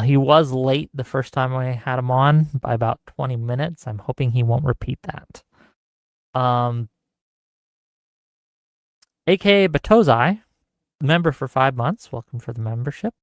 He was late the first time I had him on by about 20 minutes. I'm hoping he won't repeat that. AKA Batozai, member for 5 months. Welcome for the membership.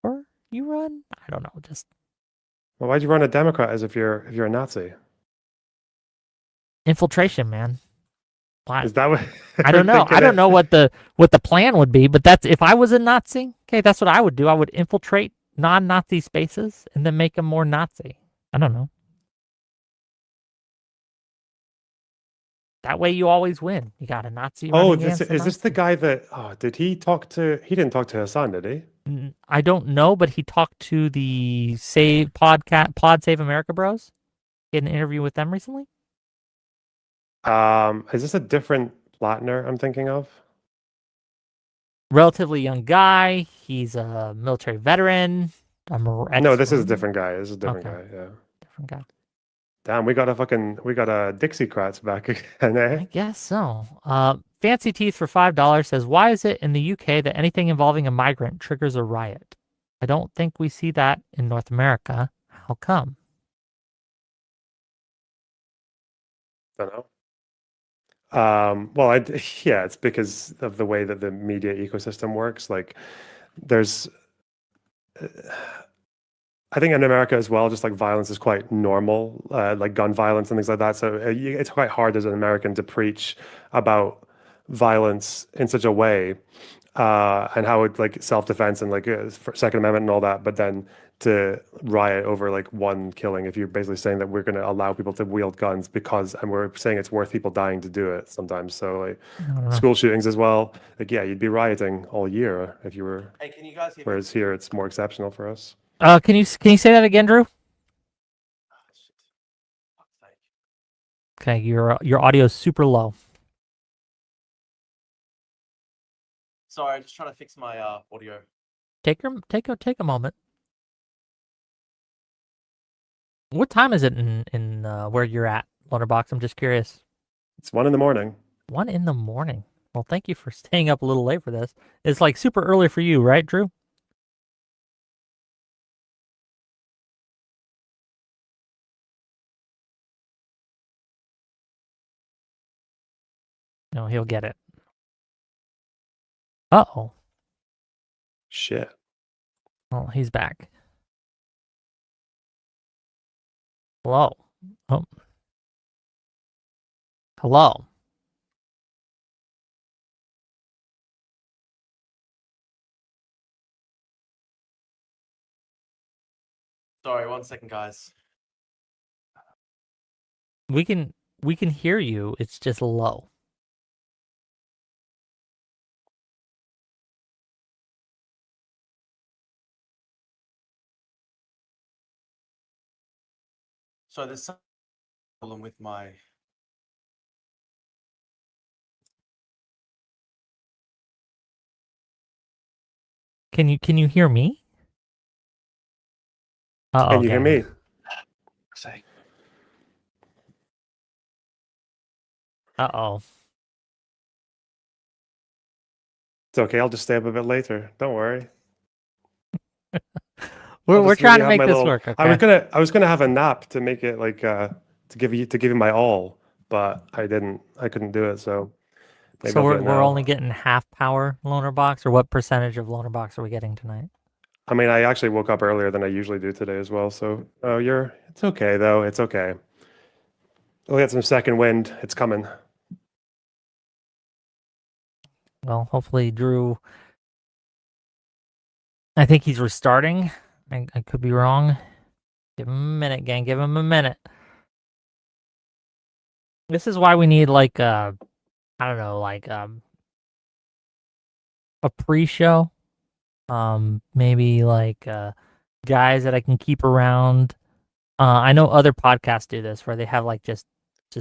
Or you run? I don't know. Just Well, why'd you run a Democrat as if you're a Nazi? infiltration, man. Why? Is that what I we're don't know. I thinking don't it? know what the plan would be, but that's if I was a Nazi. Okay, that's what I would do. I would infiltrate non-Nazi spaces and then make them more Nazi. I don't know. That way you always win. You got a Nazi Oh, running this against a is this the Nazi. guy that? Oh, did he talk to? He didn't talk to Hassan, did he? I don't know, but he talked to the Save podcast, Pod Save America Bros. He had an interview with them recently. Is this a different Plattner I'm thinking of? Relatively young guy. He's a military veteran. No, this is a Ex-Marine. different guy. This is a different Okay, guy. Yeah. different guy. Damn, we got a Dixiecrats back again, eh? I guess so. Fancy Teeth for $5 says, "Why is it in the UK that anything involving a migrant triggers a riot? I don't think we see that in North America. How come?" Don't know. Well, yeah, it's because of the way that the media ecosystem works. Like, there's, I think in America as well, just like violence is quite normal, like gun violence and things like that. So it's quite hard as an American to preach about violence in such a way, and how it like self-defense and like Second Amendment and all that. But then to riot over like one killing, if you're basically saying that we're going to allow people to wield guns because, and we're saying it's worth people dying to do it sometimes. So like I don't know. school shootings as well. Like yeah, you'd be rioting all year if you were. Hey, can you guys hear me? Whereas here, it's more exceptional for us. Can you say that again, Drew? Ah, shit. Fuck's sake. Okay, your audio is super low. Sorry, just trying to fix my audio. Take a moment. What time is it in where you're at, Lonerbox? I'm just curious. It's 1 in the morning. 1 in the morning. Well, thank you for staying up a little late for this. It's like super early for you, right, Drew? No, he'll get it. Uh-oh. Shit. Oh, he's back. Hello. Oh. Hello. Sorry, 1 second, guys. We can hear you. It's just low. So there's some problem with my. Can you hear me? Can you hear me? Say. Uh-oh. It's okay. I'll just stay up a bit later. Don't worry. We're just trying maybe to have make my this little- work, okay? I was gonna have a nap to make it like to give you my all, but I didn't. I couldn't do it. So maybe So I'll do it we're now. only getting half power Lonerbox, or what percentage of Lonerbox are we getting tonight? I mean, I actually woke up earlier than I usually do today as well. So it's okay though. It's okay. We'll get some second wind. It's coming. Well, hopefully Drew. I think he's restarting. I could be wrong. Give him a minute, gang. Give him a minute. This is why we need like I don't know, like a pre-show. Maybe like guys that I can keep around. I know other podcasts do this where they have like just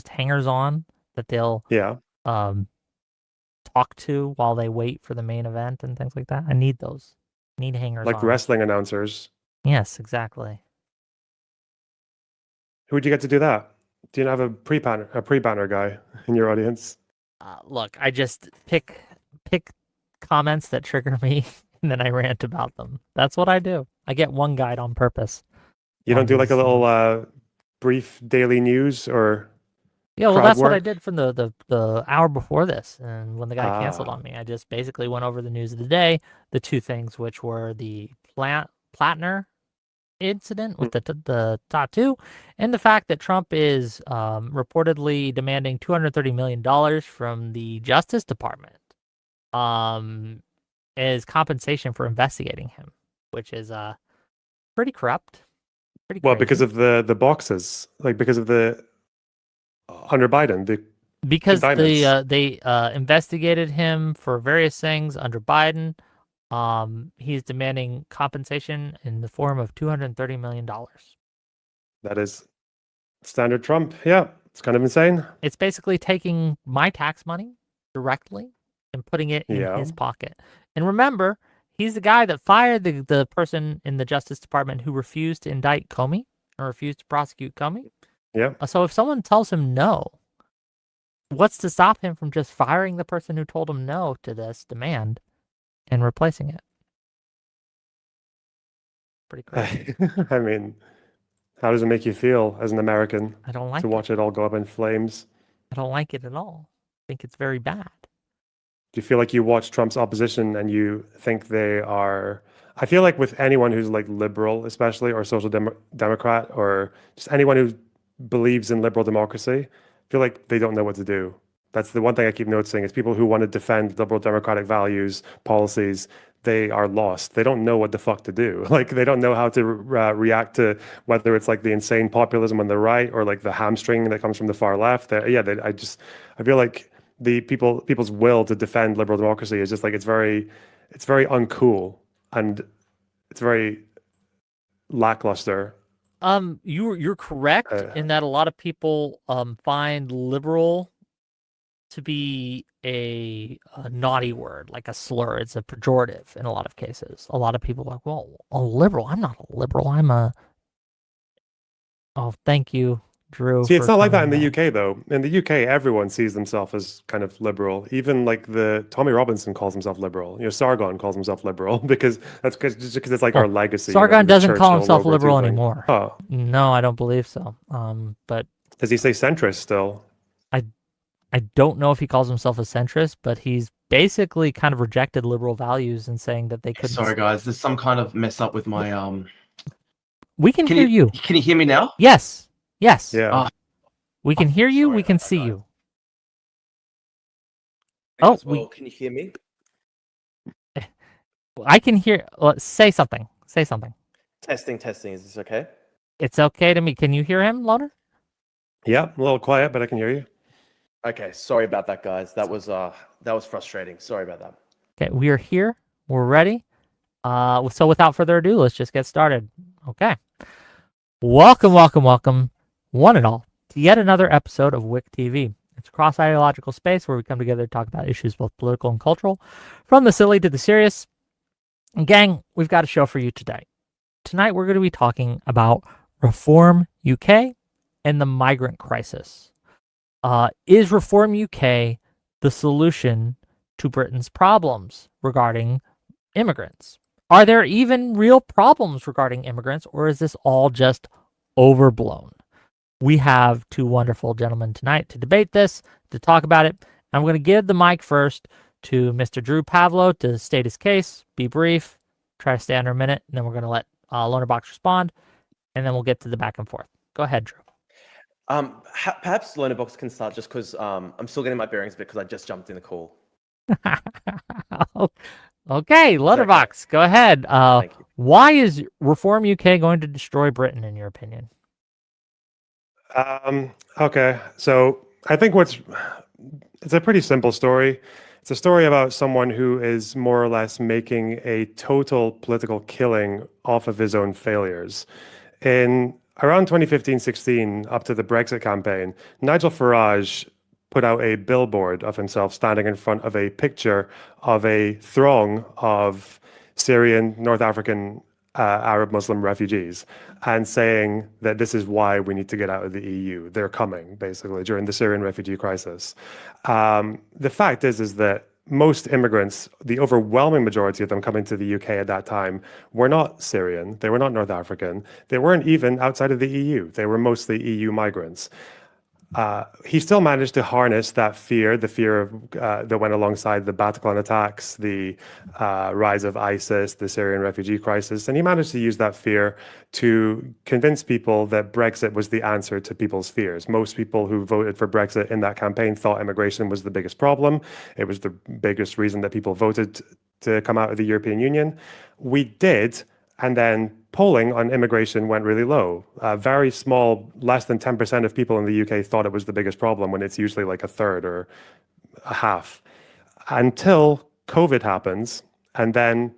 hangers on that they'll Yeah. talk to while they wait for the main event and things like that. I need those. I need hangers Like on. wrestling announcers. Yes, exactly. Who would you get to do that? Do you have a pre-banner guy in your audience? Look, I just pick comments that trigger me and then I rant about them. That's what I do. I get one guide on purpose. You don't on do like a these, little brief daily news or Yeah, well, crowd that's what I work? did from the hour before this, and when the guy canceled on me, I just basically went over the news of the day, the two things, which were the Plattner incident with the tattoo, and the fact that Trump is reportedly demanding $230 million from the Justice Department, as compensation for investigating him, which is pretty corrupt, pretty Well, crazy. because of the boxes, like because of the under Biden, because indictments. they investigated him for various things under Biden. He's demanding compensation in the form of $230 million. That is standard Trump. Yeah, it's kind of insane. It's basically taking my tax money directly and putting it in Yeah. his pocket. And remember, he's the guy that fired the person in the Justice Department who refused to indict Comey or refused to prosecute Comey. Yeah. So if someone tells him no, what's to stop him from just firing the person who told him no to this demand and replacing it? Pretty crazy. I mean, how does it make you feel as an American I don't like to watch it all go up in flames? I don't like it at all. I think it's very bad. Do you feel like you watch Trump's opposition and you think they are? I feel like with anyone who's like liberal, especially, or social democrat, or just anyone who believes in liberal democracy, I feel like they don't know what to do. That's the one thing I keep noticing is people who want to defend liberal democratic values, policies, they are lost. They don't know what the fuck to do. Like they don't know how to react to whether it's like the insane populism on the right or like the hamstring that comes from the far left. I feel like the people's will to defend liberal democracy is just like it's very uncool and it's very lackluster. You're correct in that a lot of people find liberal to be a naughty word, like a slur. It's a pejorative in a lot of cases. A lot of people are like, well, a liberal. I'm not a liberal. I'm a. Oh, thank you, Drew. See, it's for not like that in coming the back. UK though. In the UK, everyone sees themselves as kind of liberal. Even like the Tommy Robinson calls himself liberal. You know, Sargon calls himself liberal because just because it's like our legacy. You know, Sargon the doesn't call Churchill himself World War II liberal thing. anymore. Oh, No, I don't believe so. But does he say centrist still? I don't know if he calls himself a centrist, but he's basically kind of rejected liberal values and saying that they couldn't. Sorry, guys. There's some kind of mess up with my We can hear you. Can you hear me now? Yes. Yes. Yeah. We can hear you. Sorry We can about that, see guys. you. Oh, we- can you hear me? I can hear. Say something. Say something. Testing. Is this okay? It's okay to me. Can you hear him, Loner? Yeah, a little quiet, but I can hear you. Okay. Sorry about that, guys. That was frustrating. Sorry about that. Okay, we are here. We're ready. So without further ado, let's just get started. Okay. Welcome. one and all, to yet another episode of WIC TV. It's a cross-ideological space where we come together to talk about issues both political and cultural, from the silly to the serious. And gang, we've got a show for you today. Tonight we're going to be talking about Reform UK and the migrant crisis. Is Reform UK the solution to Britain's problems regarding immigrants? Are there even real problems regarding immigrants, or is this all just overblown? We have two wonderful gentlemen tonight to debate this, to talk about it. I'm going to give the mic first to Mr. Drew Pavlo to state his case, be brief, try to stay under a minute, and then we're going to let Lonerbox respond, and then we'll get to the back and forth. Go ahead, Drew. Perhaps Lonerbox can start just because I'm still getting my bearings because I just jumped in the call. Okay, Lonerbox, go ahead. Thank you. Why is Reform UK going to destroy Britain, in your opinion? Okay, so I think it's a pretty simple story. It's a story about someone who is more or less making a total political killing off of his own failures. In around 2015-16, up to the Brexit campaign, Nigel Farage put out a billboard of himself standing in front of a picture of a throng of Syrian, North African, Arab Muslim refugees, and saying that this is why we need to get out of the EU. They're coming, basically, during the Syrian refugee crisis. The fact is that most immigrants, the overwhelming majority of them coming to the UK at that time, were not Syrian. They were not North African. They weren't even outside of the EU. They were mostly EU migrants. He still managed to harness that fear, the fear of, that went alongside the Bataclan attacks, the rise of ISIS, the Syrian refugee crisis, and he managed to use that fear to convince people that Brexit was the answer to people's fears. Most people who voted for Brexit in that campaign thought immigration was the biggest problem. It was the biggest reason that people voted to come out of the European Union. We did, and then polling on immigration went really low. Very small, less than 10% of people in the UK thought it was the biggest problem, when it's usually like a third or a half. Until COVID happens, and then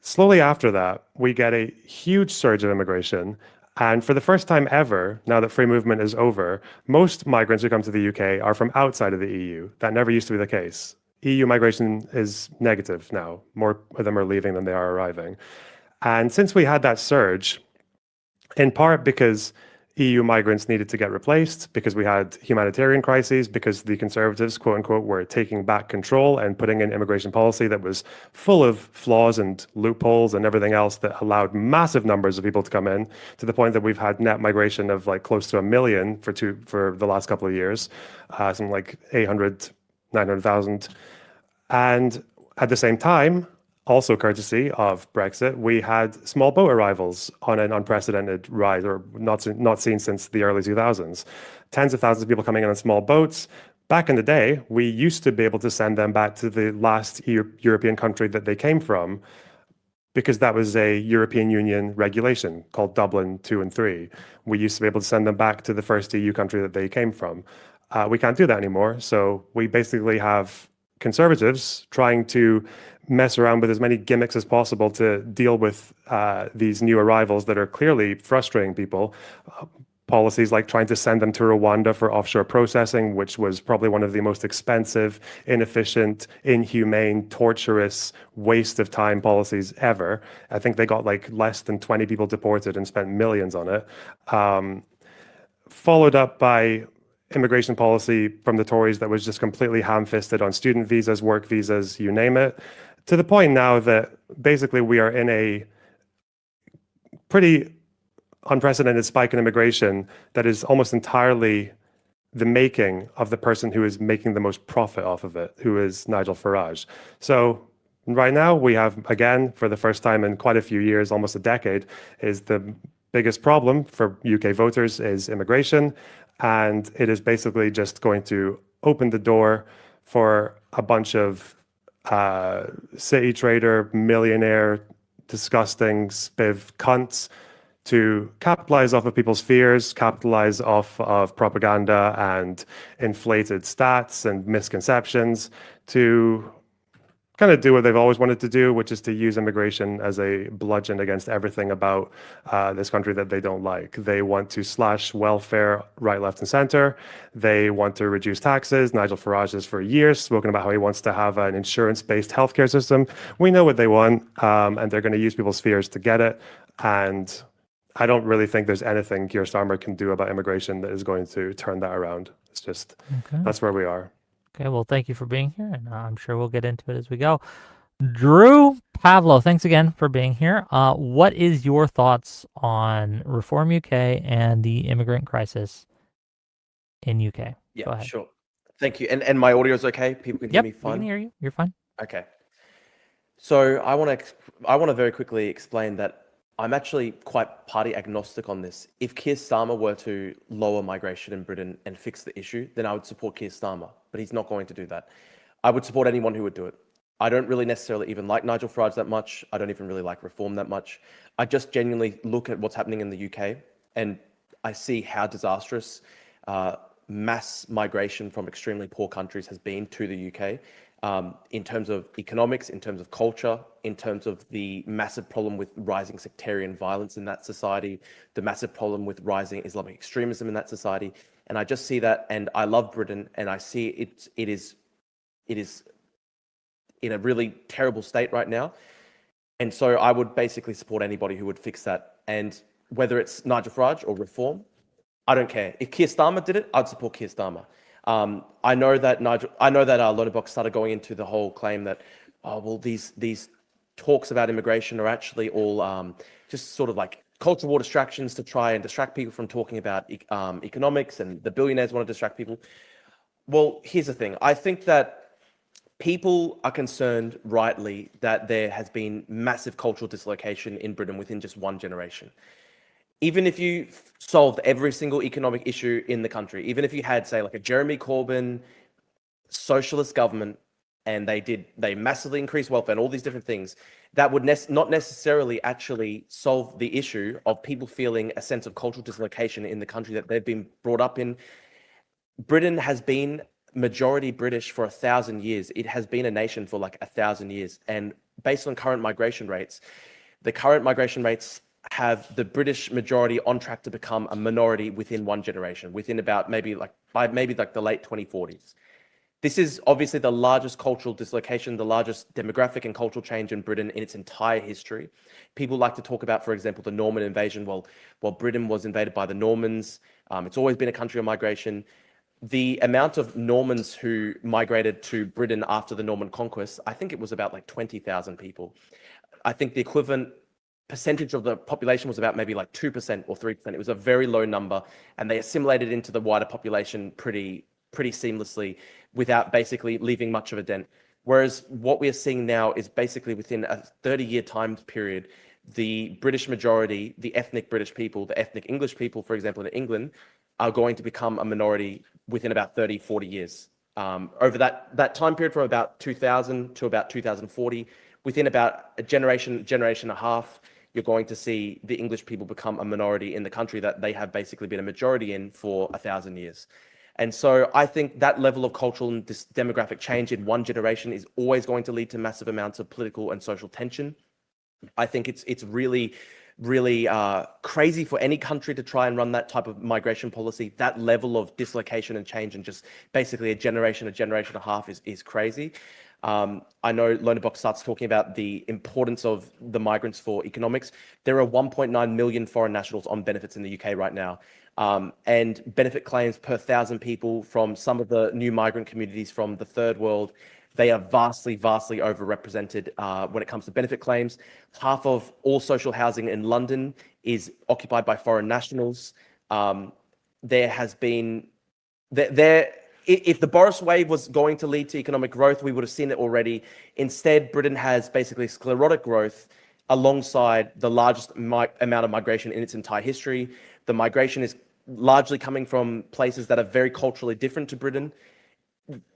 slowly after that, we get a huge surge of immigration. And for the first time ever, now that free movement is over, most migrants who come to the UK are from outside of the EU. That never used to be the case. EU migration is negative now. More of them are leaving than they are arriving. And since we had that surge, in part because EU migrants needed to get replaced, because we had humanitarian crises, because the Conservatives, quote unquote, were taking back control and putting in immigration policy that was full of flaws and loopholes and everything else that allowed massive numbers of people to come in, to the point that we've had net migration of like close to 1 million for the last couple of years, something like 800, 900,000. And at the same time, also courtesy of Brexit, we had small boat arrivals on an unprecedented rise, or not seen since the early 2000s. Tens of thousands of people coming in on small boats. Back in the day, we used to be able to send them back to the last European country that they came from, because that was a European Union regulation called Dublin 2 and 3. We used to be able to send them back to the first EU country that they came from. We can't do that anymore. So we basically have Conservatives trying to mess around with as many gimmicks as possible to deal with these new arrivals that are clearly frustrating people. Policies like trying to send them to Rwanda for offshore processing, which was probably one of the most expensive, inefficient, inhumane, torturous, waste of time policies ever. I think they got like less than 20 people deported and spent millions on it. Followed up by immigration policy from the Tories that was just completely ham-fisted on student visas, work visas, you name it, to the point now that basically we are in a pretty unprecedented spike in immigration that is almost entirely the making of the person who is making the most profit off of it, who is Nigel Farage. So right now we have, again, for the first time in quite a few years, almost a decade, is the biggest problem for UK voters is immigration. And it is basically just going to open the door for a bunch of city trader, millionaire, disgusting, spiv cunts to capitalize off of people's fears, capitalize off of propaganda and inflated stats and misconceptions to kind of do what they've always wanted to do, which is to use immigration as a bludgeon against everything about this country that they don't like. They want to slash welfare right, left, and center. They want to reduce taxes. Nigel Farage has for years spoken about how he wants to have an insurance-based healthcare system. We know what they want, and they're going to use people's fears to get it. And I don't really think there's anything Keir Starmer can do about immigration that is going to turn that around. It's just, that's where we are. Okay, well, thank you for being here, and I'm sure we'll get into it as we go. Drew Pavlo, thanks again for being here. What is your thoughts on Reform UK and the immigrant crisis in UK? Yeah, go ahead. Sure. Thank you. And my audio is okay? People can hear me fine? We can hear you. You're fine. Okay. So I want to very quickly explain that I'm actually quite party agnostic on this. If Keir Starmer were to lower migration in Britain and fix the issue, then I would support Keir Starmer, but he's not going to do that. I would support anyone who would do it. I don't really necessarily even like Nigel Farage that much. I don't even really like Reform that much. I just genuinely look at what's happening in the UK and I see how disastrous mass migration from extremely poor countries has been to the UK. In terms of economics, in terms of culture, in terms of the massive problem with rising sectarian violence in that society, the massive problem with rising Islamic extremism in that society. And I just see that, and I love Britain, and I see it is in a really terrible state right now. And so I would basically support anybody who would fix that. And whether it's Nigel Farage or Reform, I don't care. If Keir Starmer did it, I'd support Keir Starmer. I know that Lonerbox started going into the whole claim that, these talks about immigration are actually all just sort of like cultural war distractions to try and distract people from talking about economics, and the billionaires want to distract people. Well, here's the thing. I think that people are concerned, rightly, that there has been massive cultural dislocation in Britain within just one generation. Even if you solved every single economic issue in the country, even if you had, say, like a Jeremy Corbyn socialist government, and they massively increased welfare and all these different things, that would not necessarily actually solve the issue of people feeling a sense of cultural dislocation in the country that they've been brought up in. Britain has been majority British for 1,000 years. It has been a nation for like 1,000 years. And based on current migration rates, the current migration rates have the British majority on track to become a minority within one generation, within about maybe the late 2040s. This is obviously the largest cultural dislocation, the largest demographic and cultural change in Britain in its entire history. People like to talk about, for example, the Norman invasion. Well, Britain was invaded by the Normans. It's always been a country of migration. The amount of Normans who migrated to Britain after the Norman conquest, I think it was about like 20,000 people. I think the equivalent percentage of the population was about maybe like 2% or 3%. It was a very low number, and they assimilated into the wider population pretty seamlessly without basically leaving much of a dent. Whereas what we are seeing now is basically within a 30-year time period, the British majority, the ethnic British people, the ethnic English people, for example, in England, are going to become a minority within about 30, 40 years. Over that time period from about 2000 to about 2040, within about a generation and a half, you're going to see the English people become a minority in the country that they have basically been a majority in for 1,000 years. And so I think that level of cultural and this demographic change in one generation is always going to lead to massive amounts of political and social tension. I think it's really crazy for any country to try and run that type of migration policy. That level of dislocation and change and just basically a generation and a half is crazy. I know Lonerbox starts talking about the importance of the migrants for economics. There are 1.9 million foreign nationals on benefits in the UK right now. And benefit claims per 1,000 people from some of the new migrant communities from the third world, they are vastly overrepresented when it comes to benefit claims. Half of all social housing in London is occupied by foreign nationals. There has been... If the Boris wave was going to lead to economic growth, we would have seen it already. Instead, Britain has basically sclerotic growth alongside the largest amount of migration in its entire history. The migration is largely coming from places that are very culturally different to Britain.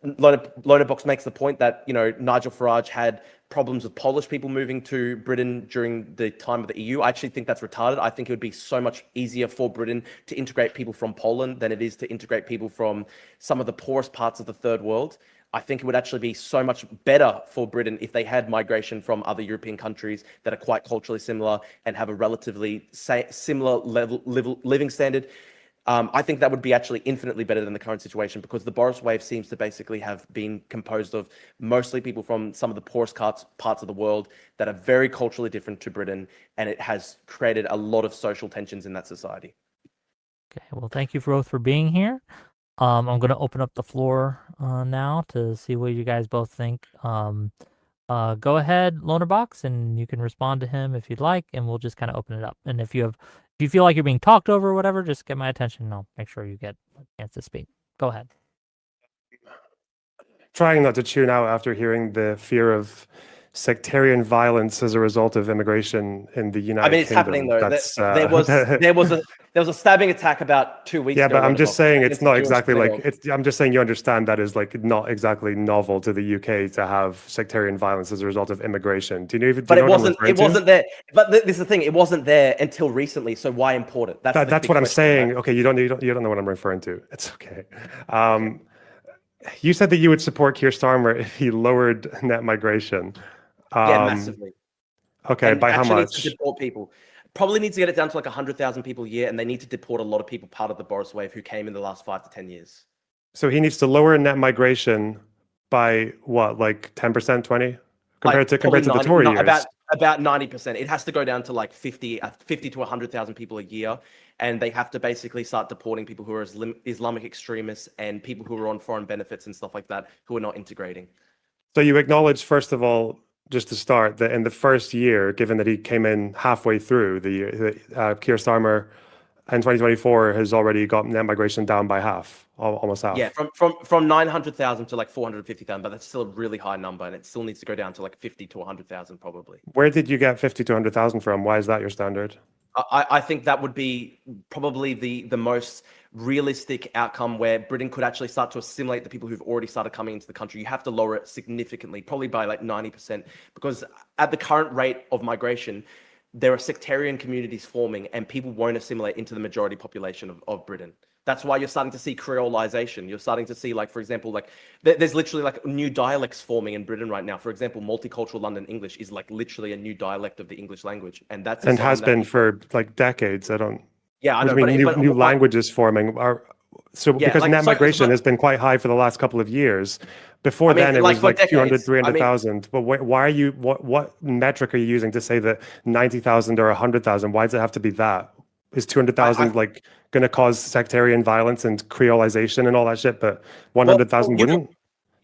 Lonerbox makes the point that, Nigel Farage had problems with Polish people moving to Britain during the time of the EU. I actually think that's retarded. I think it would be so much easier for Britain to integrate people from Poland than it is to integrate people from some of the poorest parts of the third world. I think it would actually be so much better for Britain if they had migration from other European countries that are quite culturally similar and have a relatively similar living standard. I think that would be actually infinitely better than the current situation, because the Boris wave seems to basically have been composed of mostly people from some of the poorest parts of the world that are very culturally different to Britain, and it has created a lot of social tensions in that society. Okay, well, thank you both for being here. I'm going to open up the floor now to see what you guys both think. Go ahead, Lonerbox, and you can respond to him if you'd like, and we'll just kind of open it up. And if you feel like you're being talked over or whatever, just get my attention and I'll make sure you get a chance to speak. Go ahead. Trying not to tune out after hearing the fear of sectarian violence as a result of immigration in the United Kingdom. It's happening though. That's, there was a stabbing attack about 2 weeks ago. Yeah, but I'm just saying it's not exactly synagogue. like I'm just saying you understand that is like not exactly novel to the UK to have sectarian violence as a result of immigration. Do you know? But it wasn't there. But this is the thing. It wasn't there until recently. So why import it? That's what I'm saying. Okay, you don't know what I'm referring to. It's okay. You said that you would support Keir Starmer if he lowered net migration. Yeah, massively. Okay, and by how much? Needs to deport people. Probably needs to get it down to like 100,000 people a year, and they need to deport a lot of people part of the Boris wave who came in the last 5 to 10 years. So he needs to lower net migration by what, like 10%, 20, compared to the Tory years? About 90%. It has to go down to like 50 to 100,000 people a year, and they have to basically start deporting people who are Islamic extremists and people who are on foreign benefits and stuff like that who are not integrating. So you acknowledge, first of all, just to start, that in the first year, given that he came in halfway through the year, Keir Starmer in 2024 has already got net migration down by half, almost half. Yeah, from 900,000 to like 450,000, but that's still a really high number, and it still needs to go down to like 50 to 100,000 probably. Where did you get 50 to 100,000 from? Why is that your standard? I think that would be probably the most realistic outcome, where Britain could actually start to assimilate the people who've already started coming into the country. You have to lower it significantly, probably by like 90%, because at the current rate of migration, there are sectarian communities forming and people won't assimilate into the majority population of Britain. That's why you're starting to see creolization. You're starting to see, like, for example, like there's literally like new dialects forming in Britain right now. For example, multicultural London English is like literally a new dialect of the English language, and has been for like decades. I don't. Yeah, I know. New languages forming because net migration has been quite high for the last couple of years. Before then, it was like 200, 300,000. But why are you? What metric are you using to say that 90,000 or 100,000? Why does it have to be that? Is 200,000 like going to cause sectarian violence and creolization and all that shit? But 100,000 wouldn't.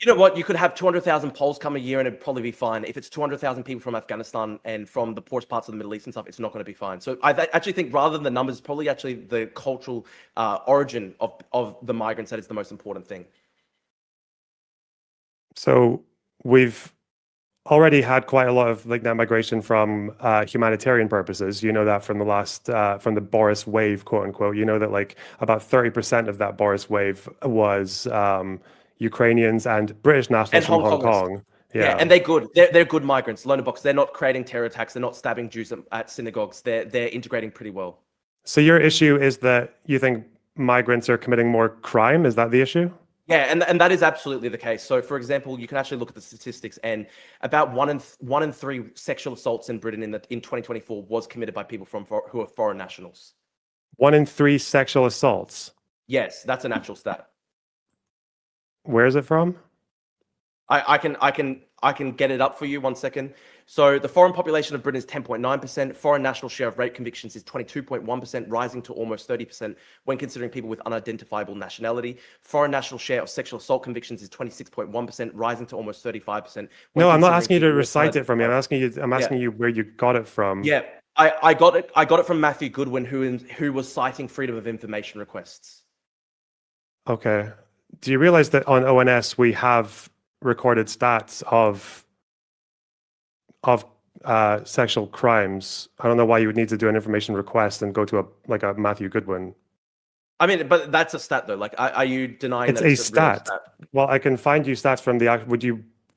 You know what? You could have 200,000 Poles come a year and it'd probably be fine. If it's 200,000 people from Afghanistan and from the poorest parts of the Middle East and stuff, it's not going to be fine. So I actually think rather than the numbers, probably actually the cultural origin of the migrants that is the most important thing. So we've already had quite a lot of like net migration from humanitarian purposes. You know that from the last from the Boris wave, quote unquote. You know that like about 30% of that Boris wave was Ukrainians and British nationals from Hong Kong. Yeah, and they're good. They're good migrants. Lonerbox. They're not creating terror attacks. They're not stabbing Jews at synagogues. They're integrating pretty well. So your issue is that you think migrants are committing more crime? Is that the issue? Yeah, and that is absolutely the case. So, for example, you can actually look at the statistics, and about one in three sexual assaults in Britain in 2024 was committed by people who are foreign nationals. 1 in 3 sexual assaults. Yes, that's an actual stat. Where is it from? I can get it up for you 1 second. So the foreign population of Britain is 10.9%. Foreign national share of rape convictions is 22.1%, rising to almost 30% when considering people with unidentifiable nationality. Foreign national share of sexual assault convictions is 26.1%, rising to almost 35%. No, I'm not asking you to recite it from me. I'm asking you where you got it from. Yeah, I got it from Matthew Goodwin, who was citing freedom of information requests. Okay. Do you realize that on ONS we have recorded stats of sexual crimes? I don't know why you would need to do an information request and go to a Matthew Goodwin. I mean, but that's a stat though. Like, are you denying it's that a stat? Well, I can find you stats from the.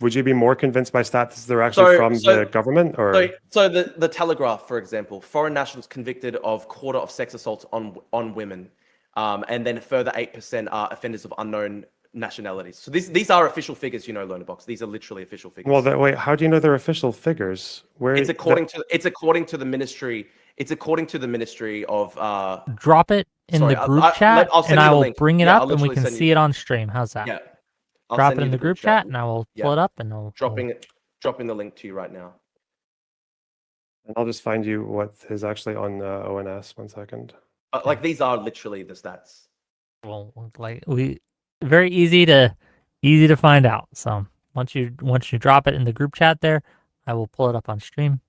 Would you be more convinced by stats that are actually from the government? Or so the Telegraph, for example, foreign nationals convicted of quarter of sex assaults on women, and then a further 8% are offenders of unknown nationalities. So these are official figures, Lonerbox. These are literally official figures. Well, wait, how do you know they're official figures? Where it's according to the ministry. It's according to the Ministry of. Drop it in the group chat, I'll send and you I the will link. bring it Yeah, up, I'll and we literally can send see you. it on stream. How's that? Yeah. I'll Drop send it in you the group chat, and I will pull it up, and I'll dropping the link to you right now. And I'll just find you what is actually on ONS. 1 second. Like these are literally the stats. Well, like very easy to find out. So once you drop it in the group chat there, I will pull it up on stream,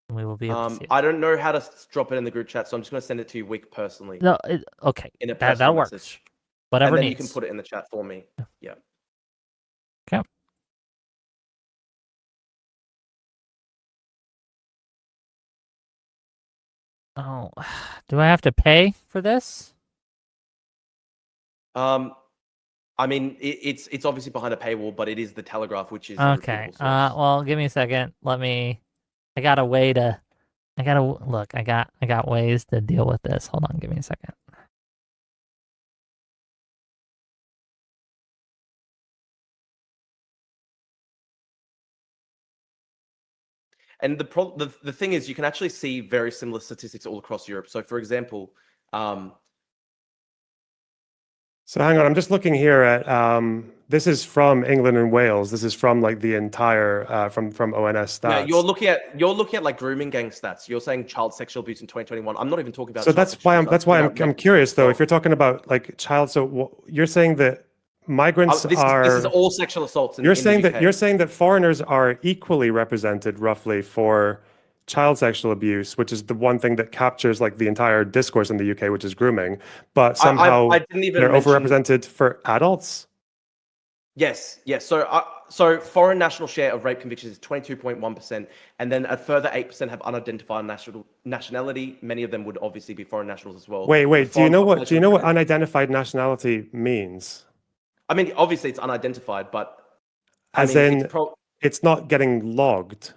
and we will be able to see it. I don't know how to drop it in the group chat, so I'm just going to send it to you, Wick, personally. No, okay. In a that personal works. message. Whatever and then needs. you can put it in the chat for me. Yeah. Okay. Oh, do I have to pay for this? I mean, it's obviously behind a paywall, but it is the Telegraph, which is Okay. Well, give me a second. I got ways to deal with this. Hold on, give me a second. And the thing is, you can actually see very similar statistics all across Europe. So, for example, So hang on, I'm just looking here at this is from England and Wales. This is from like the entire from ONS stats. yeah, you're looking at like grooming gang stats. You're saying child sexual abuse in 2021. I'm not even talking about. So that's why I'm curious though. If you're talking about like child, so you're saying that migrants this is all sexual assaults. You're saying that foreigners are equally represented roughly for child sexual abuse, which is the one thing that captures like the entire discourse in the UK, which is grooming, but somehow I didn't even they're mention... overrepresented for adults. Yes. So foreign national share of rape convictions is 22.1%, and then a further 8% have unidentified nationality. Many of them would obviously be foreign nationals as well. Wait. Do you know what unidentified nationality means? I mean, obviously it's unidentified, but it's not getting logged.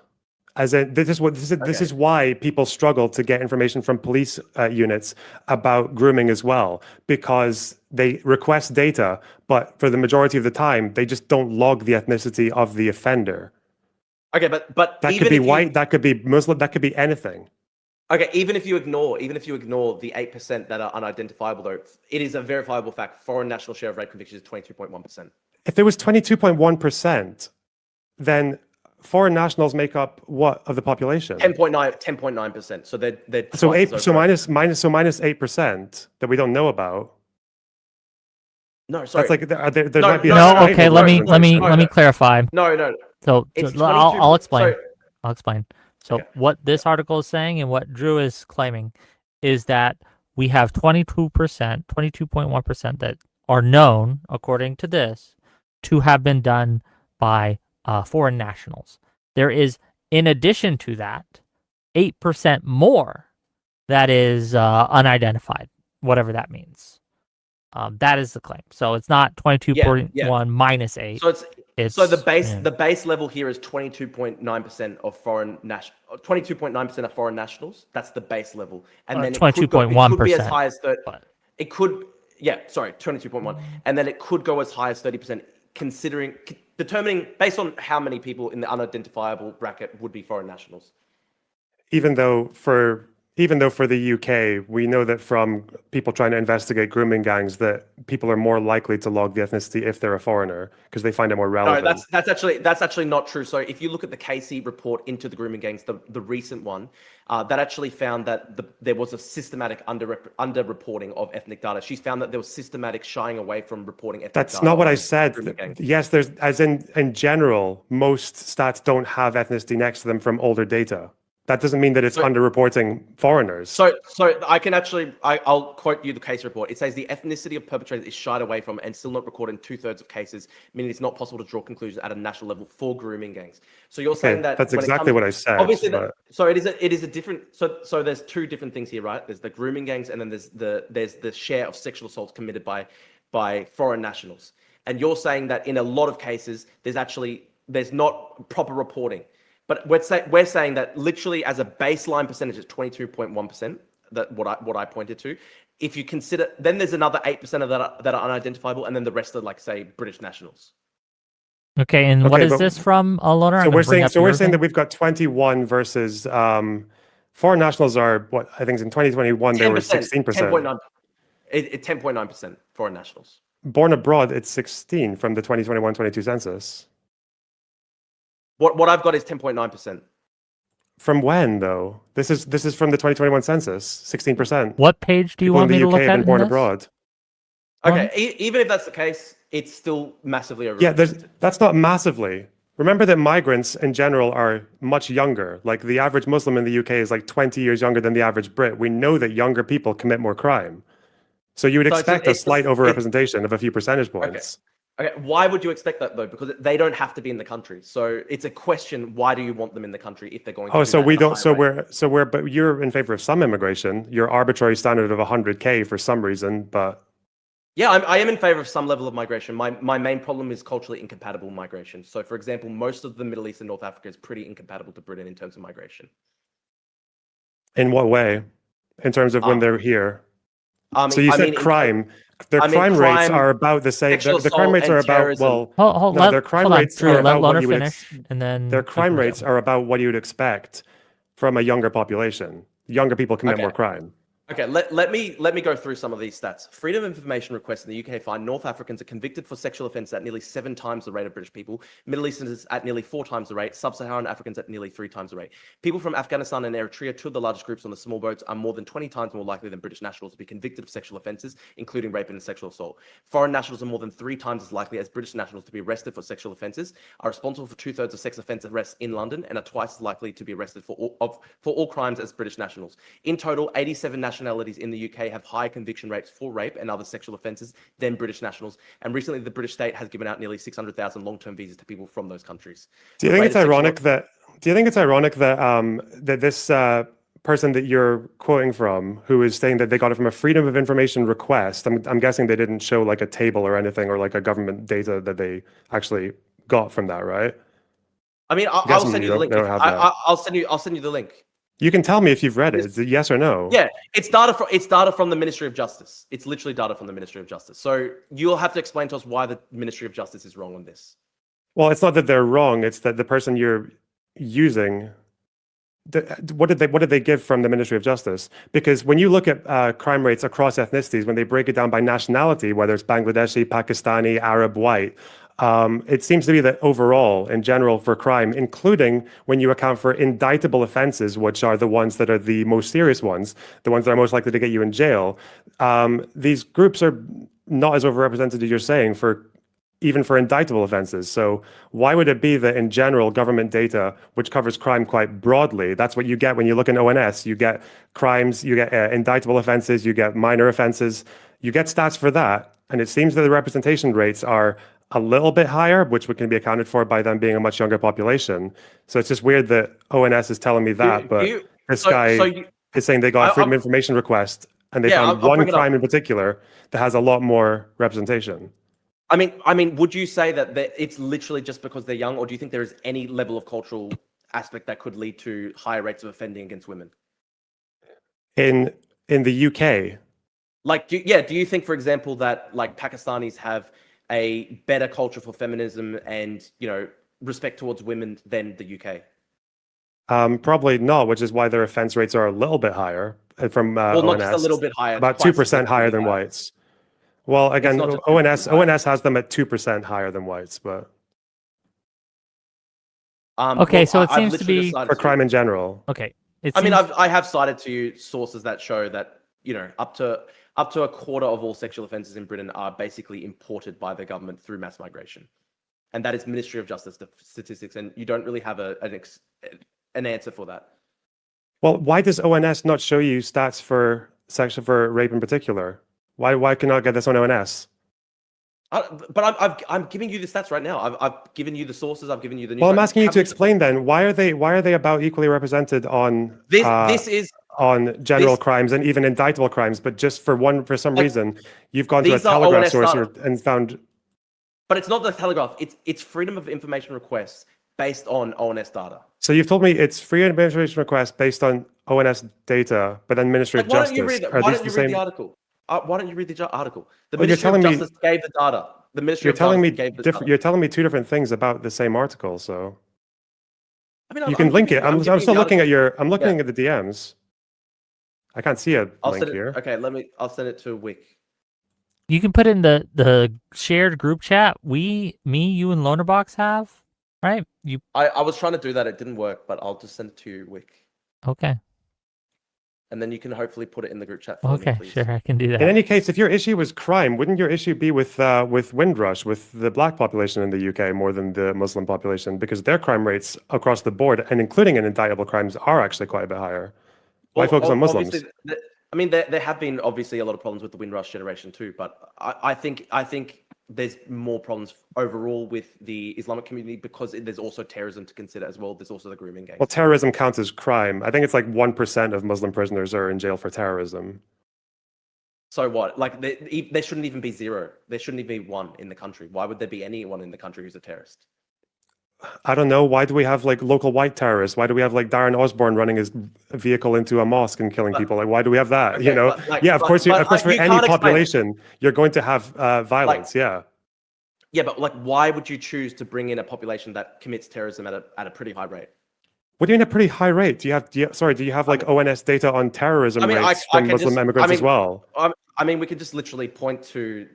This is why people struggle to get information from police units about grooming as well, because they request data, but for the majority of the time they just don't log the ethnicity of the offender. Okay, but that could be white, that could be Muslim, that could be anything. Okay, even if you ignore the 8% that are unidentifiable, though, it is a verifiable fact. Foreign national share of rape convictions is 22.1%. If it was 22.1%, then foreign nationals make up what of the population? 10.9%. So they're minus 8% that we don't know about. No, sorry. That's like there might be. Okay. Let me clarify. No. So I'll explain. Sorry. I'll explain. So what this article is saying and what Drew is claiming is that we have 22.1% that are known, according to this, to have been done by foreign nationals. There is, in addition to that, 8% more that is unidentified, whatever that means. That is the claim. So it's not 22.1 minus 8. So the base level here is 22.9% of foreign 22.9% of foreign nationals. That's the base level, and then 22.1%. It could be as high as 30. It could, 22.1, and then it could go as high as 30%. Determining based on how many people in the unidentifiable bracket would be foreign nationals. Even though for the UK, we know that from people trying to investigate grooming gangs that people are more likely to log the ethnicity if they're a foreigner because they find it more relevant. No, that's actually not true. So if you look at the Casey report into the grooming gangs, the recent one, that actually found that there was a systematic underreporting of ethnic data. She's found that there was systematic shying away from reporting ethnic data. That's not what I said. Yes, there's, as in general, most stats don't have ethnicity next to them from older data. That doesn't mean that it's underreporting foreigners. So I can actually, I'll quote you the case report. It says the ethnicity of perpetrators is shied away from and still not recorded in 2/3 of cases, meaning it's not possible to draw conclusions at a national level for grooming gangs. So you're saying that that's exactly what I said. Obviously, so it is a different. So there's two different things here, right? There's the grooming gangs, and then there's the share of sexual assaults committed by foreign nationals. And you're saying that in a lot of cases, there's not proper reporting. But we're saying that literally as a baseline percentage, it's 22.1%. That what I pointed to. if you consider, then there's another 8% of that are unidentifiable, and then the rest are like, say, British nationals. Okay, and what is this from, Loner? So we're saying that we've got 21 versus foreign nationals are what I think in 2021 they were 16%. 10.9%. 10.9% foreign nationals. Born abroad, it's 16 from the 2021-22 census. What I've got is 10.9%. From when though? This is from the 2021 census, 16%. What page do you want me to look at? Born abroad. Okay, even if that's the case, it's still massively overrepresented. Yeah, that's not massively. Remember that migrants in general are much younger. Like the average Muslim in the UK is like 20 years younger than the average Brit. We know that younger people commit more crime. So you would expect a slight overrepresentation of a few percentage points. Okay, why would you expect that though? Because they don't have to be in the country. So it's a question: why do you want them in the country if they're going to? So we don't. But you're in favor of some immigration. Your arbitrary standard of 100K for some reason, but. Yeah, I am in favor of some level of migration. My main problem is culturally incompatible migration. So, for example, most of the Middle East and North Africa is pretty incompatible to Britain in terms of migration. In what way? In terms of when they're here? So you said crime. Their crime rates are about the same. The crime rates are about their crime rates are about what you would and then their crime rates are about what you would expect from a younger population. Younger people commit more crime. Okay, let me go through some of these stats. Freedom of information requests in the UK find North Africans are convicted for sexual offences at nearly 7 times the rate of British people. Middle Easterners at nearly 4 times the rate. Sub-Saharan Africans at nearly 3 times the rate. People from Afghanistan and Eritrea, 2 of the largest groups on the small boats, are more than 20 times more likely than British nationals to be convicted of sexual offences, including rape and sexual assault. Foreign nationals are more than 3 times as likely as British nationals to be arrested for sexual offences, are responsible for 2/3 of sex offence arrests in London, and are twice as likely to be arrested for all crimes as British nationals. In total, 87 nationalities in the UK have higher conviction rates for rape and other sexual offences than British nationals. And recently, the British state has given out nearly 600,000 long-term visas to people from those countries. Do you think it's ironic that? That this person that you're quoting from, who is saying that they got it from a Freedom of Information request? I'm guessing they didn't show like a table or anything or like a government data that they actually got from that, right? I mean, I'll send you the link. I'll send you the link. You can tell me if you've read it. Is it yes or no? Yeah, it's data from the Ministry of Justice. It's literally data from the Ministry of Justice. So you'll have to explain to us why the Ministry of Justice is wrong on this. Well, it's not that they're wrong. It's that the person you're using. What did they give from the Ministry of Justice? Because when you look at crime rates across ethnicities, when they break it down by nationality, whether it's Bangladeshi, Pakistani, Arab, white. It seems to be that overall, in general, for crime, including when you account for indictable offenses, which are the ones that are the most serious ones, the ones that are most likely to get you in jail, these groups are not as overrepresented as you're saying even for indictable offenses. So why would it be that in general, government data, which covers crime quite broadly, that's what you get when you look in ONS, you get crimes, you get indictable offenses, you get minor offenses, you get stats for that. And it seems that the representation rates are a little bit higher, which can be accounted for by them being a much younger population. So it's just weird that ONS is telling me that, this guy is saying they got a Freedom of Information request and they found one crime in particular that has a lot more representation. I mean, would you say that it's literally just because they're young, or do you think there is any level of cultural aspect that could lead to higher rates of offending against women? In the UK? Do you think, for example, that like Pakistanis have a better culture for feminism and, respect towards women than the UK? Probably not, which is why their offense rates are a little bit higher from well, not ONS, just a little bit higher, about 2% higher than whites. Well, again, ONS has them at 2% higher than whites, but okay, so it seems to be for crime in general. Okay, I have cited to you sources that show that up to a quarter of all sexual offences in Britain are basically imported by the government through mass migration, and that is Ministry of Justice statistics, and you don't really have an answer for that. Well, why does ONS not show you stats for rape in particular? Why can I get this on ONS? But I'm giving you the stats right now. I've given you the sources. I've given you the news. Well, I'm asking you to explain then. Why are they about equally represented on on general crimes and even indictable crimes, but just for some reason you've gone to a Telegraph source and found. But it's not the Telegraph. It's Freedom of Information requests based on ONS data. So you've told me it's Freedom of Information requests based on ONS data, but then Ministry of Justice. Why don't you read the article? Why don't you read the article? The Well, you're Ministry of telling me- Justice gave the data. The Ministry You're of telling Justice me gave the different. data. You're telling me two different things about the same article. So I mean, you can link it. I'm still looking at your. I'm looking Yeah. at the DMs. I can't see a I'll link send it. here. Okay, I'll send it to Wick. You can put in the shared group chat. Me, you, and Lonerbox have, right? You I was trying to do that. It didn't work, but I'll just send it to you, Wick. okay? And then you can hopefully put it in the group chat for me, Okay, please. sure, I can do that. In any case, if your issue was crime, wouldn't your issue be with Windrush, with the black population in the UK more than the Muslim population? Because their crime rates across the board, and including in indictable crimes, are actually quite a bit higher. Why focus on Muslims? Obviously, I mean, there have been obviously a lot of problems with the Windrush generation too, but I think there's more problems overall with the Islamic community because there's also terrorism to consider as well. There's also the grooming gangs. Well, terrorism counts as crime. I think it's like 1% of Muslim prisoners are in jail for terrorism. So what? Like, there shouldn't even be zero. There shouldn't even be one in the country. Why would there be anyone in the country who's a terrorist? I don't know. Why do we have like local white terrorists? Why do we have like Darren Osborne running his vehicle into a mosque and killing people? Like, why do we have that? Okay, You know? Of course, for any population, you're going to have violence. Yeah. Yeah, but like, why would you choose to bring in a population that commits terrorism at a pretty high rate? What do you mean a pretty high rate? Do you have like ONS data on terrorism rates from Muslim immigrants as well? I mean, we could just literally point to,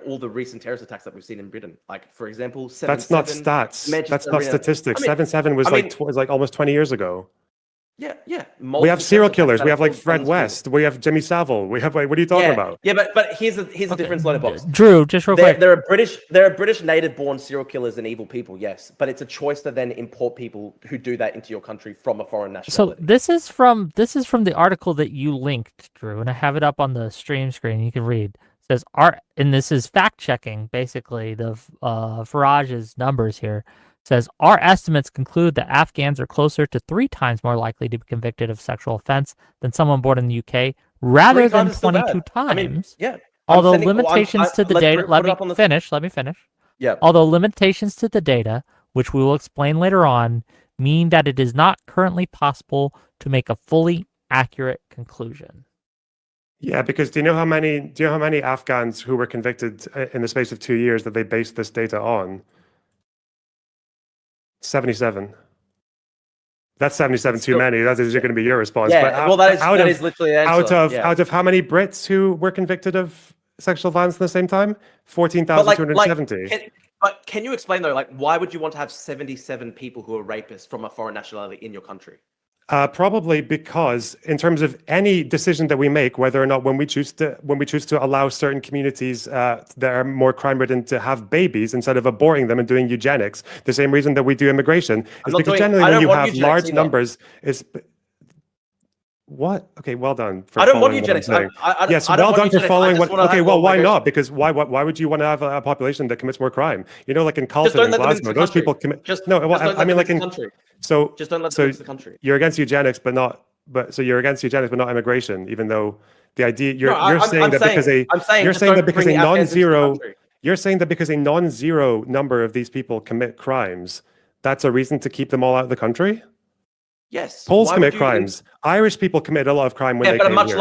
all the recent terrorist attacks that we've seen in Britain. Like, for example, 7/7. That's not stats. That's not statistics. 7/7 was like almost 20 years ago. Yeah. We have serial killers. We have like Fred West. We have Jimmy Savile. We have like, what are you talking about? Yeah, but here's the difference, Lonerbox. Drew, just real quick. There are British native-born serial killers and evil people, yes, but it's a choice to then import people who do that into your country from a foreign nationality. So this is from the article that you linked, Drew, and I have it up on the stream screen. You can read. It says and this is fact checking basically the Farage's numbers here. Says our estimates conclude that Afghans are closer to 3 times more likely to be convicted of sexual offense than someone born in the UK, rather than 22 times. I mean, yeah. Although limitations to the data, let me finish. Yeah. Although limitations to the data, which we will explain later on, mean that it is not currently possible to make a fully accurate conclusion. Yeah, because do you know how many Afghans who were convicted in the space of 2 years that they based this data on? 77. That's 77 too many. That is going to be your response. Yeah, but that is literally the answer. Out of how many Brits who were convicted of sexual violence at the same time? 14,270. But can you explain though, like, why would you want to have 77 people who are rapists from a foreign nationality in your country? Probably because in terms of any decision that we make, whether or not when we choose to allow certain communities that are more crime-ridden to have babies instead of aborting them and doing eugenics, the same reason that we do immigration is because generally when you have large numbers, is what? Okay, well done. I don't want eugenics. Yes, well done for following what. Okay, well, why not? Because why would you want to have a population that commits more crime? Like in Carlton and Glasgow, those people commit. I mean, like in country. So just don't let them into the country. You're against eugenics, but not immigration, even though the idea you're saying that because a non-zero number of these people commit crimes, that's a reason to keep them all out of the country. Yes. Poles commit crimes. Irish people commit a lot of crime when they came here. But much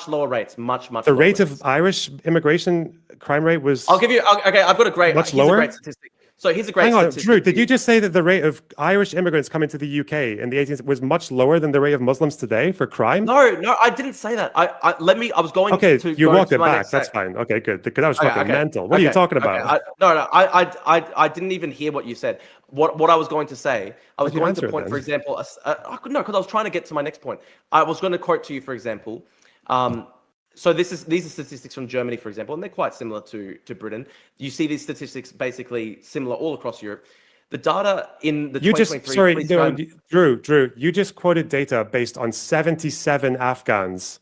lower rates. The rate of Irish immigration crime rate was. I've got a great. Much lower. A great statistic. So here's a great statistic. Drew, did you just say that the rate of Irish immigrants coming to the UK in the 18th was much lower than the rate of Muslims today for crime? No, I didn't say that. I was going to. Okay, you walked it back. That's fine. Okay, good. Because that was fucking mental. What are you talking about? I didn't even hear what you said. What I was going to say, I was going to point, for example, because I was trying to get to my next point. I was going to quote to you, for example. So these are statistics from Germany, for example, and they're quite similar to Britain. You see these statistics basically similar all across Europe. The data in the Drew, you just quoted data based on 77 Afghans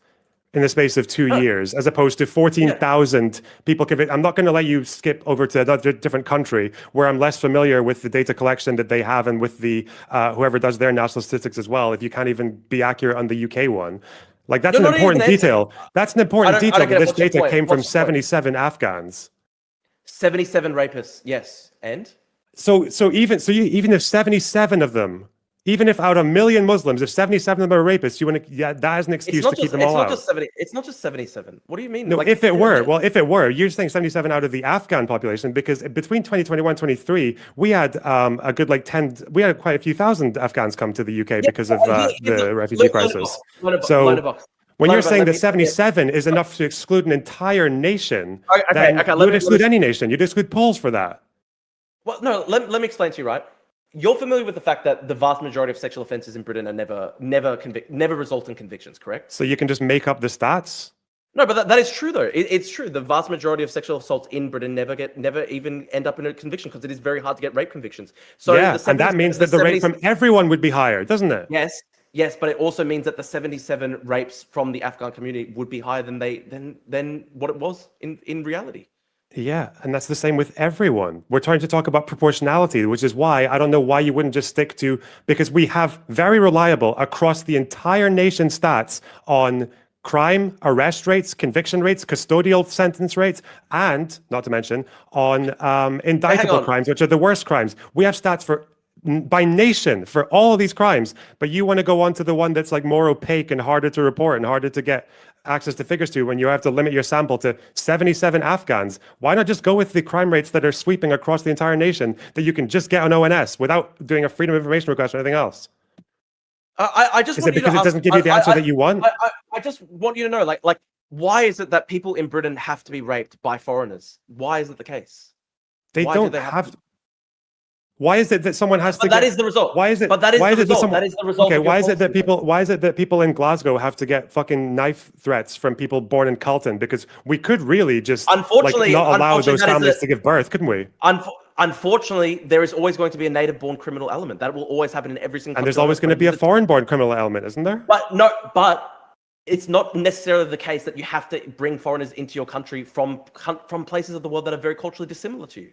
in the space of 2 years, as opposed to 14,000 people convicted. I'm not going to let you skip over to another different country where I'm less familiar with the data collection that they have and with the whoever does their national statistics as well, if you can't even be accurate on the UK one. Like that's an important detail. That's an important detail that this data came from 77 Afghans. 77 rapists, yes. And? So even if 77 of them Even if out of 1 million Muslims, if 77 of them are rapists, you want to, yeah, that is an excuse to keep them all out. It's not just 77. What do you mean? No, if it were, if it were, you're saying 77 out of the Afghan population, because between 2021 and 23, we had a good like 10, we had quite a few thousand Afghans come to the UK because of the refugee crisis. So when you're saying that 77 is enough to exclude an entire nation, then you would exclude any nation. You'd exclude Poles for that. Well, no, let me explain to you, right? You're familiar with the fact that the vast majority of sexual offences in Britain are never result in convictions, correct? So you can just make up the stats? No, but that is true though. It's true. The vast majority of sexual assaults in Britain never even end up in a conviction because it is very hard to get rape convictions. So yeah, and that means that the rate from everyone would be higher, doesn't it? Yes, but it also means that the 77 rapes from the Afghan community would be higher than what it was in reality. Yeah, and that's the same with everyone. We're trying to talk about proportionality, which is why I don't know why you wouldn't just stick to, because we have very reliable across the entire nation stats on crime, arrest rates, conviction rates, custodial sentence rates, and not to mention on indictable crimes, which are the worst crimes. We have stats for by nation for all of these crimes, but you want to go on to the one that's like more opaque and harder to report and harder to get access to figures to when you have to limit your sample to 77 Afghans. Why not just go with the crime rates that are sweeping across the entire nation that you can just get on ONS without doing a freedom of information request or anything else? I just is it because it doesn't give you the answer that you want? I just want you to know, like, why is it that people in Britain have to be raped by foreigners? Why is it the case? They don't have to. Why is it that someone has to? That is the result. Why is it? But that is the result. That is the result. Okay, why is it that people? Why is it that people in Glasgow have to get fucking knife threats from people born in Carlton? Because we could really just unfortunately not allow those families to give birth, couldn't we? Unfortunately, there is always going to be a native-born criminal element. That will always happen in every single. And there's always going to be a foreign-born criminal element, isn't there? But it's not necessarily the case that you have to bring foreigners into your country from places of the world that are very culturally dissimilar to you.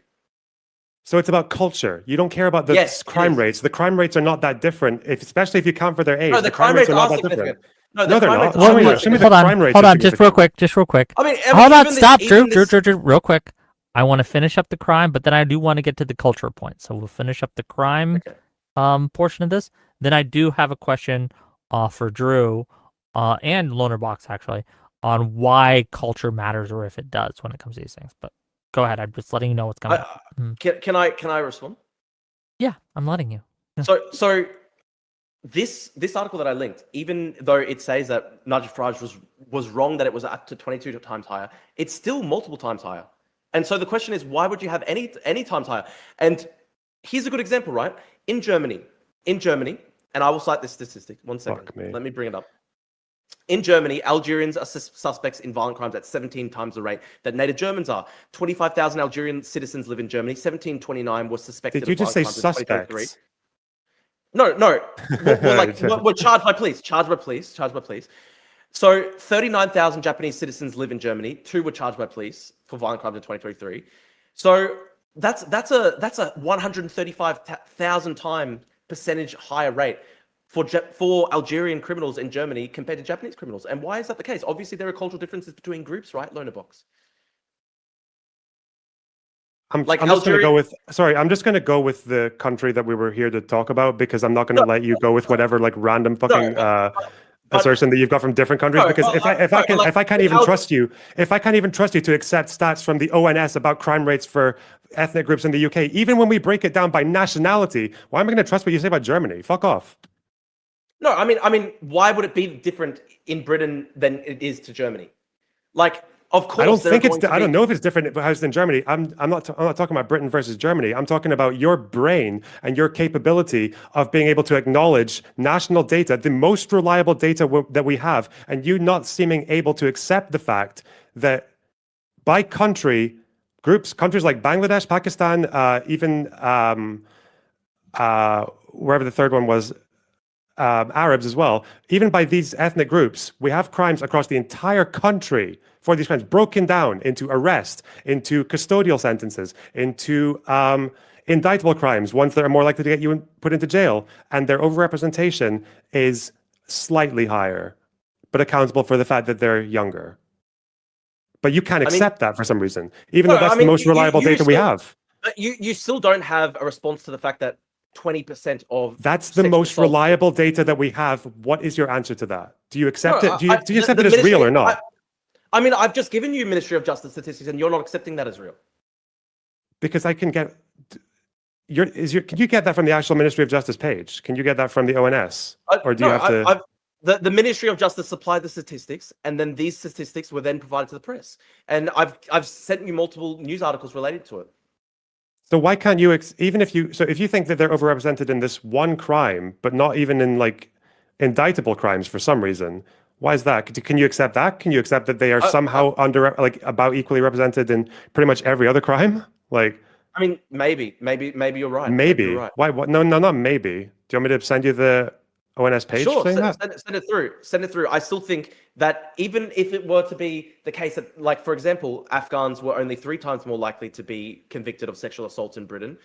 So it's about culture. You don't care about the crime rates. The crime rates are not that different, especially if you count for their age. No, the crime rates are not that different. No, they're not. Hold on, just real quick. I mean, hold on, stop, Drew, real quick. I want to finish up the crime, but then I do want to get to the culture point. So we'll finish up the crime portion of this. Then I do have a question for Drew and Lonerbox, actually, on why culture matters or if it does when it comes to these things. But go ahead. I'm just letting you know what's coming. Can I respond? Yeah, I'm letting you. So this article that I linked, even though it says that Nigel Farage was wrong that it was up to 22 times higher, it's still multiple times higher. And so the question is, why would you have any times higher? And here's a good example, right? In Germany, and I will cite this statistic. 1 second. Let me bring it up. In Germany, Algerians are suspects in violent crimes at 17 times the rate that native Germans are. 25,000 Algerian citizens live in Germany. 1729 was suspected. Did you just say suspects? No. We're charged by police. Charged by police. So 39,000 Japanese citizens live in Germany. 2 were charged by police for violent crimes in 2023. So that's a 135,000 time percentage higher rate for Algerian criminals in Germany compared to Japanese criminals. And why is that the case? Obviously, there are cultural differences between groups, right? Lonerbox. I'm just going to go with the country that we were here to talk about, because I'm not going to let you go with whatever like random fucking assertion that you've got from different countries. Because if I can't even trust you to accept stats from the ONS about crime rates for ethnic groups in the UK, even when we break it down by nationality, why am I going to trust what you say about Germany? Fuck off. No, I mean, why would it be different in Britain than it is to Germany? Like, of course, I don't know if it's different in Germany. I'm not talking about Britain versus Germany. I'm talking about your brain and your capability of being able to acknowledge national data, the most reliable data that we have, and you not seeming able to accept the fact that by country, countries like Bangladesh, Pakistan, even wherever the third one was, Arabs as well, even by these ethnic groups, we have crimes across the entire country for these crimes broken down into arrest, into custodial sentences, into indictable crimes, ones that are more likely to get you put into jail, and their overrepresentation is slightly higher, but accountable for the fact that they're younger. But you can't accept that for some reason, even though that's the most reliable data we have. You still don't have a response to the fact that 20% of That's the sexual most assault. reliable data that we have. What is your answer to that? Do you accept No, it? Do you accept it as Ministry- real or not? I mean, I've just given you Ministry of Justice statistics, and you're not accepting that as real. Because I can get can you get that from the actual Ministry of Justice page? Can you get that from the ONS? Or do you have to the Ministry of Justice supplied the statistics, and then these statistics were then provided to the press. And I've sent you multiple news articles related to it. So why can't you even if you if you think that they're overrepresented in this one crime, but not even in like indictable crimes for some reason, why is that? Can you accept that? Can you accept that they are somehow about equally represented in pretty much every other crime? Like, I mean, maybe you're right. Maybe. You're right. Why? What? No, not maybe. Do you want me to send you the ONS page Sure, saying that? send it through. Send it through. I still think that even if it were to be the case that, like, for example, Afghans were only 3 times more likely to be convicted of sexual assaults in Britain,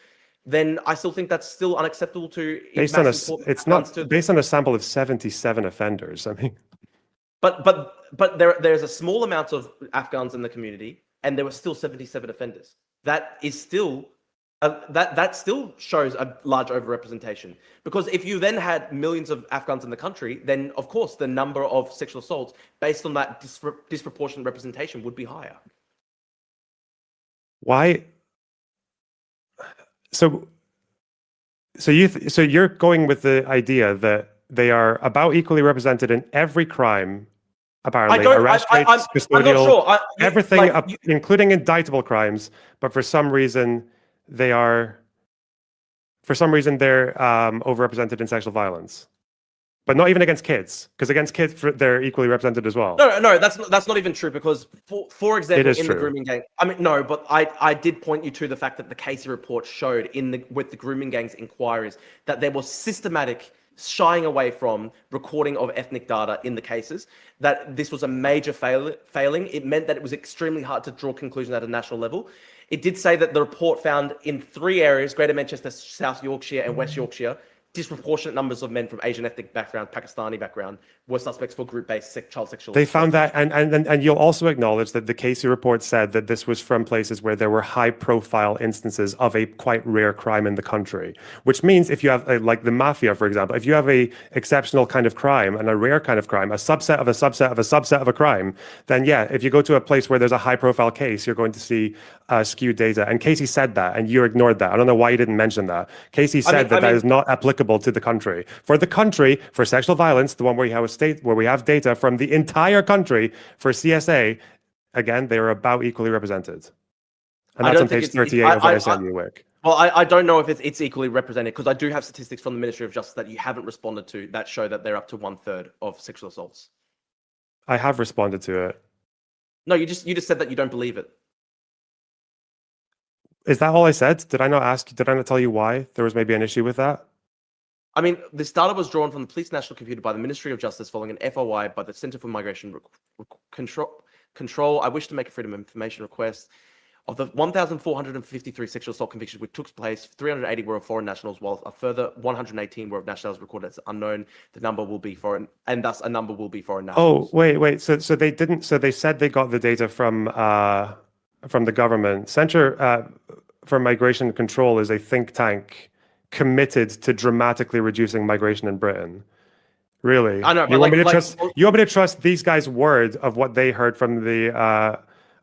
then I still think that's still unacceptable to. Based on based on a sample of 77 offenders. I mean, but there's a small amount of Afghans in the community, and there were still 77 offenders. That is still. That still shows a large overrepresentation, because if you then had millions of Afghans in the country, then of course the number of sexual assaults based on that disproportionate representation would be higher. why? So you're going with the idea that they are about equally represented in every crime, apparently arrest rates, custodial, I'm not sure. everything, including indictable crimes, but for some reason they're overrepresented in sexual violence, but not even against kids, because against kids they're equally represented as well. No, that's not even true, because for example, the grooming gang, I mean, no, but I did point you to the fact that the Casey report showed with the grooming gangs inquiries that there was systematic shying away from recording of ethnic data in the cases, that this was a major failing. It meant that it was extremely hard to draw conclusions at a national level. It did say that the report found in 3 areas, Greater Manchester, South Yorkshire and West Yorkshire, disproportionate numbers of men from Asian ethnic background, Pakistani background, were suspects for group-based child sexual They assault. found that, and you'll also acknowledge that the Casey report said that this was from places where there were high-profile instances of a quite rare crime in the country, which means if you have, like the mafia, for example, if you have a exceptional kind of crime and a rare kind of crime, a subset of a subset of a subset of a crime, then yeah, if you go to a place where there's a high-profile case, you're going to see skewed data. And Casey said that, and you ignored that. I don't know why you didn't mention that. Casey said that is not applicable to the country. For the country, for sexual violence, the one where we have data from the entire country for CSA, again, they are about equally represented. And that's on page 38 of what I sent you, Wick. Well, I don't know if it's equally represented, because I do have statistics from the Ministry of Justice that you haven't responded to that show that they're up to 1/3 of sexual assaults. I have responded to it. No, you just said that you don't believe it. Is that all I said? Did I not tell you why there was maybe an issue with that? I mean, this data was drawn from the Police National Computer by the Ministry of Justice following an FOI by the Centre for Migration Control. I wish to make a Freedom of Information request. Of the 1,453 sexual assault convictions which took place, 380 were of foreign nationals, while a further 118 were of nationals recorded as unknown. The number will be foreign, and thus a number will be foreign nationals. Oh, wait. So they didn't. So they said they got the data from the government. Center for Migration Control is a think tank committed to dramatically reducing migration in Britain. Really? I know. You want me to trust these guys' word of what they heard from the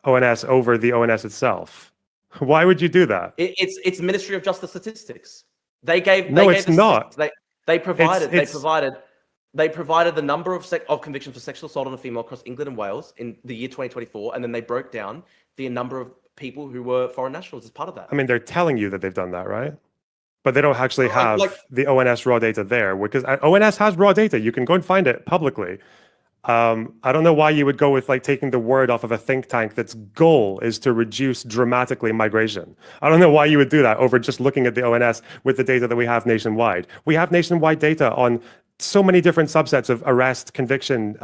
ONS over the ONS itself? Why would you do that? It's Ministry of Justice statistics. They gave. No, it's not. They provided the number of convictions for sexual assault on a female across England and Wales in the year 2024, and then they broke down the number of people who were foreign nationals as part of that. I mean, they're telling you that they've done that, right? But they don't actually have the ONS raw data there, because ONS has raw data. You can go and find it publicly. I don't know why you would go with taking the word off of a think tank that's goal is to reduce dramatically migration. I don't know why you would do that over just looking at the ONS with the data that we have nationwide. We have nationwide data on so many different subsets of arrest, conviction,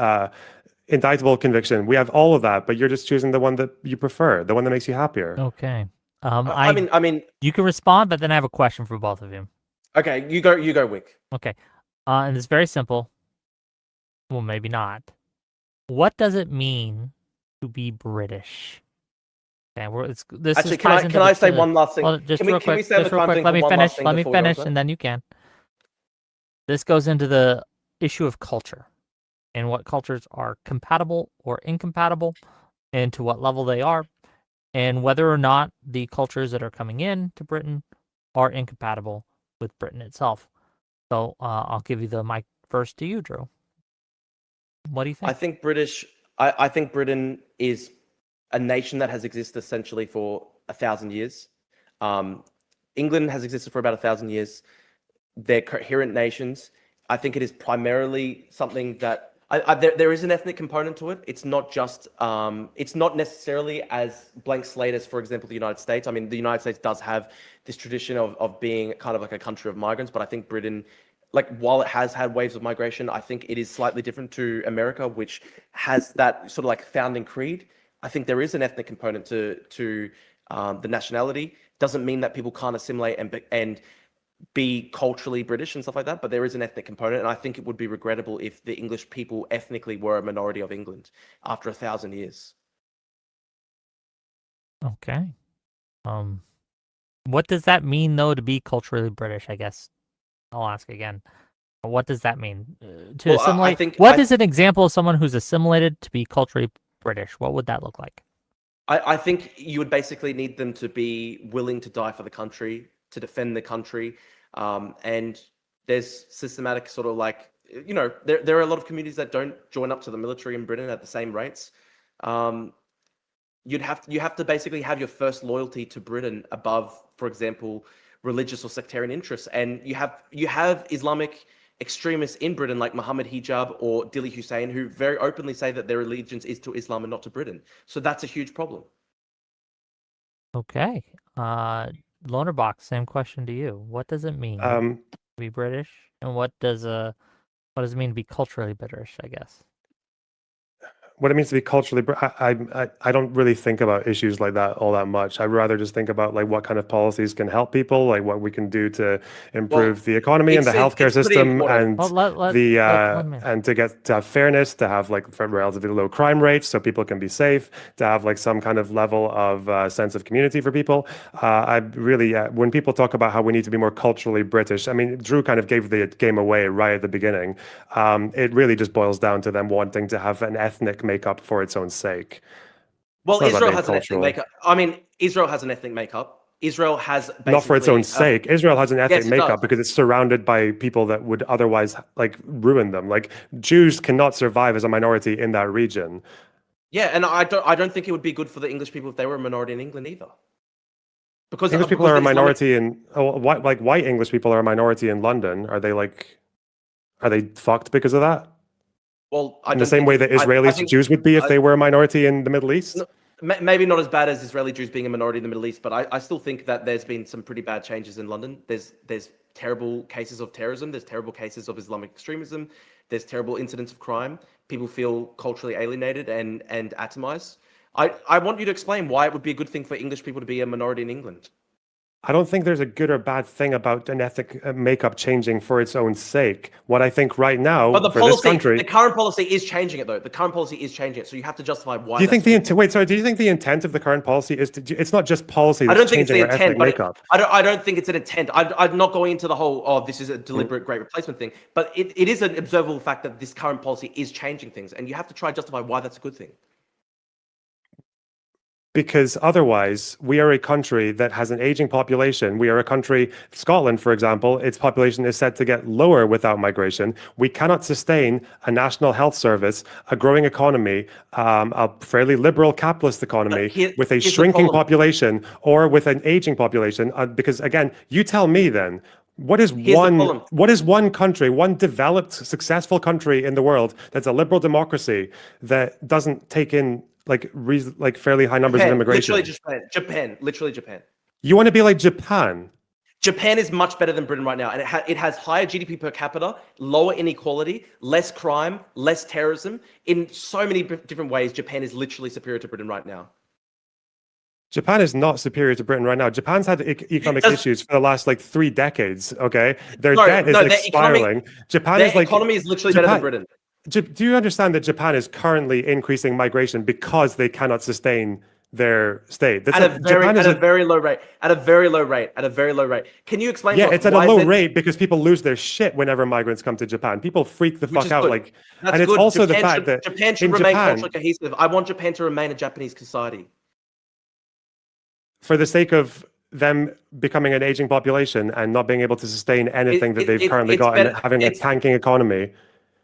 indictable conviction. We have all of that, but you're just choosing the one that you prefer, the one that makes you happier. Okay. I mean, you can respond, but then I have a question for both of you. Okay, you go, Wick. Okay. And it's very simple. Well, maybe not. What does it mean to be British? Okay, this Actually, is ties into can I say the- one last thing? Well, just Can real we quick, stay on just the real crime quick. thing Let for me one finish. last thing Let me before we go finish, on to and that? then you can. This goes into the issue of culture and what cultures are compatible or incompatible, and to what level they are, and whether or not the cultures that are coming in to Britain are incompatible with Britain itself. So I'll give you the mic first to you, Drew. What do you think? I think Britain is a nation that has existed essentially for 1,000 years. England has existed for about 1,000 years. They're coherent nations. I think it is primarily something that there is an ethnic component to it. It's not just it's not necessarily as blank slate as, for example, the United States. I mean, the United States does have this tradition of being kind of like a country of migrants, but I think Britain, like, while it has had waves of migration, I think it is slightly different to America, which has that sort of like founding creed. I think there is an ethnic component to the nationality. Doesn't mean that people can't assimilate and be culturally British and stuff like that, but there is an ethnic component, and I think it would be regrettable if the English people ethnically were a minority of England after 1,000 years. Okay. What does that mean though to be culturally British? I guess I'll ask again. What does that mean to Well, assimilate? What is an example of someone who's assimilated to be culturally British? What would that look like? I think you would basically need them to be willing to die for the country, to defend the country. And there's systematic sort of like, you know, there are a lot of communities that don't join up to the military in Britain at the same rates. You have to basically have your first loyalty to Britain above, for example, religious or sectarian interests. And you have Islamic extremists in Britain like Muhammad Hijab or Dili Hussein, who very openly say that their allegiance is to Islam and not to Britain. So that's a huge problem. Okay. Lonerbox, same question to you. What does it mean to be British? And what does it mean to be culturally British, I guess? What it means to be culturally, I don't really think about issues like that all that much. I'd rather just think about like what kind of policies can help people, like what we can do to improve the economy and the healthcare system, and and to have fairness, to have like relatively low crime rates, so people can be safe, to have like some kind of level of sense of community for people. I really, when people talk about how we need to be more culturally British, I mean, Drew kind of gave the game away right at the beginning. It really just boils down to them wanting to have an ethnic makeup for its own sake. Well, Israel has an ethnic makeup. I mean, Israel has an ethnic makeup. Israel has basically, not for its own sake. Israel has an ethnic makeup because it's surrounded by people that would otherwise like ruin them. Like Jews cannot survive as a minority in that region. Yeah, and I don't think it would be good for the English people if they were a minority in England either. Because English people are a minority in white English people are a minority in London. Are they fucked because of that? Well, in the same way that Israelis Jews would be if they were a minority in the Middle East? Maybe not as bad as Israeli Jews being a minority in the Middle East, but I still think that there's been some pretty bad changes in London. There's terrible cases of terrorism. There's terrible cases of Islamic extremism. There's terrible incidents of crime. People feel culturally alienated and atomized. I want you to explain why it would be a good thing for English people to be a minority in England. I don't think there's a good or bad thing about an ethnic makeup changing for its own sake. What I think right now this country, the current policy is changing it though. The current policy is changing it, so you have to justify why. Do you think do you think the intent of the current policy is it's not just policy? That's changing our ethnic makeup. I don't think it's an intent. I'm not going into the whole this is a deliberate great replacement thing, but it is an observable fact that this current policy is changing things, and you have to try and justify why that's a good thing. Because otherwise, we are a country that has an aging population. We are a country, Scotland, for example, its population is set to get lower without migration. We cannot sustain a national health service, a growing economy, a fairly liberal capitalist economy with a shrinking population or with an aging population. Because again, you tell me then, what is one country, one developed, successful country in the world that's a liberal democracy that doesn't take in like fairly high numbers of immigration? Literally Japan. You want to be like Japan? Japan is much better than Britain right now, and it has higher GDP per capita, lower inequality, less crime, less terrorism. In so many different ways, Japan is literally superior to Britain right now. Japan is not superior to Britain right now. Japan's had economic issues for the last 3 decades. Okay, their debt is spiraling. Their economy is literally better than Britain. Do you understand that Japan is currently increasing migration because they cannot sustain their state. That's At a very low rate. Can you explain? Yeah, to us it's at a why low is it- rate because people lose their shit whenever migrants come to Japan. People freak the Which fuck is out. good. Like, That's and it's good. also the Japan fact should, that Japan should in remain Japan, culturally cohesive. I want Japan to remain a Japanese society. for the sake of them becoming an aging population and not being able to sustain anything that they've currently got and having a tanking economy.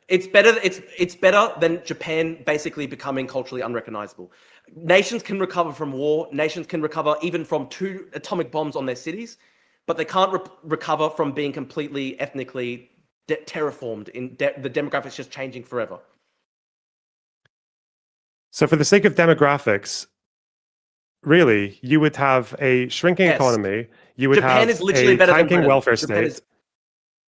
It's better than Japan basically becoming culturally unrecognizable. Nations can recover from war. Nations can recover even from 2 atomic bombs on their cities, but they can't recover from being completely ethnically terraformed. The demographics just changing forever. So for the sake of demographics, really, you would have a shrinking economy. You would Japan have is literally a better than tanking Britain. welfare Japan state.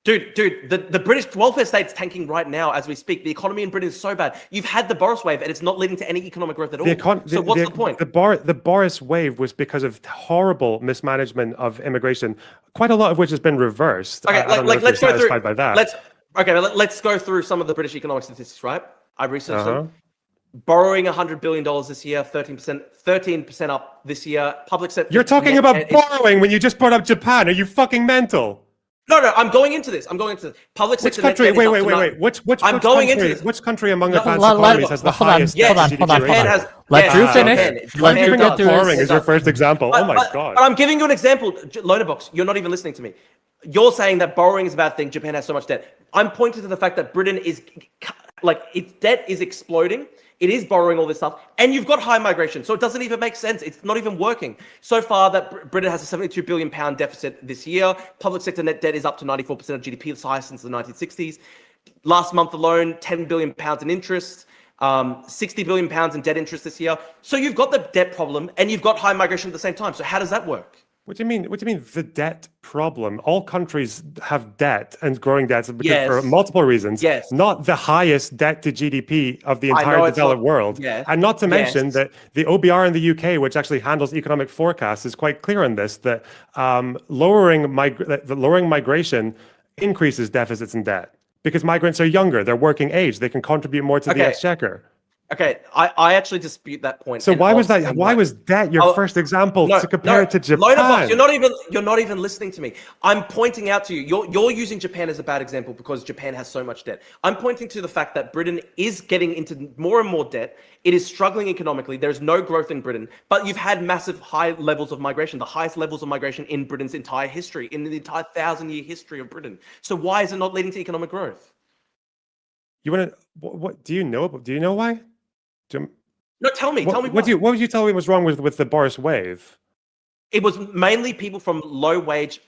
Dude, the British welfare state's tanking right now as we speak. The economy in Britain is so bad. You've had the Boris wave, and it's not leading to any economic growth at all. So what's the point? The Boris wave was because of horrible mismanagement of immigration, quite a lot of which has been reversed. Okay, let's go through. By that. Let's go through some of the British economic statistics. Right, I researched them. Uh-huh. Borrowing $100 billion this year, 13% up this year. Public sector. You're talking about borrowing when you just brought up Japan. Are you fucking mental? No, I'm going into this. Public sector. Which country? Wait. Which country among advanced economies has the highest GDP ratio? Let Drew finish. Let Drew get to borrowing as your first example. Oh my god! I'm giving you an example. Lonerbox, you're not even listening to me. You're saying that borrowing is a bad thing. Japan has so much debt. I'm pointing to the fact that Britain is its debt is exploding. It is borrowing all this stuff, and you've got high migration, so it doesn't even make sense. It's not even working. So far, that Britain has a £72 billion deficit this year. Public sector net debt is up to 94% of GDP, the highest since the 1960s. Last month alone, £10 billion in interest, £60 billion in debt interest this year. So you've got the debt problem, and you've got high migration at the same time. So how does that work? What do you mean? What do you mean the debt problem? All countries have debt and growing debts for multiple reasons. Yes. Not the highest debt to GDP of the entire developed world. Yes. And not to mention that the OBR in the UK, which actually handles economic forecasts, is quite clear on this, that lowering migration increases deficits and debt because migrants are younger, they're working age, they can contribute more to the exchequer. Okay, I actually dispute that point. So why was that? Why was that your first example to compare it to Japan? Lonerbox, you're not even listening to me. I'm pointing out to you. You're using Japan as a bad example because Japan has so much debt. I'm pointing to the fact that Britain is getting into more and more debt. It is struggling economically. There is no growth in Britain, but you've had massive high levels of migration, the highest levels of migration in Britain's entire history, in the entire 1,000-year history of Britain. So why is it not leading to economic growth? You want to? What do you know? Do you know why? No, tell me. What would you tell me was wrong with the Boris wave? It was mainly people from low wage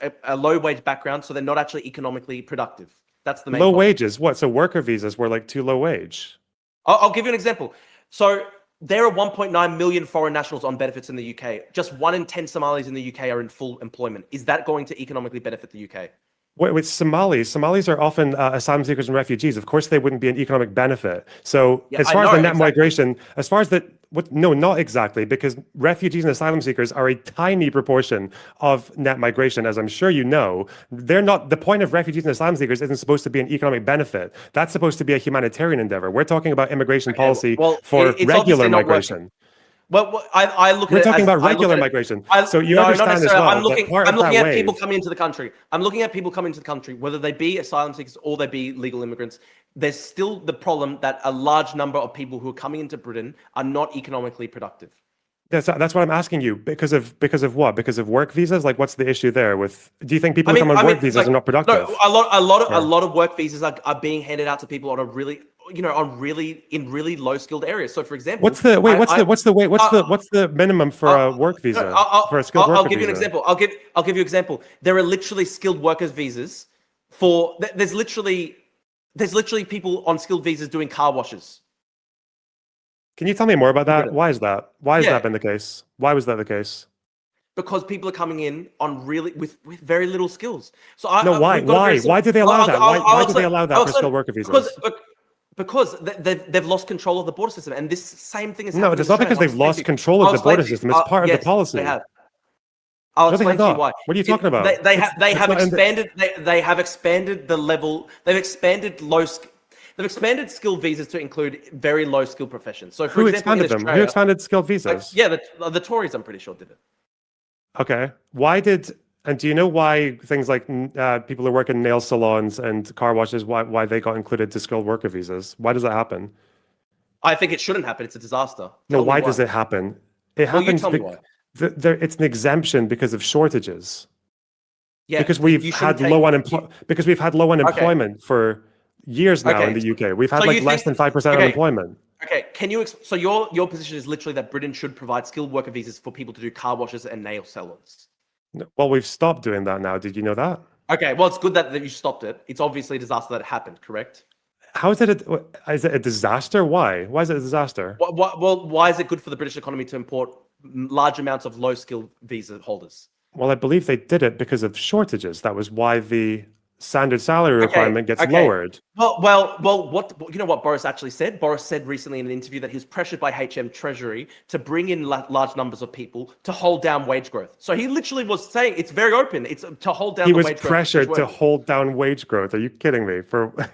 background, so they're not actually economically productive. That's the main low point. wages. What? So worker visas were like too low wage. I'll give you an example. So there are 1.9 million foreign nationals on benefits in the UK. Just 1 in 10 Somalis in the UK are in full employment. Is that going to economically benefit the UK? With Somalis are often asylum seekers and refugees. Of course, they wouldn't be an economic benefit. So as far as the net migration, as far as the no, not exactly, because refugees and asylum seekers are a tiny proportion of net migration, as I'm sure you know. They're not. The point of refugees and asylum seekers isn't supposed to be an economic benefit. That's supposed to be a humanitarian endeavor. We're talking about immigration policy for regular migration. Well, I look at We're it talking as, about regular migration. So you understand as well. I'm looking at wave, people coming into the country. I'm looking at people coming into the country, whether they be asylum seekers or they be legal immigrants. There's still the problem that a large number of people who are coming into Britain are not economically productive. That's what I'm asking you. Because of what? Because of work visas? Like, what's the issue there? Do you think people who come on work visas are not productive? No, a lot of work visas are being handed out to people on a really really low skilled areas. So, for example, what's the minimum for a work visa? For a skilled worker I'll give you an example. I'll give you an example. There are literally skilled workers visas for. There's literally people on skilled visas doing car washes. Can you tell me more about that? Why is that? Why has that been the case? Why was that the case? Because people are coming in on with very little skills. So why? Why do they allow that? Why do they allow that for skilled worker visas? Because they've lost control of the border system, and this same thing is no. It's not because they've lost control of the border system. It's part of the policy. They have. I'll explain to you why. What are you talking about? They have expanded. They have expanded the level. They've expanded They've expanded skilled visas to include very low skilled professions. So, for Who example, expanded in them? Australia, Who expanded skilled visas? the Tories, I'm pretty sure, did it. Okay. And do you know why things like people who work in nail salons and car washes, why they got included to skilled worker visas? Why does that happen? I think it shouldn't happen. It's a disaster. No, Tell me why does it happen? It Well, you happens tell me why. it's an exemption because of shortages. Yeah, Because you we've shouldn't had take- low unemployment for years now in Okay. the UK. We've had So like you less think- than 5% okay. unemployment. Okay, can you? So your position is literally that Britain should provide skilled worker visas for people to do car washes and nail salons. No, well, we've stopped doing that now. Did you know that? Okay, well, it's good that you stopped it. It's obviously a disaster that it happened, correct? How is it? Is it a disaster? Why? Why is it a disaster? Well, why is it good for the British economy to import large amounts of low-skilled visa holders? Well, I believe they did it because of shortages. That was why the standard salary requirement gets okay. lowered. Well, what you know what Boris actually said? Boris said recently in an interview that he was pressured by HM Treasury to bring in large numbers of people to hold down wage growth. So he literally was saying it's very open. It's to hold down. He the was wage pressured growth. to hold down wage growth. Are you kidding me?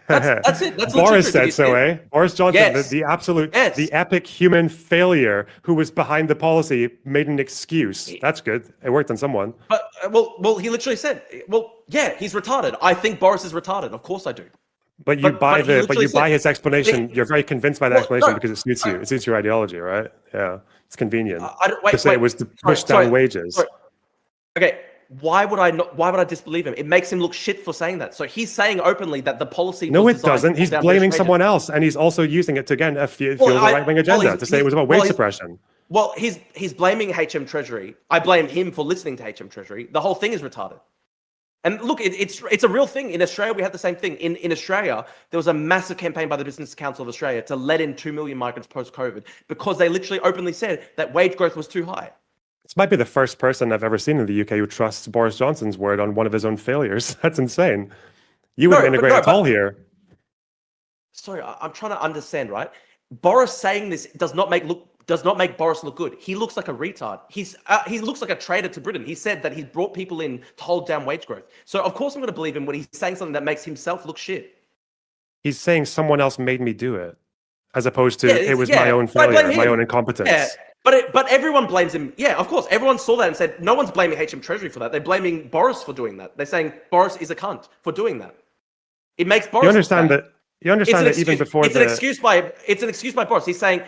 That's it. That's Boris literally said so, eh? Boris Johnson, Yes. the absolute, Yes. the epic human failure who was behind the policy, made an excuse. That's good. It worked on someone. But well, he literally said, well, yeah, he's retarded. I think Boris is retarded. Of course I do. But you buy he literally buy his said- explanation. You're very convinced by the Well, explanation no, because it suits you. It suits your ideology, right? Yeah, it's convenient Wait, to say it was to push down wages. sorry. Okay, why would I disbelieve him? It makes him look shit for saying that. So he's saying openly that the policy. No, was it designed doesn't. to He's hold down blaming British someone wages. else, and he's also using it to again fuel the I- right wing well, agenda he's- to say it was about well, wage he's- suppression. Well, he's blaming HM Treasury. I blame him for listening to HM Treasury. The whole thing is retarded. And look, it's a real thing. In Australia, we had the same thing. In Australia, there was a massive campaign by the Business Council of Australia to let in 2 million migrants post-COVID because they literally openly said that wage growth was too high. This might be the first person I've ever seen in the UK who trusts Boris Johnson's word on one of his own failures. That's insane. You wouldn't integrate at all here. Sorry, I'm trying to understand, right? Boris saying this does not make Boris look good. He looks like a retard. He looks like a traitor to Britain. He said that he's brought people in to hold down wage growth. So of course I'm going to believe him when he's saying something that makes himself look shit. He's saying someone else made me do it, as opposed to it was my own I blame failure, my him. own incompetence. Yeah, but everyone blames him. Yeah, of course. Everyone saw that and said no one's blaming HM Treasury for that. They're blaming Boris for doing that. They're saying Boris is a cunt for doing that. It makes Boris. You understand look bad. that? You understand that even before it's an excuse by Boris. He's saying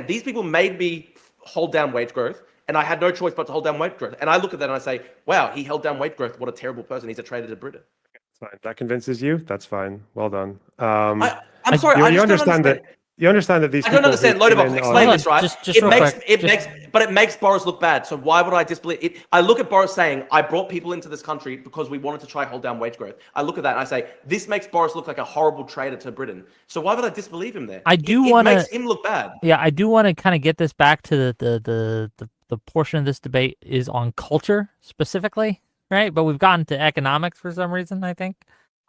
these people made me hold down wage growth, and I had no choice but to hold down wage growth. And I look at that and I say, wow, he held down wage growth. What a terrible person. He's a traitor to Britain. Fine. That convinces you? That's fine. Well done. I'm sorry. You, I you just understand don't understand. that. You understand that these. I don't understand. Lonerbox, explain Hold this, on, right? just real quick. But it makes Boris look bad. So why would I disbelieve it? I look at Boris saying, I brought people into this country because we wanted to try hold down wage growth. I look at that and I say, this makes Boris look like a horrible traitor to Britain. So why would I disbelieve him there? I do It want to. makes him look bad. Yeah, I do want to kind of get this back to the portion of this debate is on culture specifically, right? But we've gotten to economics for some reason, I think.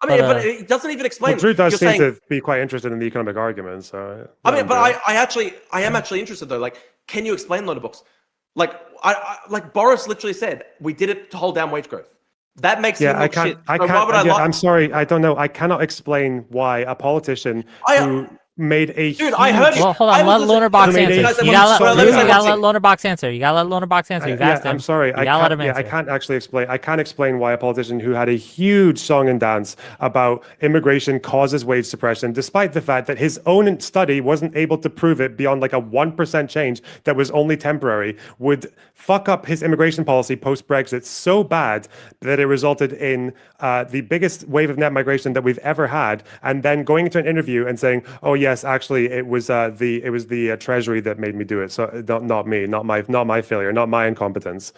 I mean, but it doesn't even explain. Well, Drew does You're seem saying, to be quite interested in the economic argument. So I mean, but I am actually interested though. Like, can you explain Lonerbox? Like, like Boris literally said, we did it to hold down wage growth. That makes him look shit. I So can't. why would I lie? I'm sorry. I don't know. I cannot explain why a politician who made a Dude, I heard you. Well, hold on. Let Lonerbox answer. You gotta let Lonerbox answer. You gotta let Lonerbox answer. You've asked him. I'm sorry. You gotta let him answer. I can't actually explain. I can't explain why a politician who had a huge song and dance about immigration causes wage suppression, despite the fact that his own study wasn't able to prove it beyond like a 1% change that was only temporary, would fuck up his immigration policy post-Brexit so bad that it resulted in the biggest wave of net migration that we've ever had, and then going into an interview and saying, "Oh yes, actually, it was the Treasury that made me do it. So not me, not my failure, not my incompetence."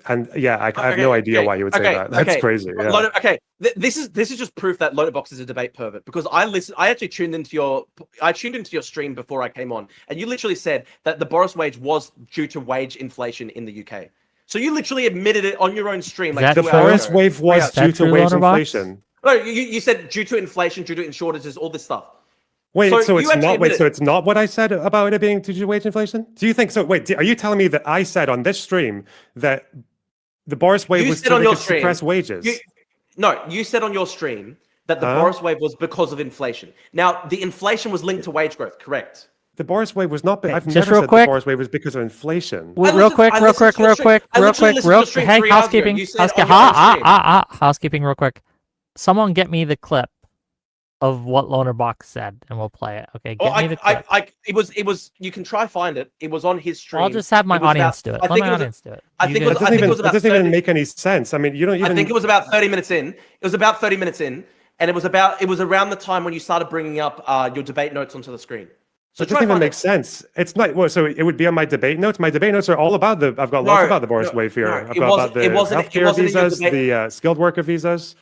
And yeah, I have no idea why he would say that. That's crazy. Yeah. This is just proof that Lonerbox is a debate pervert because I actually tuned into your stream before I came on, and you literally said that the Boris wage was due to wage inflation in the UK. So you literally admitted it on your own stream. Like the Boris wave was due to wage inflation. No, you said due to inflation, due to shortages, all this stuff. Wait, so it's not. Wait, so it's not what I said about it being due to wage inflation? Do you think so? Wait, are you telling me that I said on this stream that the Boris wave was to suppress wages? No, you said on your stream that the Boris wave was because of inflation. Now, the inflation was linked to wage growth, correct? The Boris wave was not. I've just never real said quick. the Boris wave was because of inflation. Real quick. Hey, housekeeping. Housekeeping, real quick. Someone get me the clip of what Lonerbox said, and we'll play it. Okay, get me the clip. It was. You can try find it. It was on his stream. I'll just have my audience do it. Let my audience do it. That doesn't even make any sense. I mean, you don't even. I think it was about 30 minutes in. It was about 30 minutes in, and it was around the time when you started bringing up your debate notes onto the screen. So it doesn't even make sense. It's not. Well, so it would be on my debate notes. My debate notes are all about the. I've got lots about the Boris wave here. I've got about the healthcare visas, the skilled worker visas.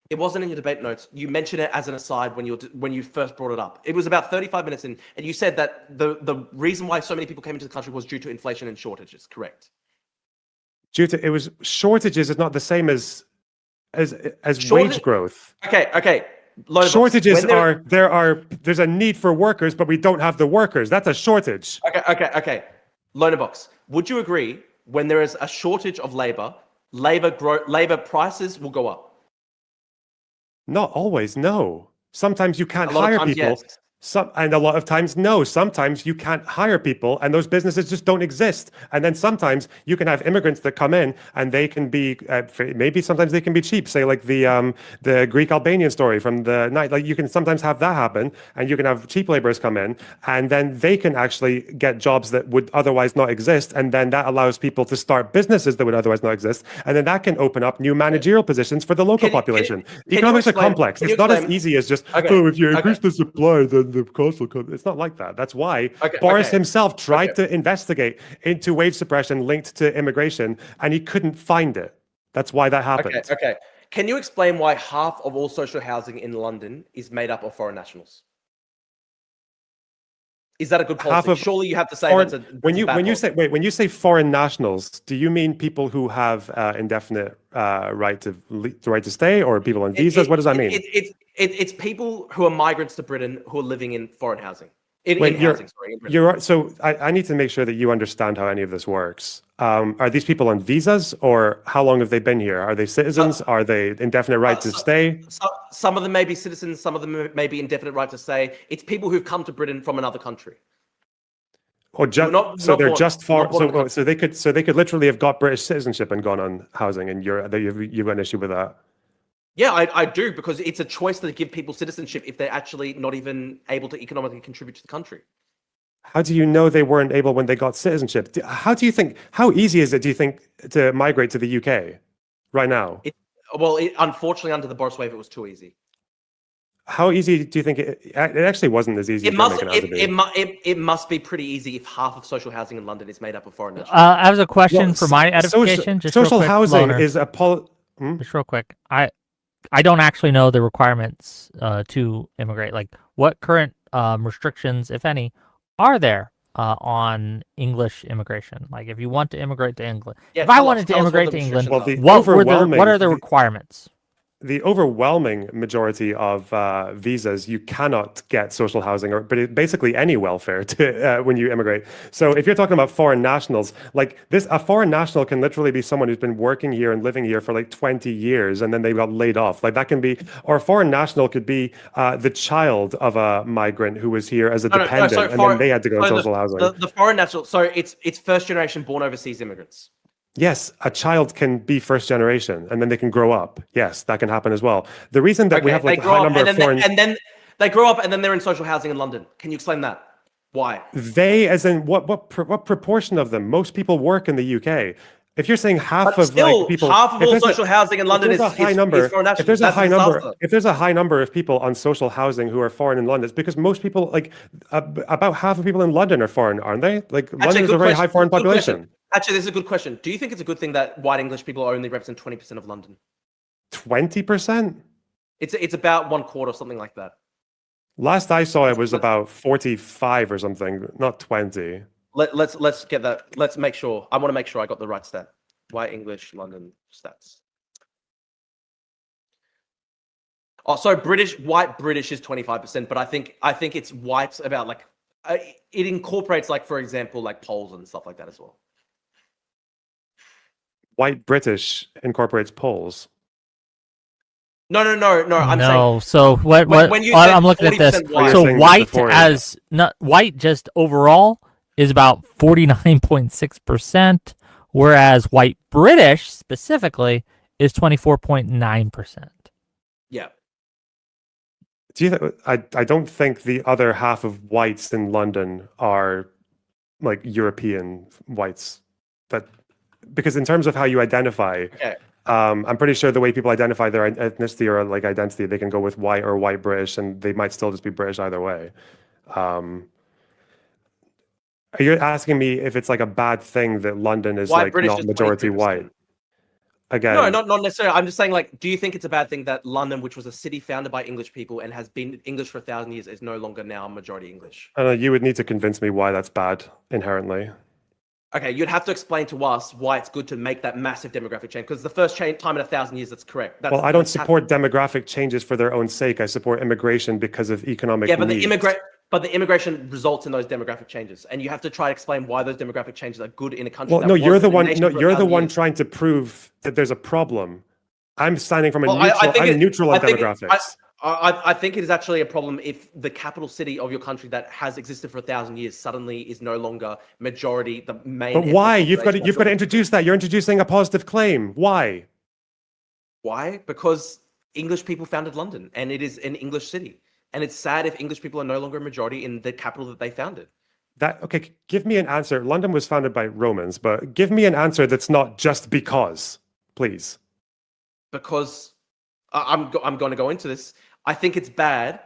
It wasn't in your debate notes. You mentioned it as an aside when you first brought it up. It was about 35 minutes in, and you said that the reason why so many people came into the country was due to inflation and shortages. Correct. It was shortages is not the same as wage growth. Okay. Shortages there's a need for workers, but we don't have the workers. That's a shortage. Okay. Lonerbox, would you agree when there is a shortage of labor prices will go up? Not always, no. Sometimes you can't hire people. Yes. And a lot of times, no. Sometimes you can't hire people, and those businesses just don't exist. And then sometimes you can have immigrants that come in, and they can be maybe sometimes they can be cheap. Say like the Greek Albanian story from the night. Like you can sometimes have that happen, and you can have cheap laborers come in, and then they can actually get jobs that would otherwise not exist, and then that allows people to start businesses that would otherwise not exist, and then that can open up new managerial positions for the local population. Economics are complex. It's not as easy as just if you increase the supply, then the cost will come. It's not like that. That's why Boris himself tried to investigate into wage suppression linked to immigration, and he couldn't find it. That's why that happened. Okay. Can you explain why half of all social housing in London is made up of foreign nationals? Is that a good policy? Surely you have to say when you say foreign nationals, do you mean people who have indefinite right to stay, or people on visas? What does that mean? It's people who are migrants to Britain who are living in foreign housing. So I need to make sure that you understand how any of this works. Are these people on visas, or how long have they been here? Are they citizens? Are they indefinite right to stay? Some of them may be citizens. Some of them may be indefinite right to stay. It's people who've come to Britain from another country. Or so they could literally have got British citizenship and gone on housing, and you've got an issue with that. Yeah, I do, because it's a choice to give people citizenship if they're actually not even able to economically contribute to the country. How do you know they weren't able when they got citizenship? How easy is it, do you think, to migrate to the UK right now? Unfortunately, under the Boris wave, it was too easy. How easy do you think it actually wasn't as easy? It must be pretty easy if half of social housing in London is made up of foreign nationals. I have a question for my edification. Social housing is a Just real quick. I don't actually know the requirements to immigrate. Like, what current restrictions, if any, are there on English immigration? Like, if you want to immigrate to England, if I wanted to immigrate to England, what are the requirements? The overwhelming majority of visas, you cannot get social housing but basically any welfare when you immigrate. So if you're talking about foreign nationals, like this, a foreign national can literally be someone who's been working here and living here for like 20 years, and then they got laid off. Like that can be, or a foreign national could be the child of a migrant who was here as a dependent, then they had to go on social housing. The foreign national, so it's first generation born overseas immigrants. Yes, a child can be first generation, and then they can grow up. Yes, that can happen as well. The reason that we have like a high number of foreign... And then they grow up, and then they're in social housing in London. Can you explain that? Why? They, as in what proportion of them? Most people work in the UK. If you're saying half of people, half of all social housing in London is foreign nationals. If there's a high number of people on social housing who are foreign in London, it's because most people, like about half of people in London are foreign, aren't they? Like London is a very high foreign population. Actually, this is a good question. Do you think it's a good thing that white English people only represent 20% of London? 20%? It's about 1/4, something like that. Last I saw, it was about 45 or something, not 20. Let's get that. Let's make sure. I want to make sure I got the right stat. White English London stats. Oh, so white British is 25%, but I think it's white about like it incorporates, like, for example, like Poles and stuff like that as well. White British incorporates Poles. No. I'm saying No. So what? when you I'm said looking at this. 40% white. So saying white before, as not white just overall is about 49.6%, whereas white British specifically is 24.9%. Yeah. Do you I don't think the other half of whites in London are like European whites. That because in terms of how you identify, Okay. I'm pretty sure the way people identify their ethnicity or like identity, they can go with white or white British, and they might still just be British either way. Are you asking me if it's like a bad thing that London is White like British not is majority 23%. white? No, Again, not necessarily. I'm just saying, like, do you think it's a bad thing that London, which was a city founded by English people and has been English for 1,000 years, is no longer now majority English? I don't know, you would need to convince me why that's bad inherently. Okay, you'd have to explain to us why it's good to make that massive demographic change, because the first time in 1,000 years, that's correct. Well, I don't support demographic changes for their own sake. I support immigration because of economic but needs. the immigration results in those demographic changes, and you have to try to explain why those demographic changes are good in a country. Well, that no, you're the wasn't a one. nation No, for you're the 1,000 one years. trying to prove that there's a problem. I'm standing from a Well, neutral. I I'm neutral on demographics. I think it is actually a problem if the capital city of your country that has existed for 1,000 years suddenly is no longer majority, the main. But why? You've got population. to introduce that. You're introducing a positive claim. Why? Why? Because English people founded London, and it is an English city. And it's sad if English people are no longer a majority in the capital that they founded. Okay, give me an answer. London was founded by Romans, but give me an answer that's not just because, please. Because I'm going to go into this. I think it's bad